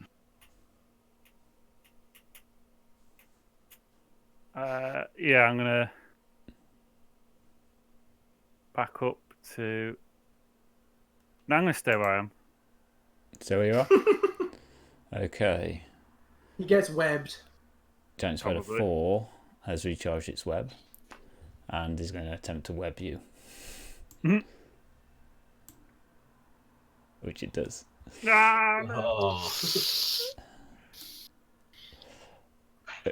Yeah, I'm gonna back up to. No, I'm gonna stay where I am. So where you are? Okay. He gets webbed. Giant Spider Probably. 4 has recharged its web and is going to attempt to web you. Mhm. Which it does. Ah, no. Oh.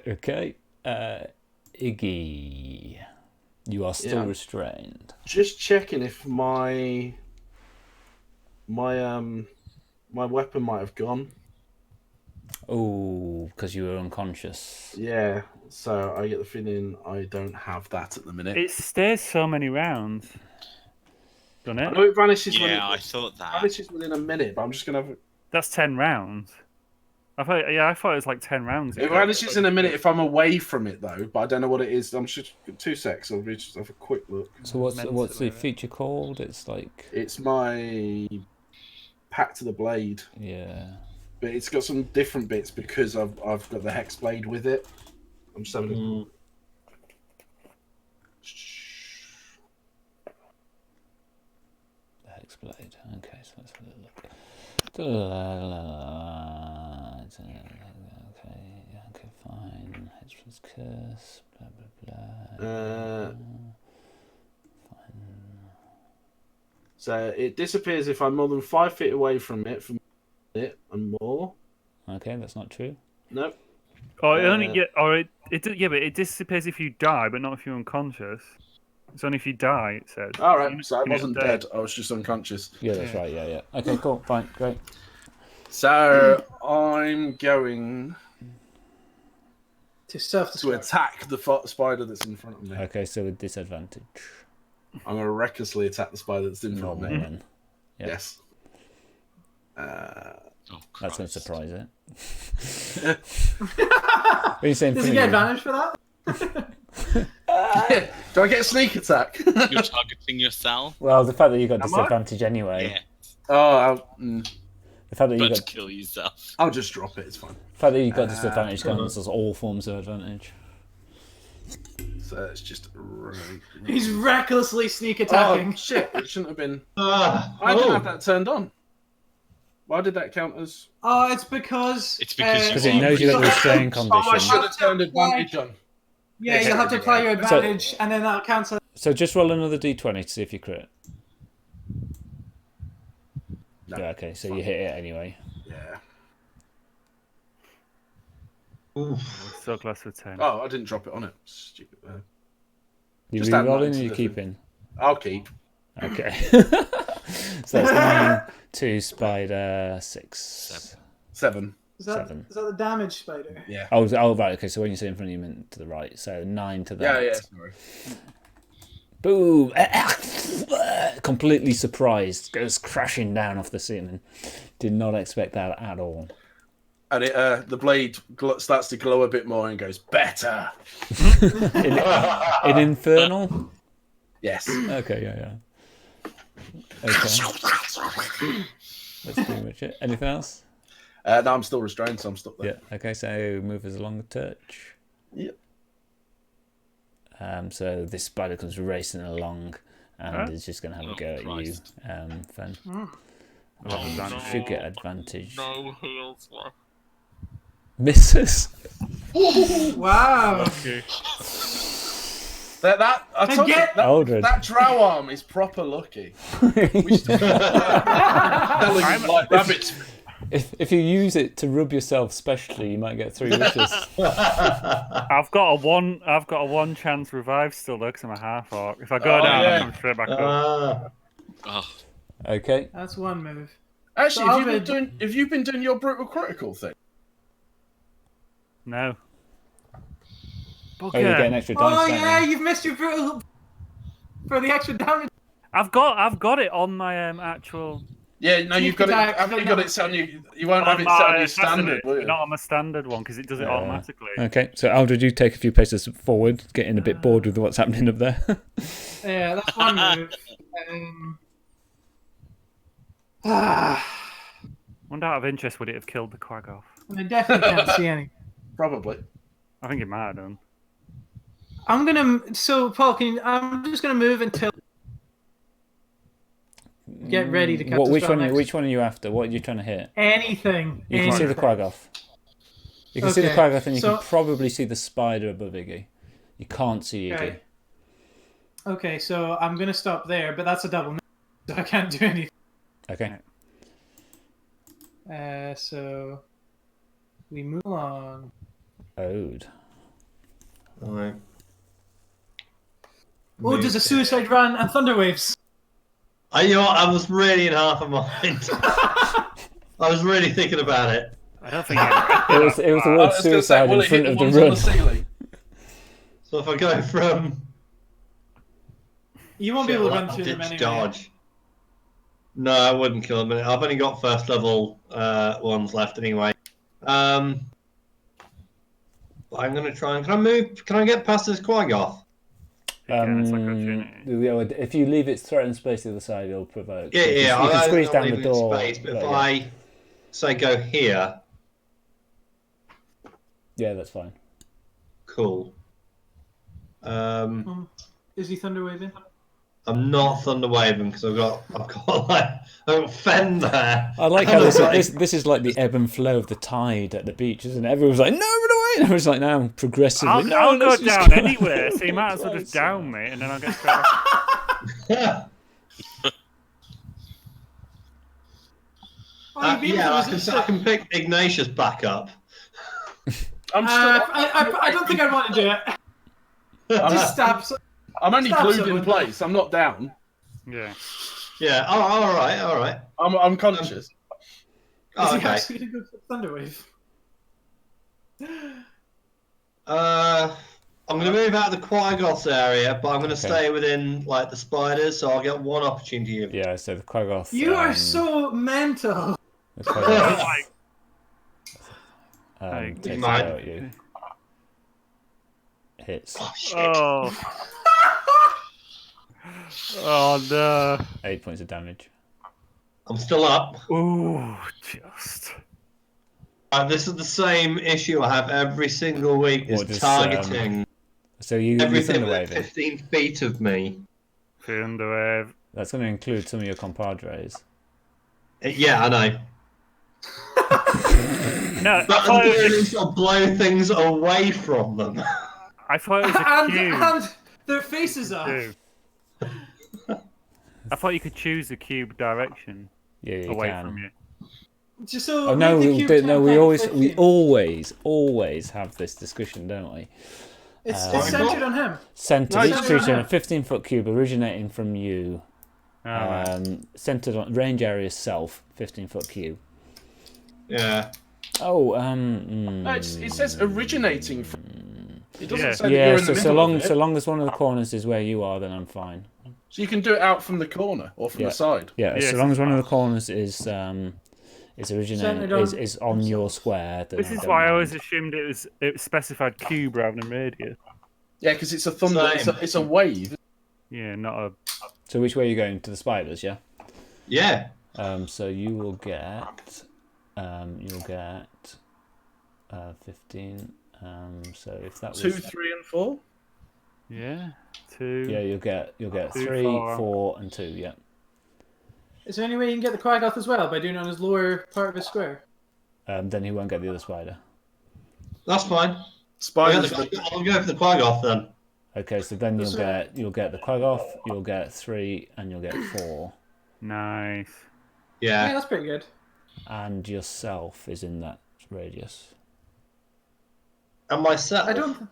Okay. Iggy. You are still Yeah. restrained. Just checking if my weapon might have gone. Oh, because you were unconscious. Yeah, so I get the feeling I don't have that at the minute. It stays so many rounds. Doesn't I it? know it vanishes Yeah, I thought that. vanishes within a minute, but I'm just gonna have That's 10 rounds. I thought it was like 10 rounds. it vanishes in a minute if I'm away from it though, but I don't know what it is. I'm just 2 secs. I'll just have a quick look. So what's the Mentally. feature called? It's like, It's my Pact to the Blade, yeah. but it's got some different bits because I've got the Hex Blade with it. I'm just having a... The Hex Blade. Okay, so let's have a look. Okay, fine. Hexman's Curse, blah, blah, blah. So it disappears if I'm more than 5 feet away from it and more. Okay, that's not true. Nope. Or it only but it disappears if you die, but not if you're unconscious. It's only if you die, it says. All right, so I You're wasn't dead. I was just unconscious. Yeah, that's right. Yeah. Okay, cool. Fine, great. So I'm going To to self-destruct. attack the spider that's in front of me. Okay, so with disadvantage. I'm going to recklessly attack the spider that's in front of Normal me. then. Yeah. Yes. Oh, That's going to Christ. surprise it. What are you saying? Does he get advantage for that? Do I get a sneak attack? You're targeting yourself. Well, the fact that you got Am I? disadvantage anyway. Yeah, The fact that you but got kill yourself. I'll just drop it. It's fine. the fact that you got disadvantage cancels all forms of advantage. So it's just right. He's recklessly sneak Oh attacking. shit! It shouldn't have been. I didn't have that turned on. Why did that count as? Oh, it's because... It's because Because it knows you got the restrained Oh, I condition. should have turned advantage on. Yeah, you'll have to apply your advantage, and then that'll cancel. So just roll another d20 to see if you crit. No. Yeah, okay, so you hit it anyway. Yeah. So close to 10. Oh, I didn't drop it on it. Stupid. You Just add re-rolling or 9 to you the keeping? I'll keep. Okay. So that's 9, 2, spider, 6. 7. Is that 7. the damage spider? Yeah. Oh, right, okay, so when you say in front of you, you meant to the right. So 9 to that. Yeah. Sorry. Boom! Completely surprised, goes crashing down off the ceiling. Did not expect that at all. And it, the blade starts to glow a bit more and goes better. In Infernal? Yes. Okay, yeah. Okay. That's pretty much it. Anything else? No, I'm still restrained, so I'm stuck there. Yeah, okay, so move us along the touch. Yep. So this spider comes racing along and Huh? is just going to have a Oh, go at Christ. you, Fenn. Oh, You should get advantage. No heals left. Misses. Wow. Okay. I told you, Get- Aldred. that drow arm is proper lucky. We should telling him like rabbits. If you use it to rub yourself specially, you might get 3 wishes. I've got a one chance revive still though, because I'm a half-orc. If I go down, yeah. I come straight back up. Oh, Okay. That's one move. Actually, So have you been doing your brutal critical thing? No. Oh, you get an extra dice. Oh don't yeah, you? you've missed your brutal for the extra damage. I've got it on my actual. Yeah, no, you've got it. Attack, Haven't you but got it set on you? You won't on have it set on my- your standard, will you? Not on my standard one because it does it automatically. Okay, so Aldred, you take a few paces forward, getting a bit bored with what's happening up there. Yeah, that's one move. Wonder out of interest, would it have killed the Quaggoth? I definitely can't see any. Probably. I think it might have done. I'm gonna. So, Paul, I'm just gonna move until get ready to cast a Which spell one? next. Which one are you after? What are you trying to hit? Anything. You can see the Quaggoth. You can see the Okay, Quaggoth, and you so- can probably see the spider above Iggy. You can't see Iggy. Okay. Okay, so I'm gonna stop there, but that's a double, so I can't do anything. Okay. So we move on. Ode. Alright. Oh, there's a suicide run and thunder waves. You know what? I was really in half a mind. I was really thinking about it. I don't think It was the word suicide in front of the run. ceiling? So if I go from You won't be able to run through them anyway. dodge. No, I wouldn't kill them. I've only got first level ones left anyway. I'm gonna try and can I move? Can I get past this Quaggoth? it's like opportunity. If you leave its threatened space to the other side, it'll provoke. Yeah, You yeah. can squeeze I'm down the leaving it door. Space, but if yeah. I say go here, Yeah, that's fine. cool. Is he thunder waving? I'm not thunder waving because I've got Fenn there. I like how this is like the ebb and flow of the tide at the beach, isn't it? Everyone's like, no, run away! And everyone's like, now progressively. I'll go let's just down go." anywhere, so you might as well just down me, and then I'll get straight off. I can pick Ignatius back up. I'm still. I don't think I want to do it. Just stab. I'm only Stab glued someone. in place. I'm not down. Yeah. Yeah. Oh, all right. I'm conscious. Is Oh, he okay. actually going to go for thunder wave? I'm going to move out of the Quaggoth area, but I'm going to stay within like the spiders, so I'll get one opportunity. Yeah, so the Quaggoth. You are so mental. The Quaggoth Like, takes a Mine. go at you. Hits. Oh shit! oh no. 8 points of damage. I'm still up. Ooh, just. This is the same issue I have every single week. Is What does, targeting So you everything thunder within waving. 15 feet of me. Thunder wave. That's going to include some of your compadres. Yeah, I know. No, But I'm doing is to blow things away from them. I thought it was a cube. And their faces are. too. I thought you could choose the cube direction Yeah, you away can. from you. Just so Oh no, make the we cube do, 10, no, we 10, always 15. always have this discussion, don't we? It's centered on him. Centered No, each no, creature no. in a 15-foot cube originating from you. Right. Centered on range area self, 15-foot cube. Yeah. Oh, No, it says originating from. It doesn't say that yeah. you're in the So middle of it. so long as one of the corners is where you are, then I'm fine. So you can do it out from the corner or from the side. Yeah, Yes, so long as one of the corners is originating Centered on- is on your square. Then This is don't why I mind. always assumed it specified cube rather than radius. Yeah, because it's a thunder. Same. It's a wave. Yeah, not a. So which way are you going? To the spiders, yeah. Yeah. So you will get 15. So if that was 2, 3, and 4. Yeah, 2. yeah, you'll get 2, 3, 4. 4, and 2. Yeah. Is there any way you can get the Quaggoth as well by doing it on his lower part of his square? Then he won't get the other spider. That's fine. Spiders. I'll go for the Quaggoth then. Okay, so then you'll get the Quaggoth, you'll get 3, and you'll get 4, Nice. Yeah, Yeah. that's pretty good. and yourself is in that radius. And myself. I don't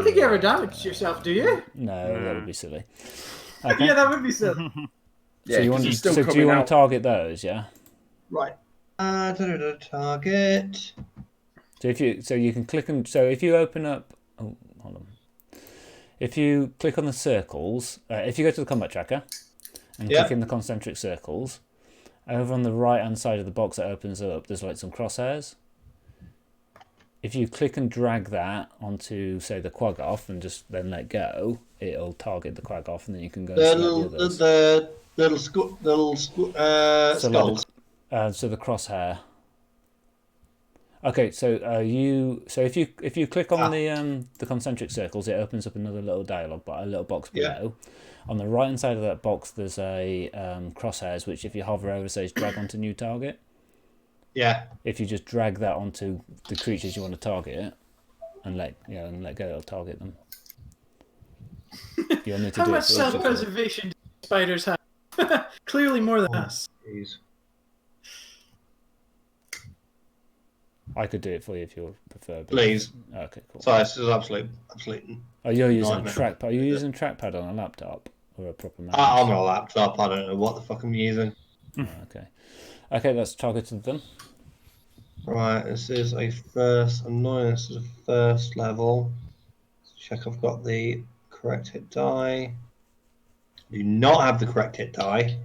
think you ever damaged yourself, do you? No, that would be silly. Okay. Yeah, that would be silly. So you want so do you want to target those? Yeah. Right. Target. So you can click and so if you open up, oh hold on, if you click on the circles, if you go to the combat tracker and click in the concentric circles, over on the right hand side of the box that opens up, there's like some crosshairs. if you click and drag that onto, say, the Quaggoth and just then let go, it'll target the Quaggoth, and then you can go and select the others. The little So skulls. So the crosshair. Okay, so if you click on the concentric circles, it opens up another little dialog, a little box below. On the right hand side of that box, there's a crosshairs, which if you hover over says drag onto new target. Yeah. If you just drag that onto the creatures you want to target, and let go, it'll target them. You'll need to How do much it for each of them. self-preservation do spiders have? Clearly more than us. Jeez. I could do it for you if you prefer. Please. Okay, cool. Sorry, this is absolute. Oh, you're using a nightmare. trackpad. Are you using trackpad on a laptop or a proper mouse? I'm on a laptop. I don't know what the fuck I'm using. Oh, okay, that's targeted them. Right, this is a first. I'm knowing this is a first level. Let's check I've got the correct hit die. Do not have the correct hit die.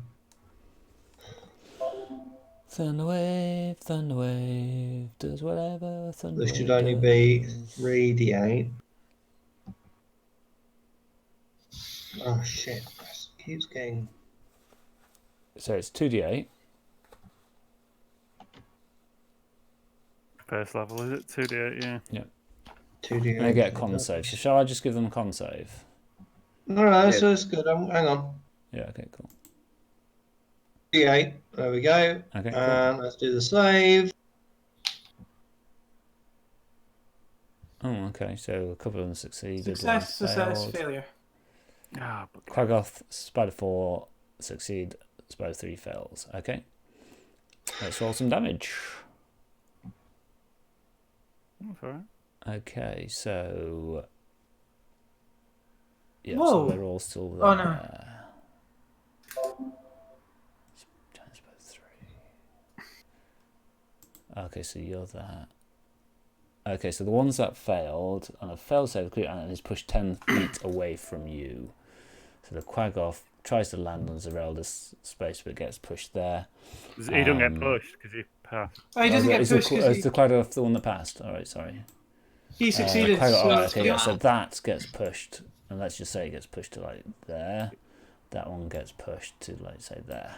Thunderwave, does whatever Thunderwave This should only be 3d8. Oh shit! This keeps getting. So it's 2d8. First level, is it? 2d8, yeah. 2d8. And they get a con save. So shall I just give them a con save? No, so it's good. Hang on. Yeah, okay, cool. 3d8. There we go. Okay, cool. And let's do the save. Oh, okay, so a couple of them succeeded. Success, one success, failed. failure. Ah, but Quaggoth, Spider 4 succeed, Spider 3 fails. Okay. Let's roll some damage. that's all right. Okay, so. Yeah, Whoa. so they're all still there. Oh, no. Giant Spider 3. Okay, so you're that. Okay, so the ones that failed on a fail save and is pushed 10 feet away from you. So the Quaggoth tries to land on Zerelda's space but gets pushed there. He don't get pushed because he passed. Oh, he doesn't get is pushed because the Quaggoth the one that passed? Alright, sorry. he succeeded. Okay, yeah, so that gets pushed. And let's just say it gets pushed to like there. That one gets pushed to like say there.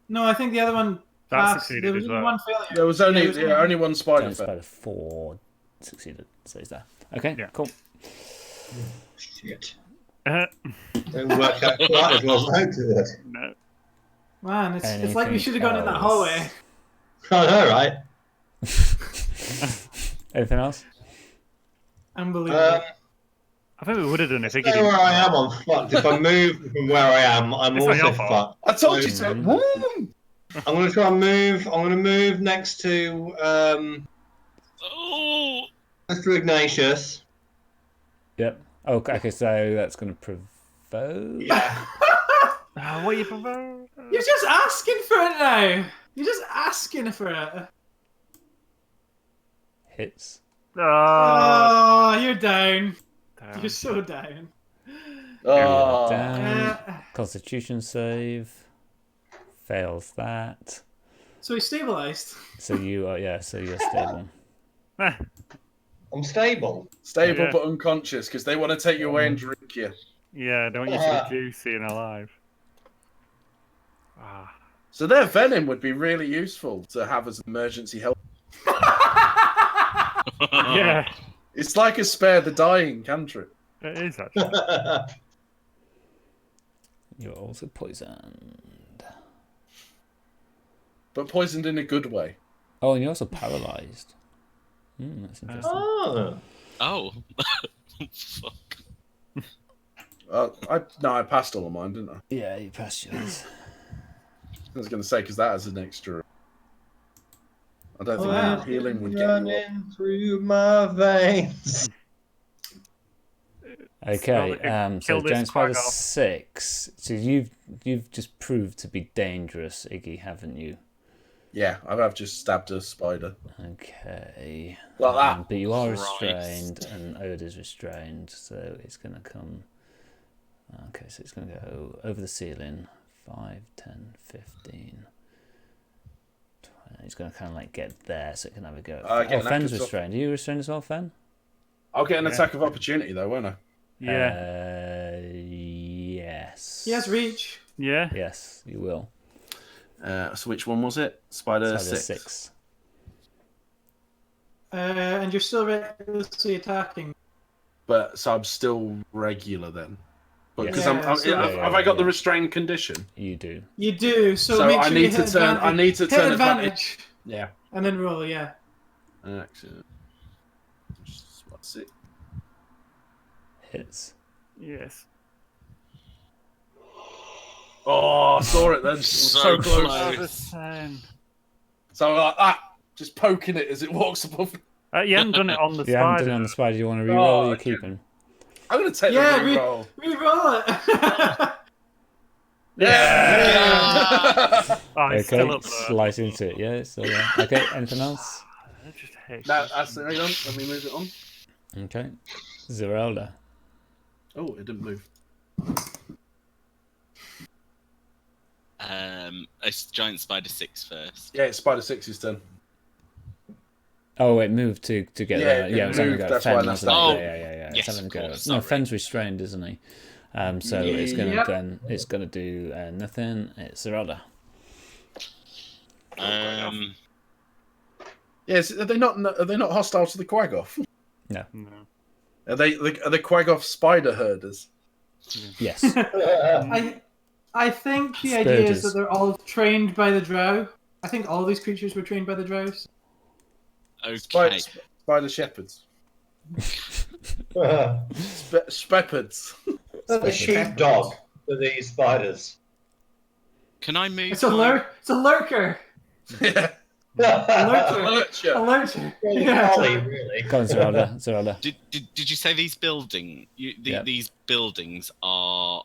No, I think the other one That passed. succeeded There was as only well. one failure. There was only Yeah, only one spider. Giant Spider 4 succeeded, stays there. Okay, Yeah. cool. Shit. Uh, Didn't work out quite as well as I did. no. Man, it's like we Anything should have gone in that else? hallway. I know, right? Anything else? Unbelievable. I think we would have done it if he Stay didn't. where I am, I'm fucked. If I move from where I am, I'm It's not also your fault. fucked. I told you so. Mhm. Woo! I'm gonna try and move. I'm gonna move next to Oh, Mr. Ignatius. Yep. Okay, so that's going to provoke. Yeah. What are you proposing? You're just asking for it now. You're just asking for it. Hits. Oh, Oh, you're down. damn. You're so down. Oh, Down. Constitution save. Fails that. So he's stabilized. So you are, so you're stable. I'm stable. stable Yeah. but unconscious because they want to take you away and drink you. Yeah, don't want you to be juicy and alive. Ah. So their venom would be really useful to have as emergency help. Yeah, It's like a spare the dying cantrip. it is actually. You're also poisoned. But poisoned in a good way. Oh, and you're also paralyzed. That's interesting. Oh. oh, fuck. I passed all of mine, didn't I? Yeah, you passed yours. I was going to say because that has an extra. I don't think Wow. healing would get you up. Running through my veins. Okay, Kill so this Giant Spider Quaggoth. 6. So you've just proved to be dangerous, Iggy, haven't you? Yeah, I've just stabbed a spider. Okay. Like that. But you are Christ. restrained, and Ode is restrained, so it's going to come. Okay, so it's going to go over the ceiling. 5, 10, 15, He's going to kind of like get there so it can have a go. Get an Fenn's active restrained. Are you restrained as well, Fenn? I'll get an attack of opportunity though, won't I? Yeah. Yes. He has reach. Yeah. Yes, you will. So which one was it? Spider 6. And you're still recklessly attacking. But so I'm still regular then. But because Yeah. have I got the restrained condition? You do. You do. So So make I sure need you to hit turn. advantage. I need to Hit turn advantage. Yeah. And then roll, yeah. Excellent. What's it? Hits. Yes. Oh, I saw it then. So close. So I'm like that, just poking it as it walks above. You haven't done it on the You haven't done spider. it on the spider. You want to reroll or you okay. keeping? I'm gonna take Yeah, the reroll. Reroll it. Yeah. Oh, it's Okay, still up there. slice into it. Yeah, it's still there. Okay, anything else? I just hate That's it. Hang on. Let me move it on. Okay. Zerelda. Oh, it didn't move. It's giant spider 6 first. Yeah, it's Spider 6's turn. Oh, it moved to get there. it Yeah, it was having a moved, go. that's why Fenn, that's wasn't it? that. Yeah. Yes, It's having a of go. course, No, sorry. Fenn's restrained, isn't he? So it's gonna Yep. then it's gonna do nothing. It's Zerelda. Yes, are they not hostile to the Quaggoth? No. No. Are the Quaggoth spider herders? Yes. I think the idea is Scourges. that they're all trained by the Drow. I think all these creatures were trained by the Drows. Okay. Spider shepherds. The Shepherds. sheepdog for these spiders. Can I move? It's a lurker. Yeah. A Lurcher. lurcher. Really Yeah. collie, really. Go on, Zerelda. Did you say these building? Yeah. These buildings are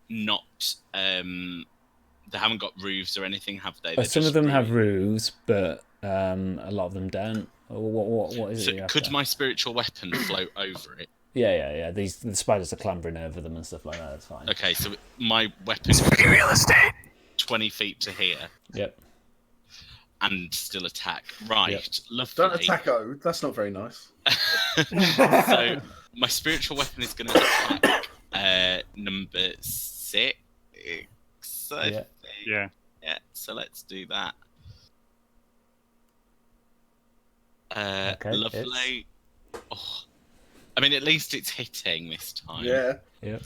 not. They haven't got roofs or anything, have they? They're Some of just them have roofs. roofs, but a lot of them don't. What is So it? could my spiritual weapon float over it? Yeah. The spiders are clambering over them and stuff like that. That's fine. Okay, so my weapon is real estate. 20 feet to here Yep. and still attack. Right, Yep. lovely. Don't attack Ode. That's not very nice. So my spiritual weapon is going to attack number 6. I Yeah. think. Yeah. Yeah, so let's do that. Okay, Lovely. Oh, I mean, at least it's hitting this time. Yeah. Yep.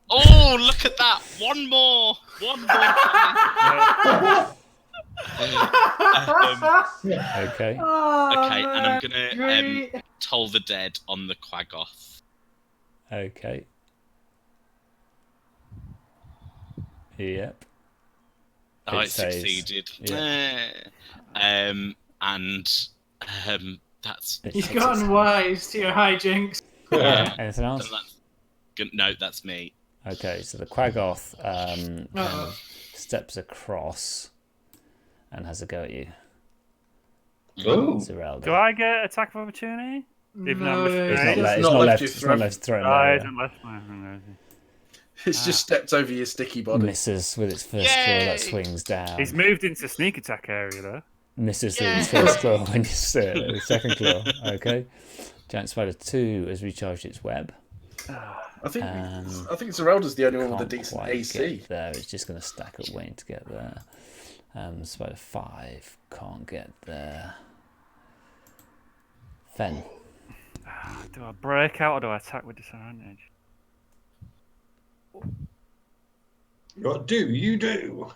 Oh, look at that! One more. Okay. Oh, Okay, and I'm gonna great. toll the dead on the Quaggoth. Okay. Yep. Oh, It it saves. succeeded. Yeah. And that's You've gotten wise to your hijinks. Anything else? good. No, that's me. Okay, so the Quaggoth kind of steps across and has a go at you. Ooh. Zerelda. Do I get attack of opportunity? Even though I'm It's restrained? not, It's it's not not left left. you It's throw. not left thrown. Oh, I there, haven't left my hand. It's just stepped over your sticky body. Misses with its first claw Yay! that swings down. He's moved into sneak attack area though. Misses with its first claw when you stir it with its second claw. Okay. Giant Spider 2 has recharged its web. I think Zerelda's the only one with a Can't decent quite AC. get there. It's just going to stack up waiting to get there. Spider 5 can't get there. Fenn. Do I break out or do I attack with disadvantage? What do you do?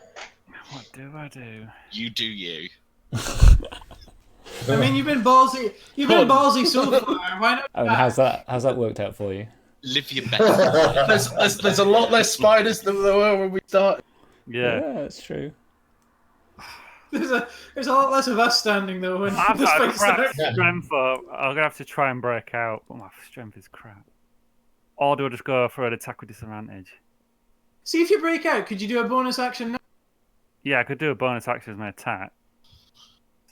What do I do? You do you. I mean, you've been ballsy. You've been ballsy so far. Why not? How's that worked out for you? Live your best. There's a lot less spiders than there were when we started. Yeah. That's true. There's a lot less of us standing though. When I've this got a fight crap starts. strength. I'm gonna have to try and break out, but my strength is crap. Or do I just go for an attack with disadvantage? See if you break out. Could you do a bonus action now? Yeah, I could do a bonus action as my attack.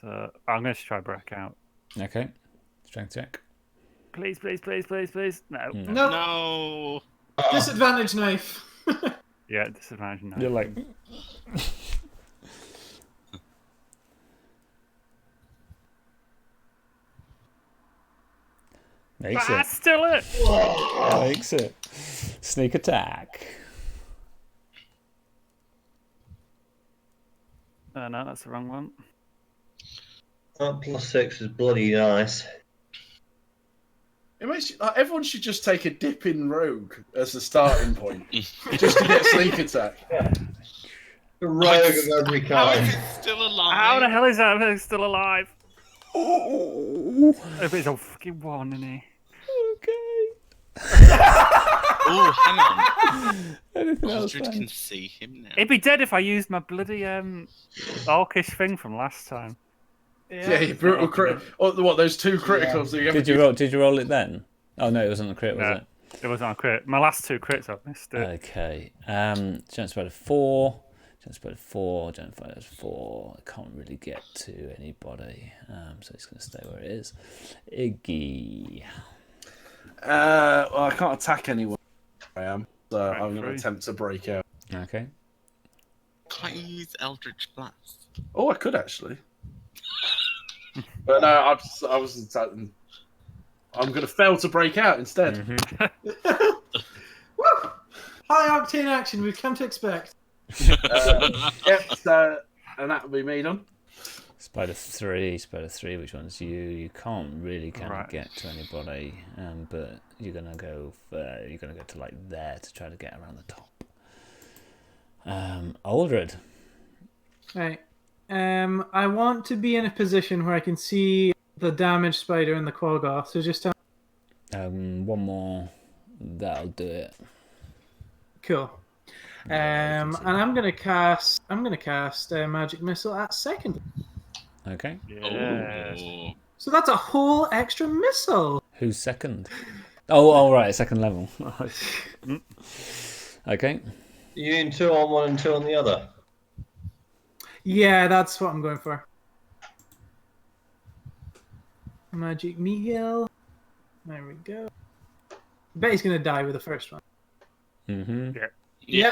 So I'm going to try break out. Okay. Strength check. Please. No. No. No. Disadvantage knife. Yeah, disadvantage. No. You're like. Makes it. Still it. Makes it. Sneak attack. No, that's the wrong one. That +6 is bloody nice. It makes like, everyone should just take a dip in rogue as a starting point, just to get sneak attack. A rogue of every How is kind. it still alive? How the hell is that thing still alive? If it's a fucking one, isn't he? Okay. Oh, hang on. Anything else? Aldred Ben? can see him now. He'd be dead if I used my bloody orcish thing from last time. Yeah, you brutal crit. Oh, what, those 2 criticals that you Did you roll? Did you roll it then? Oh no, it wasn't a crit, was No, it? it wasn't a crit. My last 2 crits, I've missed it. Okay. Giant spider 4. Giant spider 4. Giant spider 4. I can't really get to anybody, so it's going to stay where it is. Iggy. Well, I can't attack anyone. I am, so Right, I'm going to free. attempt to break out. Okay. Can't you use Eldritch Blast? Oh, I could actually. But no, I was attacking. I'm going to fail to break out instead. Woo! High octane action we've come to expect. Yep, so, and that will be me done. Spider 3. Spider 3. Which one's you? You can't really Right. get to anybody, but you're gonna go. You're gonna go to like there to try to get around the top. Aldred. Right. I want to be in a position where I can see the damaged spider and the Quaggoth. So just tell. One more. That'll do it. Cool. Yeah, you And can see I'm gonna cast. A magic missile at second. Okay. Yes. Oh. So that's a whole extra missile. Who's second? Oh, right, second level. Okay. You in 2 on one and 2 on the other? Yeah, that's what I'm going for. Magic missile. There we go. I bet he's gonna die with the first one. Mm-hmm. Yeah.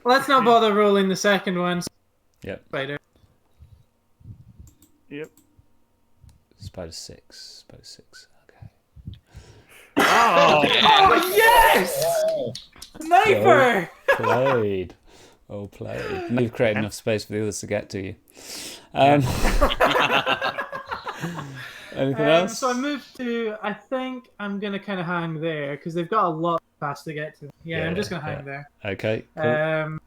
Let's not bother rolling the second one. Yep. Spider. Yep. Spider 6. Spider 6. Okay. Oh, Oh yes! Oh, Sniper! Played. Oh, played. Now you've created enough space for the others to get to you. Anything else? So I moved to. I think I'm gonna kind of hang there because they've got a lot fast to get to. Yeah, I'm just gonna hang there. Okay. Cool.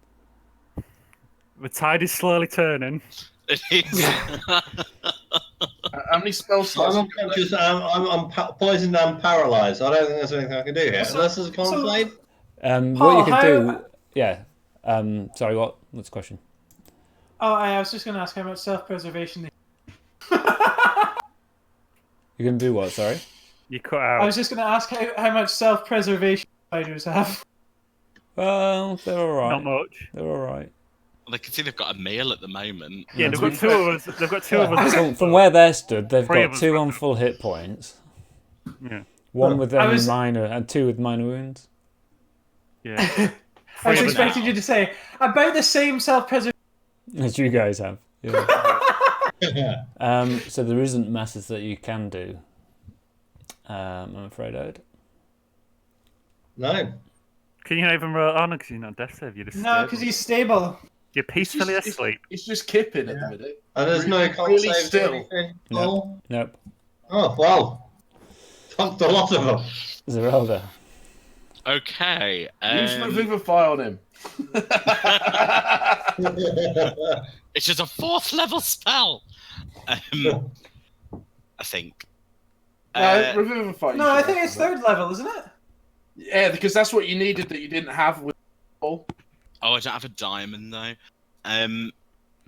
the tide is slowly turning. It is. How many spell slots? I'm unconscious, I'm poisoned and paralysed. I don't think there's anything I can do here. Unless there's a conclave. What you could how- do? Yeah. Sorry. What's the question? Oh, I was just gonna ask how much self-preservation. You can do what? Sorry. You cut I out. was just gonna ask how much self-preservation spiders have. Well, they're all right. Not much. They're all right. Well, I can see they've got a meal at the moment. Yeah, they've got 2 of us. They've got 2 of us. From where they're stood, they've 3 of got us 2 got on them. full hit points. Yeah. 1 with I only was- minor and 2 with minor wounds. Yeah. I was 3 of us. expecting you to say about the same self-preservation. As you guys have. Yeah. So there isn't masses that you can do. I'm afraid, Ode. No. Can you not even roll? Oh no, because you're not death save. You're just No, because he's stable. You're peacefully asleep. It's just kipping at the minute. And there's no con Really saves or still. anything? No. Nope. Oh, well. Fucked a lot of them. Zerelda. Okay. Use Revivify on him. It's just a 4th level spell. I think. No, Revivify. No, I think it's 3rd level, isn't it? Yeah, because that's what you needed that you didn't have with Oh, I don't have a diamond though.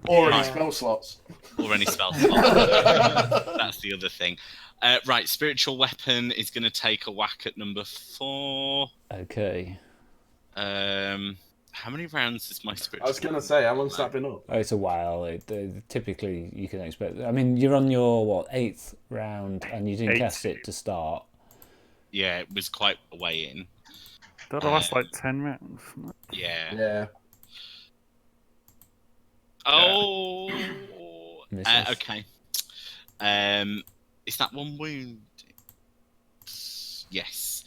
or any Right. spell slots. Or any spell slot. That's the other thing. Right, spiritual weapon is going to take a whack at number 4. Okay. How many rounds is my spiritual? I was gonna say, how long's that been up? Oh, it's a while. Typically, you can expect. I mean, you're on your 8th round, and you didn't 8. cast it to start. Yeah, it was quite a way in. That'll last like 10 rounds. Yeah. Yeah. Oh. Misses. Okay. Is that one wound? Yes.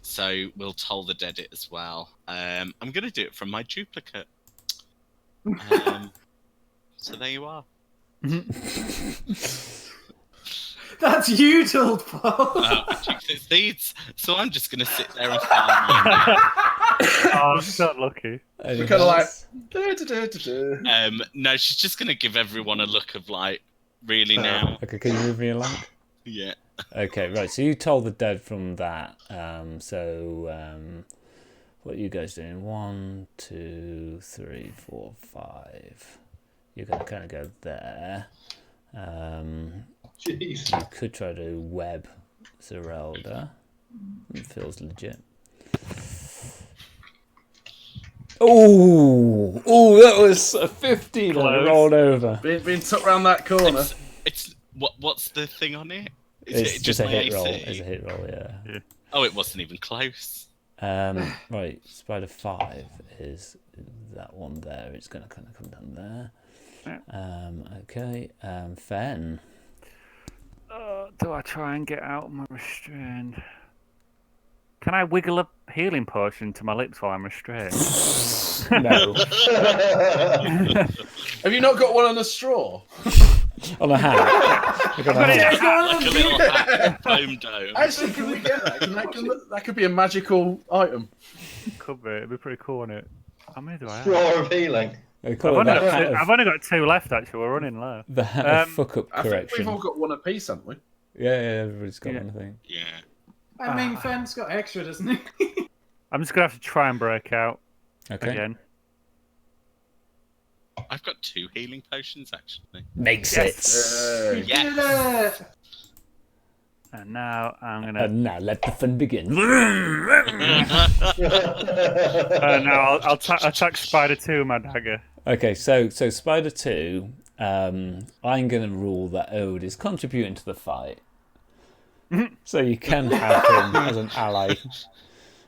So we'll toll the dead it as well. I'm going to do it from my duplicate. So there you are. That's you, told Paul. It leads. So I'm just going to sit there and farm. Oh, so lucky. We're kind of like. No, she's just going to give everyone a look of like, really now? Okay, can you move me along? Yeah. Okay, right. So you told the dead from that. What are you guys doing? 1, 2, 3, 4, 5. You're gonna kind of go there. Jeez. You could try to web Zerelda. It feels legit. Oh, that was a 15. I rolled over. Being tucked round that corner. It's what's the thing on it? It's just a my hit AC? roll. It's a hit roll, yeah. Oh, it wasn't even close. Right, Spider 5 is that one there. It's going to kind of come down there. Okay, Fenn. Do I try and get out of my restraint? Can I wiggle a healing potion to my lips while I'm restrained? No. Have you not got one on a straw? On a hat. You've got a hat. Like a little hat, foam dome. Actually, can we get that? That could be a magical item. Could be. It'd be pretty cool, wouldn't it? How many do I have? Straw of healing. They I've call it only, that hat I've only got 2 left, actually. We're running low. the hat of fuck up I think correction. we've all got one apiece, haven't we? Yeah, everybody's got Yeah. one, I think. Yeah. I mean, Fenn's got extra, doesn't he? I'm just going to have to try and break out Okay. again. I've got 2 healing potions actually. Makes Hey. Yes. Did it! And now I'm going to... And now let the fun begin. now I'll attack Spider 2 with my dagger. Okay, so Spider 2, I'm going to rule that Ode is contributing to the fight. So you can have him as an ally.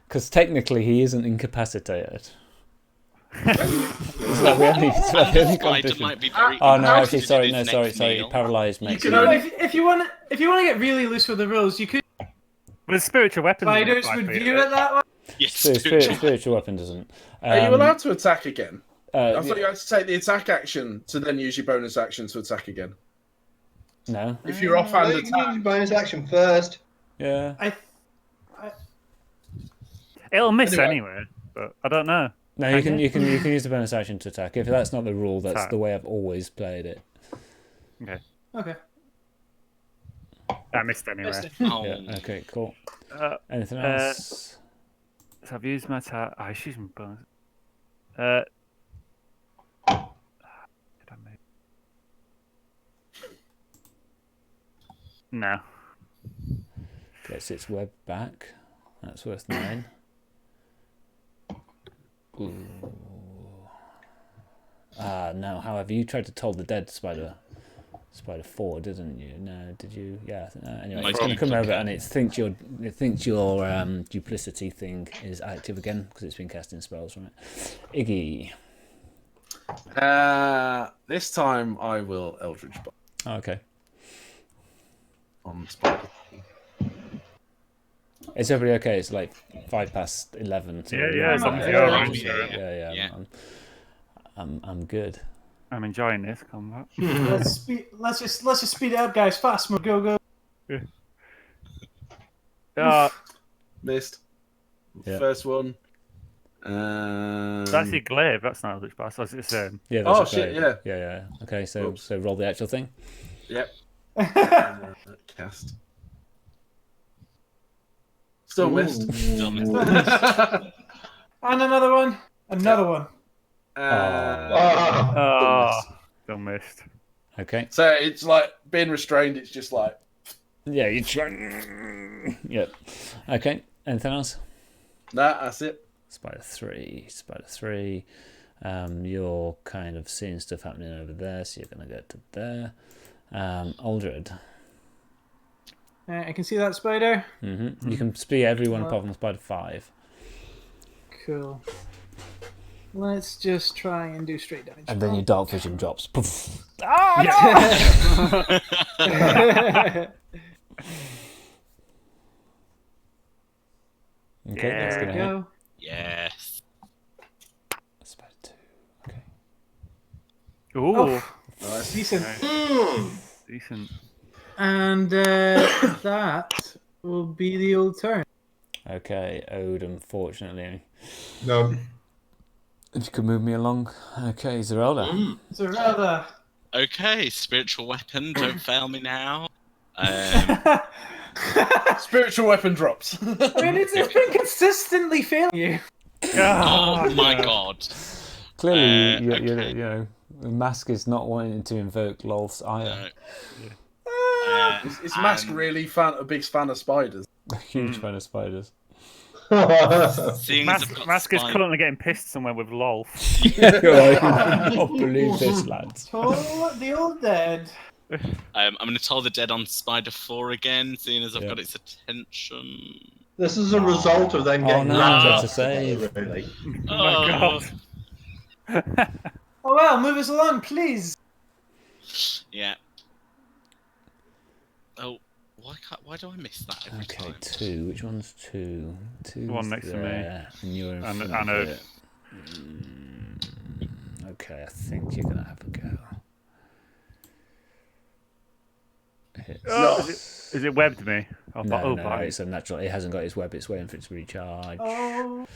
Because technically he isn't incapacitated. It's like the only Spider competition. might be very Oh no, How actually, interested sorry, in no, his sorry, next sorry. meal. Paralyzed makes can you. only- If you want to get really loose with the rules, you could With spiritual weapons... in the spiders fight, would Peter. view it that way. Yes, Spiritual weapon doesn't. Are you allowed to attack again? I Yeah, thought you had to take the attack action to then use your bonus action to attack again. no. If you're offhand You can use attack, your bonus action first. Yeah. It'll miss Anyway. anyway, but I don't know. No, you can use the bonus action to attack. If that's not the rule, that's Attack. the way I've always played it. Okay. Okay. I missed anyway. Oh, Yeah. Okay. Cool. Anything uh, else? So I've used my attack. I should use my bonus. Did I make... No. Gets its web back. That's worth 9. Ooh. No. However, you tried to toll the dead Spider 4, didn't you? No, did you? Yeah. Anyway, My it's going to come over duplicate. and it thinks your duplicity thing is active again because it's been casting spells from it. Iggy. this time I will Eldritch Blast Oh, okay. on Spider. Is everybody okay? It's like 11. So Yeah, as long as you're alright. Yeah. I'm good. I'm enjoying this combat. Let's just speed it up, guys. Fast, go. Missed. Yeah. First one. That's your glaive. That's not Eldritch Blast. That's the same. Yeah. That's Oh, okay. shit, Yeah. Okay. So Oops. so roll the actual thing. Yep. Cast. Still missed. still missed. And another one. Another one. Oh, still missed. Okay. So it's like being restrained. It's just like Yeah. You try. Yep. Okay. Anything else? nah. That's it. Spider 3. You're kind of seeing stuff happening over there, so you're going to get to there. Aldred. I can see that spider. You can see everyone apart from Spider 5. Cool. Let's just try and do straight damage. And then your dark vision drops. Poof. Okay, that's There gonna we hit. go. Yes. That's about 2. Okay. Ooh, Oh, Nice. decent. decent. And that will be the old turn. Okay, Ode, unfortunately. No. If you could move me along. Okay, Zerelda. Zerelda. Okay, spiritual weapon. Don't fail me now. Spiritual weapon drops. I mean, it's been consistently failing you. Oh my god. Clearly, you okay. know, the mask is not wanting to invoke Lolth's ire. Is Mask really a big fan of spiders? A huge fan of spiders. Seeing as I've got Mask is spine- currently getting pissed somewhere with lol. I cannot believe this, lads. Toll the old dead. I'm going to toll the dead on Spider 4 again, seeing as I've got its attention. This is a result of them getting no, lapped that's up, a save. Really. Oh my god. Oh well, move us along, please. Yeah. Oh, why do I miss that every Okay, time? 2. Which one's 2? 2. The one next to me. And you're in front I of know. it. Okay, I think you're gonna have a go. Hits. Oh, is it webbed me? Oh, No, bite. it's a natural. It hasn't got his web. It's waiting for it to recharge. Oh,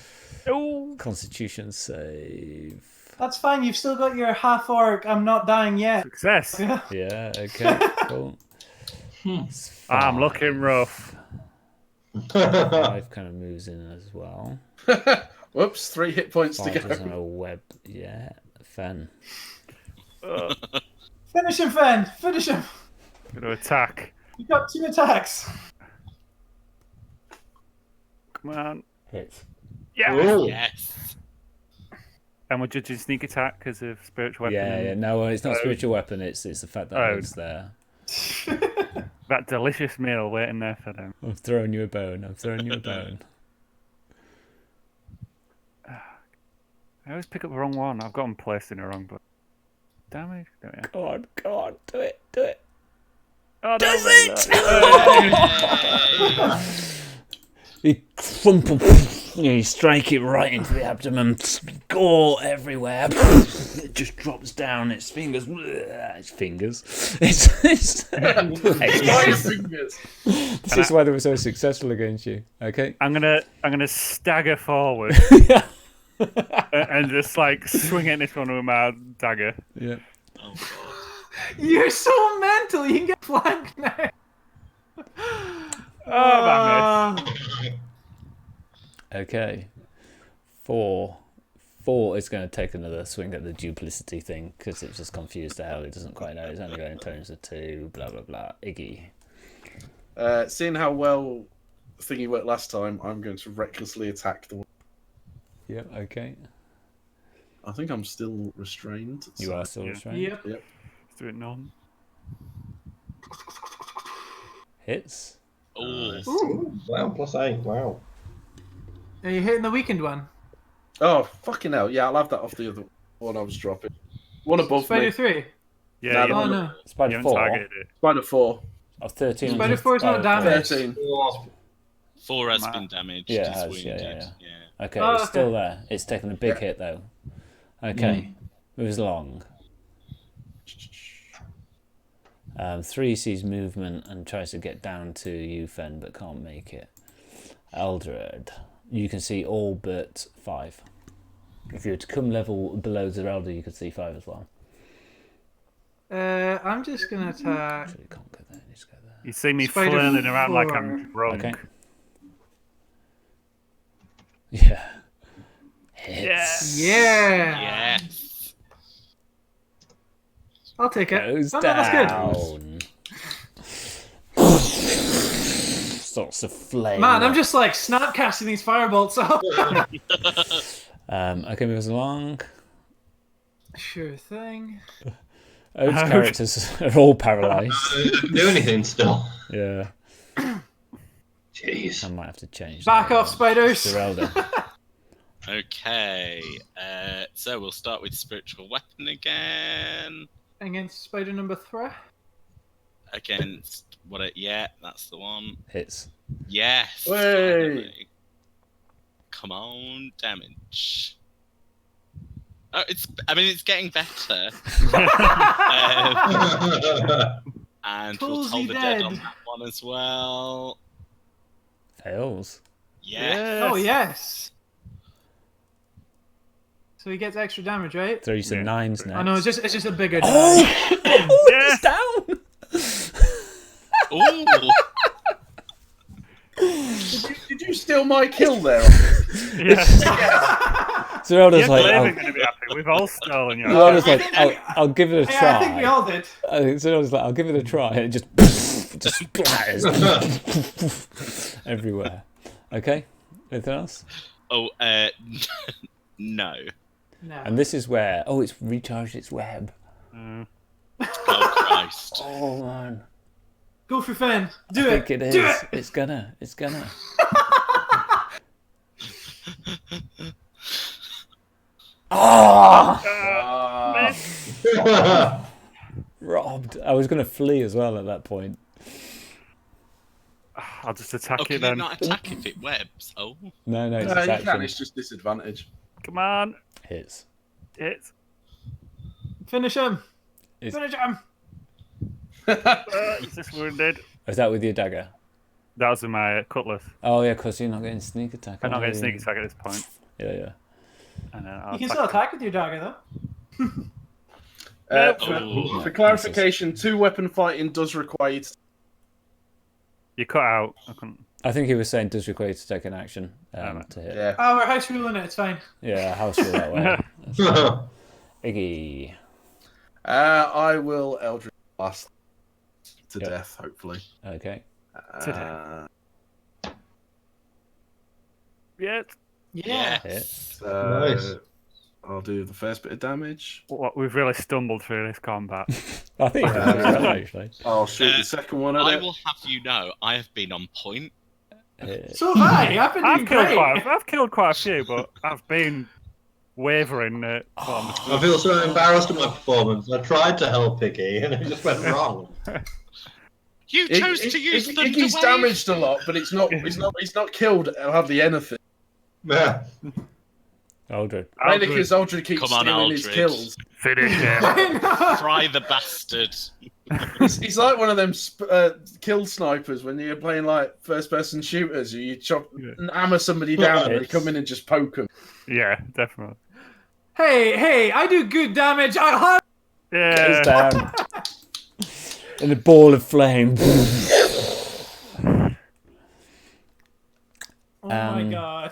Oh, Constitution save. that's fine. You've still got your half-orc. I'm not dying yet. success. Yeah. Okay. Cool. It's I'm 5. looking rough. 5 kind of moves in as well. Whoops, 3 hit points 5 to go. doesn't have a web yet. Fenn. Finish him, Fenn. Finish him. Gonna attack. You got 2 attacks. Come on. Hits. Yeah. Ooh. Yes. And we're judging sneak attack because of spiritual weapon. Yeah, yeah. No, it's not spiritual weapon. It's the fact that Oh. it's there. That delicious meal waiting there for them. I'm throwing you a bone. I'm throwing you a bone. I always pick up the wrong one. I've got them placed in the wrong book. Damage. There we are. Go on, do it, do it. Oh, Does no, You crumple, you strike it right into the abdomen, gore everywhere. It just drops down. Its fingers, its fingers. It's Spider fingers. This is why they were so successful against you. Okay. I'm gonna stagger forward and just like swing at this one with my dagger. Yeah. Oh god. You're so mental. You can get flanked now. Oh, that Okay. 4 is going to take another swing at the duplicity thing because it's just confused the hell. It doesn't quite know. It's only going in turns of 2. Blah blah blah. Iggy. Seeing how well Thingy worked last time, I'm going to recklessly attack the one. Yep. Okay. I think I'm still restrained. You so- are still Yeah. restrained. Yep. Yep. Let's do it none. Hits. Oh. Ooh. Wow, +8. Wow. Are you hitting the weakened one? Oh, fucking hell. Yeah, I'll have that off the other one I was dropping. One above Spider me. 3. Yeah, No, you, no, Oh no. no. you Spider haven't 4. targeted it. Spider 4. Of 13. Spider 4 is not damage. 13. 4 has Man. been damaged. Yeah, it he's has, wounded. yeah. Okay, Oh, it's still okay. there. It's taken a big hit though. Okay, moves along. 3 sees movement and tries to get down to you, Fenn, but can't make it. Aldred, you can see all but 5. If you were to come level below Zerelda, you could see 5 as well. I'm just gonna attack. Actually, you can't go there. You just go there. You see me Spider flailing around like 4. I'm drunk. Okay. Yeah. Hits. Yeah. Yes. I'll take it. Goes Oh, no, that's good. down. Sorts of flame. Man, I'm just like snap casting these firebolts off. Okay, moves along. Sure thing. Oath's Ouch. characters are all paralysed. Do anything still. Yeah, Jeez. I might have to change. Back that. off, spiders. Zerelda. Okay. So we'll start with spiritual weapon again. Against spider number 3. Against yeah, that's the one. Hits. Yes. Hey. Finally. Come on, damage. Oh, it's getting better. And we'll toll Toolsy the dead. dead on that one as well. Fails. Yeah. Oh, yes. So he gets extra damage, right? 3s and 9s now. Oh, no, it's just a bigger die. Oh! Yes. It's down! Ooh. Did you steal my kill there? Yeah. Zerelda's You're like, clearly going to be happy. We've all stolen your. Zerelda's like, I'll give it a try. Yeah, I think we all did. I think Zerelda's like, I'll give it a try. And it just splatters everywhere. Okay? Anything else? Oh, no. No. And this is where, it's recharged its web. Oh, Christ. Oh, man. Go for Fenn. Do I it. think it is. Do it. It's gonna. Robbed. I was gonna flee as well at that point. I'll just attack Oh, it can then. it not attack if it webs? Oh. No, it's No, its you action. can. It's just disadvantage. Come on. Hits. Hit. Finish him. It's- Finish him. He's just wounded. Is that with your dagger? That was with my cutlass. Oh yeah, because you're not getting sneak attack. I'm not are getting you? sneak attack at this point. Yeah. And then I'll You can still attack with your dagger, though. Oh. For clarification, 2-weapon fighting does require you to... You cut out. I couldn't. I think he was saying does require you to take an action to hit. Yeah. Oh, we're house ruling it. It's fine. Yeah, house rule that way. Iggy. I will Eldritch Blast to Yep. death, hopefully. Okay. Yeah. Yeah. Hit. So Nice. I'll do the first bit of damage. What, we've really stumbled through this combat. I think you did well, actually. I'll shoot the second one at I it. will have you know, I have been on point. Hit. So have I. I've been doing great. I've killed quite a few, but I've been wavering at I feel so embarrassed at my performance. I tried to help Iggy and it just went wrong. You chose to use the Iggy's damaged a lot, but it's not killed hardly anything. Yeah. Aldred. Mainly because Aldred keeps Come on, stealing his Aldred. kills. Finish him. Fry the bastard. He's like one of them kill snipers when you're playing like first-person shooters. You chop and hammer somebody down and they come in and just poke them. Yeah, definitely. Hey, I do good damage. Yeah. It's down. In a ball of flame. Oh my god.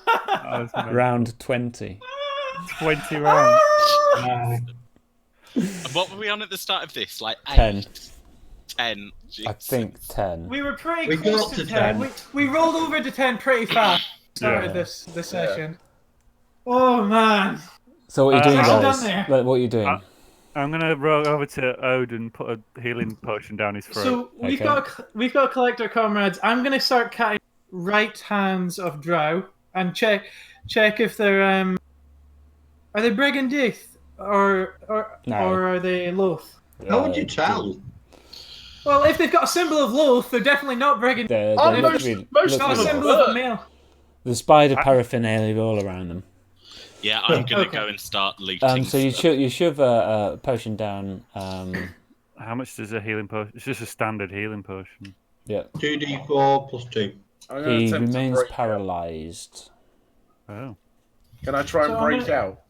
That was amazing. Round 20. 20 rounds. And what were we on at the start of this? Like 8? 10. 10. I think 10. We were pretty We close got to to 10. 10. We rolled over to 10 pretty fast. Started Yeah. this session. Oh man. So what are you doing, Well guys? done there. Like, what are you doing? I'm going to roll over to Ode and put a healing potion down his throat. So we've got to collect our comrades. I'm gonna start cutting right hands of Drow and check if they're are they Brigand Death or No. are they Loath? How would you tell? Well, if they've got a symbol of Loath, they're definitely not Brigand. They're Oh, literally- most Got a of them symbol of a are. male. the spider paraphernalia all around them. Yeah, I'm gonna Okay. go and start looting. So you stuff. shove a potion down. How much does a healing potion? It's just a standard healing potion. Yeah. 2d4 plus 2. I'm gonna He attempt to remains break out. paralysed. Oh. Can I try and So I'm break gonna- out?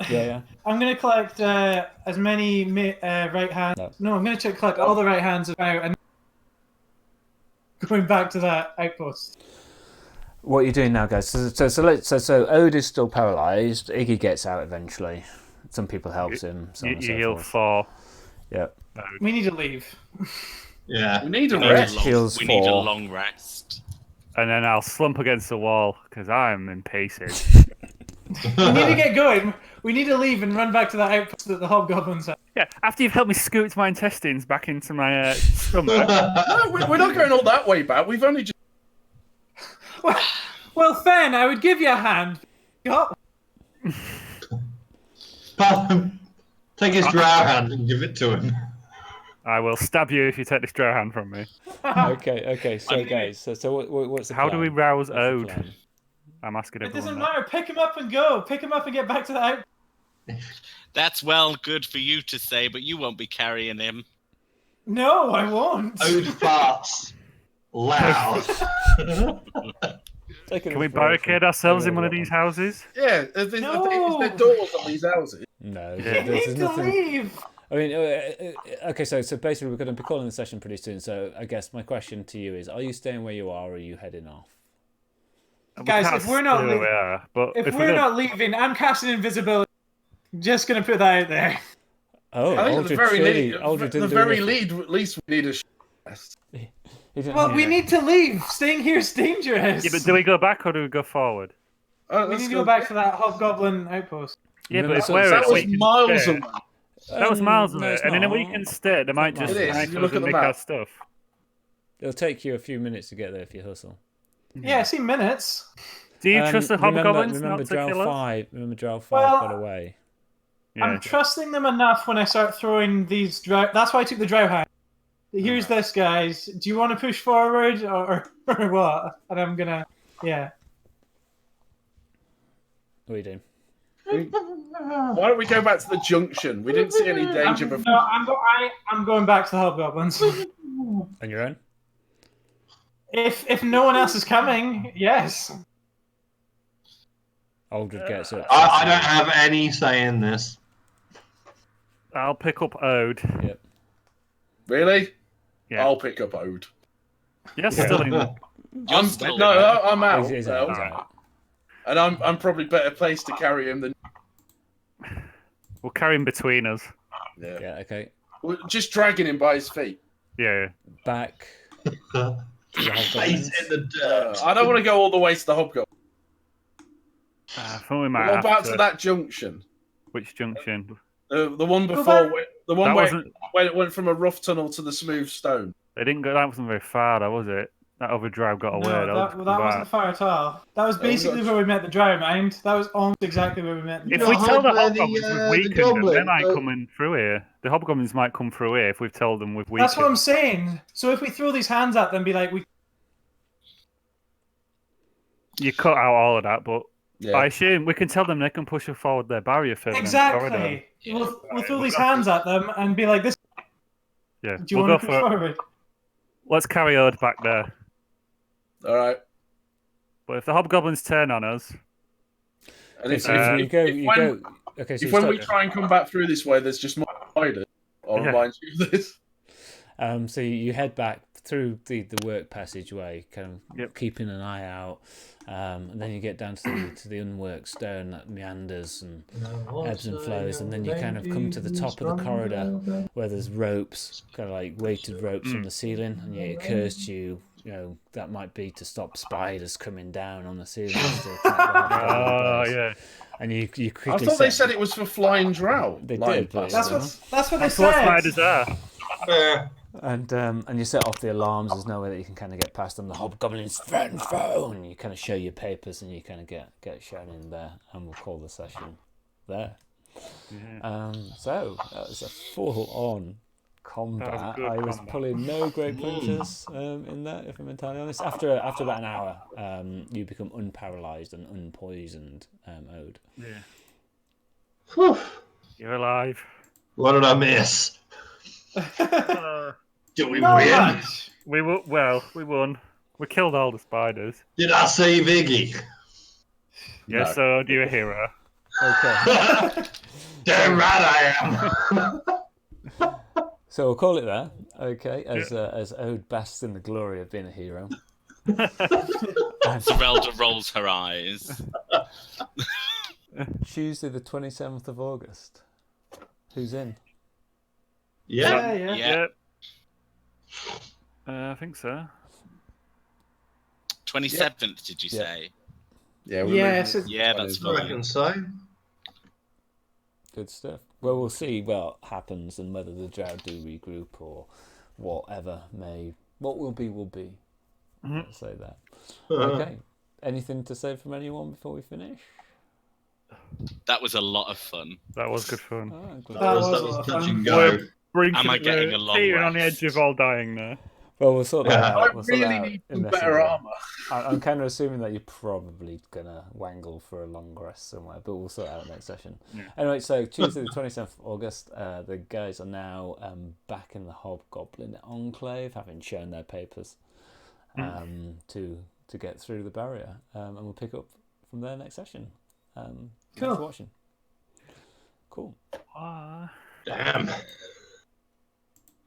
Yeah. I'm gonna collect as many right hands. No, I'm gonna collect all the right hands out and going back to that outpost. What are you doing now, guys? So Ode is still paralysed. Iggy gets out eventually. Some people helps him. So on You and so heal forth. 4. Yeah. We need to leave. Yeah. We need a We need a rest. long- Heals we need a 4. long rest. And then I'll slump against the wall because I'm in pieces. We need to get going. We need to leave and run back to that outpost that the hobgoblins have. Yeah, after you've helped me scoot my intestines back into my stomach. No, we're not going all that way back. We've only just. Well, Fenn, I would give you a hand. got. Take his drow hand and give it to him. I will stab you if you take this drow hand from me. Okay. So guys, so what's the How plan? do we rouse What's the Ode? plan? I'm asking It everyone. doesn't that. matter. Pick him up and go. Pick him up and get back to the out. That's well good for you to say, but you won't be carrying him. No, I won't. Ode farts. Loud. Can we barricade ourselves in one of these houses? Yeah, is there doors on these houses? No, You there's need to nothing. leave. I mean, okay, so basically we're going to be calling the session pretty soon. So I guess my question to you is: are you staying where you are, or are you heading off? Guys, can't if we're not stay where leaving- we are, but If if we're don't- not leaving, I'm casting invisibility. Just gonna put that out there. Oh, I think at the very least we need a rest. He didn't Well, have- we need to leave. Staying here is dangerous. Yeah, but do we go back or do we go forward? We need to go back to that hobgoblin outpost. Yeah, Remember, but it's so where That it's was weak and miles stay. away. That was miles no, away. it's And in a not. weakened state, they might just It is. snipe You us look at and the nick map. our stuff. It'll take you a few minutes to get there if you hustle. Yeah, I see minutes. Do you trust the hobgoblins remember not to Drow kill us? 5? Remember Drow 5 Well, got away. Yeah. I'm trusting them enough when I start throwing these drow. That's why I took the drow hand. Here's this, guys. Do you want to push forward or what? And I'm gonna, yeah. What are you doing? Why don't we go back to the junction? We didn't see any danger before. No, I'm going back to the hobgoblins. On your own? If no one else is coming, yes. Aldred gets up. I don't have any say in this. I'll pick up Ode. Yep. Really? Yeah. I'll pick up Ode. Yes, still in. I'm still I'm out. He's now. out. And I'm probably better placed to carry him than. We'll carry him between us. Yeah. Yeah, okay. We're just dragging him by his feet. Yeah. Back to the hobgoblins. Face in the dirt. I don't want to go all the way to the hobgoblin. I thought we might What have about to. to that junction? Which junction? The one Go before, back. the one That where, wasn't. where it went from a rough tunnel to the smooth stone. They didn't go. That wasn't very far, though, was it? That other drow got away. No, that wasn't far at all. That was basically where we met the drow, mind. That was almost exactly where we met the If drow. we You're tell the hard by hobgoblins the, we've the weakened them, they goblin, might come in through here. The hobgoblins might come through here if we've told them we've weakened. That's what I'm saying. So if we throw these hands at them, be like, You cut out all of that, but Yeah. I assume we can tell them they can push forward their barrier further in the corridor. exactly. Yeah. We'll throw these hands at them and be like, "This. Yeah, Do you we'll want go to push for it. forward?" Let's carry Ode back there. All right. But if the hobgoblins turn on us, And if, So you go. Okay, so if you when we start, try and come back through this way, there's just more spiders, I'll Yeah. remind you of this. so you head back through the work passageway, kind of Yep. keeping an eye out, and then you get down to the unworked stone that meanders and ebbs and flows, and then you kind of come to the top of the corridor where there's ropes, kind of like weighted ropes from the ceiling, and it occurs to you, that might be to stop spiders coming down on the ceiling. To attack the hobgoblin base. yeah, And you quickly. I thought they set- said it was for flying drow. They Flying did, but- past. That's what they that's what said. spiders are. And you set off the alarms. There's no way that you can kind of get past them. The hobgoblins threaten foe, and you kind of show your papers, and you kind of get shown in there, and we'll call the session there. Yeah. So that was a full-on combat. good I was combat. pulling no great punches in that, if I'm entirely honest. After about an hour, you become unparalysed and unpoisoned, Ode. Yeah. Whew. You're alive. What did I miss? Did we win? much. We won. We killed all the spiders. Did I save Iggy? Yes, so you're a hero. Okay. Damn right I am. So we'll call it there. Okay, as Ode basks in the glory of being a hero. Zerelda rolls her eyes. Tuesday the 27th of August. Who's in? Yeah. Yeah. Yeah. I think so. 27th, did you Yeah. say? Yeah, Yes, moving- Yeah, that's I fine. reckon so. Good stuff. Well, we'll see what happens and whether the Drow do regroup or whatever may. What will be, will be. Mhm. Let's say that. Okay. Anything to say from anyone before we finish? That was a lot of fun. That was good fun. Oh, good. That was a That lot was of touch fun. and go. Am I getting a long teetering on the edge rest? of all dying there. Well, we'll sort that Yeah. out. I We'll sort that really out need in some Messenger. better armor. I'm kind of assuming that you're probably gonna wangle for a long rest somewhere, but we'll sort it out next session. Yeah. Anyway, so Tuesday the 27th of August, the guys are now back in the Hobgoblin Enclave, having shown their papers to get through the barrier, and we'll pick up from there next session. Thanks Cool. for watching. Cool. Ah. Damn.